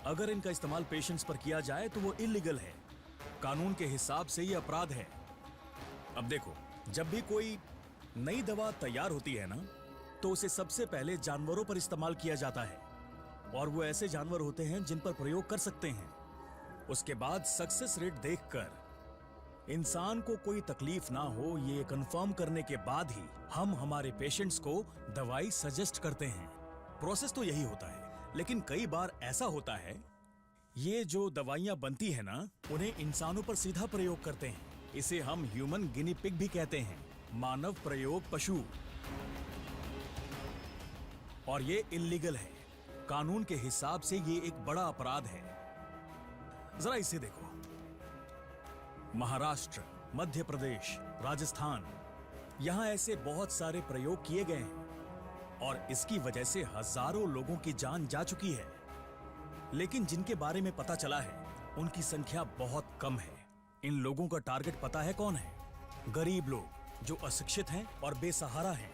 अगर इनका इस्तेमाल पेशेंट्स पर किया जाए तो वो इलीगल है, कानून के हिसाब से ये अपराध है। अब देखो, जब भी कोई नई दवा तैयार होती है ना, तो उसे सबसे पहले जानवरों पर इस्तेमाल किया जाता है, और वो ऐसे जानवर होते हैं जिन पर प्रयोग कर सकते हैं। उसके बाद सक्सेस रेट देखकर इंसान को कोई तकलीफ ना हो ये कंफर्म करने के बाद ही हम हमारे पेशेंट्स को दवाई सजेस्ट करते हैं। प्रोसेस तो यही होता है, लेकिन कई बार ऐसा होता है ये जो दवाइयां बनती है ना, उन्हें इंसानों पर सीधा प्रयोग करते हैं। इसे हम ह्यूमन गिनी पिग भी कहते हैं, मानव प्रयोग पशु, और ये इल्लीगल है। कानून के हिसाब से ये एक बड़ा अपराध है। जरा इसे देखो, महाराष्ट्र, मध्य प्रदेश, राजस्थान, यहां ऐसे बहुत सारे प्रयोग किए गए हैं और इसकी वजह से हजारों लोगों की जान जा चुकी है। लेकिन जिनके बारे में पता चला है उनकी संख्या बहुत कम है। इन लोगों का टारगेट पता है कौन है? गरीब लोग जो अशिक्षित हैं और बेसहारा हैं।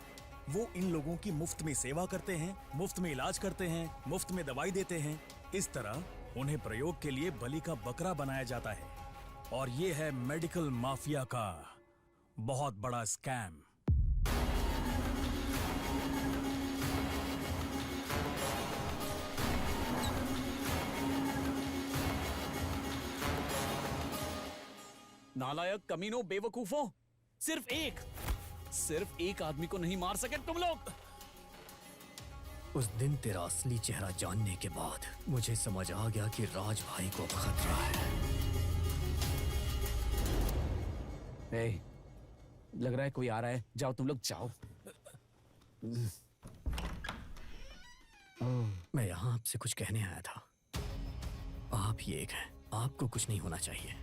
वो इन लोगों की मुफ्त में सेवा करते हैं, मुफ्त में इलाज करते हैं, मुफ्त में दवाई देते हैं। इस तरह उन्हें प्रयोग के लिए बलि का बकरा बनाया जाता है, और ये है मेडिकल माफिया का बहुत बड़ा स्कैम। नालायक, कमीनों, बेवकूफों, सिर्फ एक आदमी को नहीं मार सके तुम लोग। उस दिन तेरा असली चेहरा जानने के बाद मुझे समझ आ गया कि राज भाई को खतरा है। लग रहा है कोई आ रहा है, जाओ तुम लोग जाओ। मैं यहाँ आपसे कुछ कहने आया था। आप ही एक हैं, आपको कुछ नहीं होना चाहिए।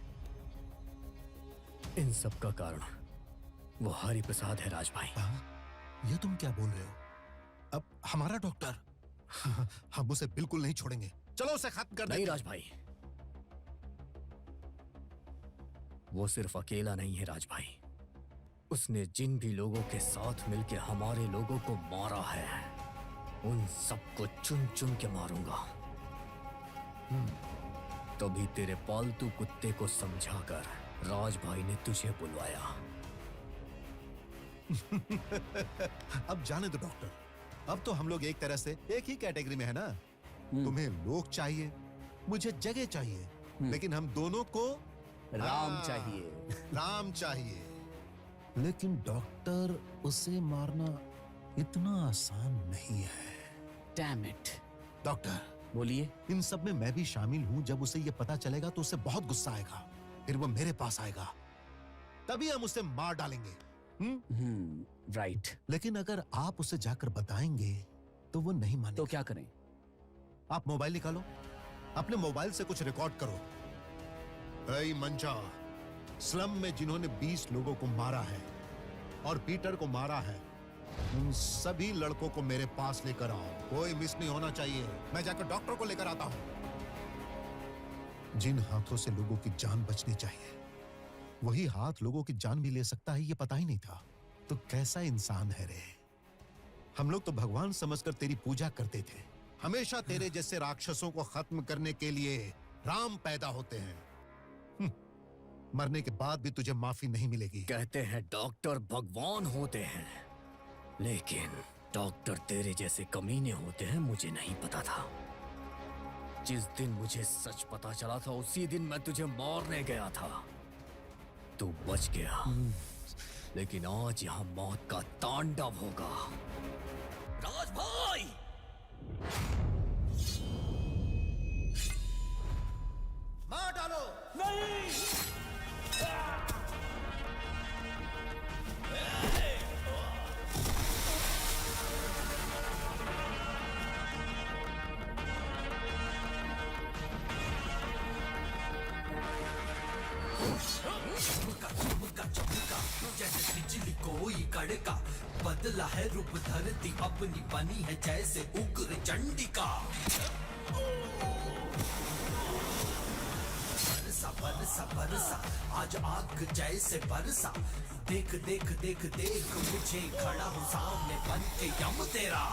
इन सब का कारण वो हरि प्रसाद है राज भाई। ये तुम क्या बोल रहे हो? अब हमारा डॉक्टर? हम उसे बिल्कुल नहीं छोड़ेंगे। चलो उसे खत्म कर नहीं राज भाई, वो सिर्फ अकेला नहीं है राज भाई। उसने जिन भी लोगों के साथ मिलके हमारे लोगों को मारा है, उन सबको चुन चुन के मारूंगा। तभी तेरे पालतू कुत्ते को समझाकर राज भाई ने तुझे बुलवाया। अब जाने दो डॉक्टर, अब तो हम लोग एक तरह से एक ही कैटेगरी में है ना। तुम्हें लोग चाहिए, मुझे जगह चाहिए, लेकिन हम दोनों को राम चाहिए। राम चाहिए। लेकिन डॉक्टर, उसे मारना इतना आसान नहीं है। Damn it. डॉक्टर बोलिए। इन सब में मैं भी शामिल हूं। जब उसे ये पता चलेगा तो उसे बहुत गुस्सा आएगा, फिर वो मेरे पास आएगा, तभी हम उसे मार डालेंगे। राइट। लेकिन अगर आप उसे जाकर बताएंगे तो वो नहीं मानेगा। तो क्या करें? आप मोबाइल निकालो, अपने मोबाइल से कुछ रिकॉर्ड करो। ऐ मंचा, स्लम में जिन्होंने 20 लोगों को मारा है और पीटर को मारा है, उन सभी लड़कों को मेरे पास लेकर आओ। कोई मिस नहीं होना चाहिए। मैं जाकर डॉक्टर को लेकर आता हूं। जिन हाथों से लोगों की जान बचनी चाहिए, वही हाथ लोगों की जान भी ले सकता है, ये पता ही नहीं था। तो कैसा इंसान है रे। हम लोग तो भगवान समझकर तेरी पूजा करते थे। हमेशा तेरे जैसे राक्षसों को खत्म करने के लिए राम पैदा होते हैं। मरने के बाद भी तुझे माफी नहीं मिलेगी। कहते हैं डॉक्टर भगवान होते हैं, लेकिन डॉक्टर तेरे जैसे कमीने होते हैं, मुझे नहीं पता था। जिस दिन मुझे सच पता चला था, उसी दिन मैं तुझे मारने गया था। तू बच गया, लेकिन आज यहाँ मौत का तांडव होगा। राज भाई! मार डालो। नहीं। जैसे बिजली कोई कड़का, बदला है रूप धरती अपनी, बनी है जैसे उग्र चंडिका। बरसा बरसा बरसा आज आग जैसे बरसा, देख देख देख देख मुझे खड़ा हूँ सामने बन के यम तेरा।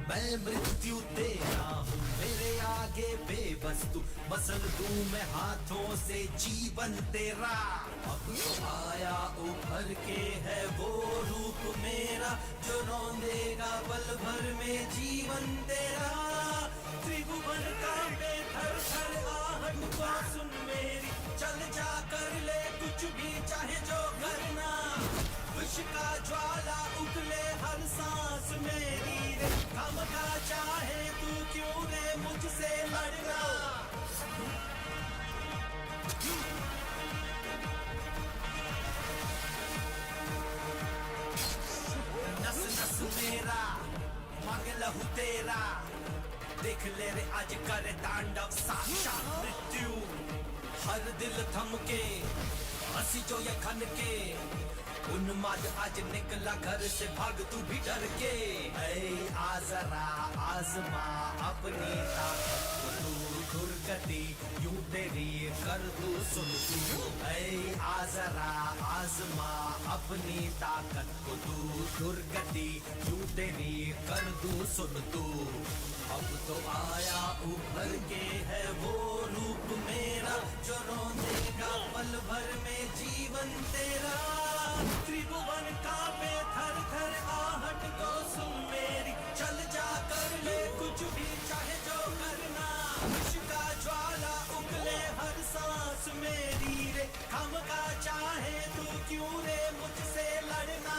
मैं मृत्यु तेरा हूँ, मेरे आगे बेबस तू, मसल दूं मैं हाथों से जीवन तेरा। अब तो आया उभर के है वो रूप मेरा, जो रौंदेगा पल भर में जीवन तेरा। त्रिभुवन कांपे थर थर आहट को सुन मेरी, चल जा कर ले कुछ भी चाहे जो करना। विष का ज्वाला उगले हर सांस मेरी रे, थम का चाहे तू क्यों रे मुझसे लड़ना। नस नस मेरा मांग लहू तेरा, देख ले रे आज करे तांडव साक्षात मृत्यु। हर दिल थम के हंसी जो ये खन के, उन्माद आज निकला घर से भाग तू भी डर के। ऐ आजरा आजमा अपनी ताकत को तू, दुर्गति यूं तेरी कर दू सुन तू। ऐ आजरा आजमा अपनी ताकत को तू, दुर्गति यूं तेरी कर दू सुन तू। अब तो आया उभर के है वो रूप मेरा, जो रौंदेगा पल भर में जीवन तेरा। त्रिभुवन कांपे थर थर आहट को सुन मेरी, चल जा कर ले कुछ भी चाहे जो करना। विष का ज्वाला उगले हर सांस मेरी रे, थम का चाहे तू क्यों रे मुझसे लड़ना।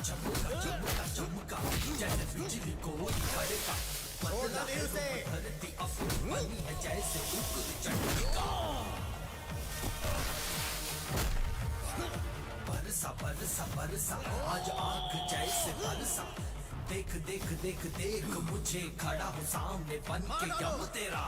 चमका चमका चमका जैसे बिजली कोई कड़का, बदला है रूप धरती अपनी, बनी है जैसे उग्र चंडिका। बरसा बरसा बरसा आज आग जैसे बरसा, देख देख देख देख मुझे खड़ा हूँ सामने बन के यम तेरा।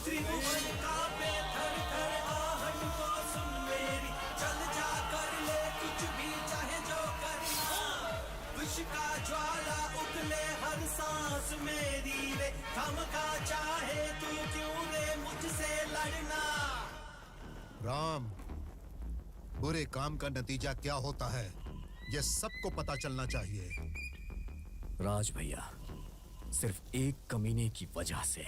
त्रिभुवन कांपे थर थर आहट को सुन मेरी, चल सांस मेरी रे, थम का चाहे तू क्यों रे मुझसे लड़ना। राम, बुरे काम का नतीजा क्या होता है ये सबको पता चलना चाहिए। राज भैया, सिर्फ एक कमीने की वजह से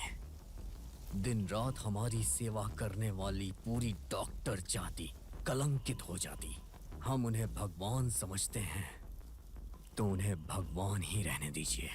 दिन रात हमारी सेवा करने वाली पूरी डॉक्टर जाति कलंकित हो जाती। हम उन्हें भगवान समझते हैं तो उन्हें भगवान ही रहने दीजिए।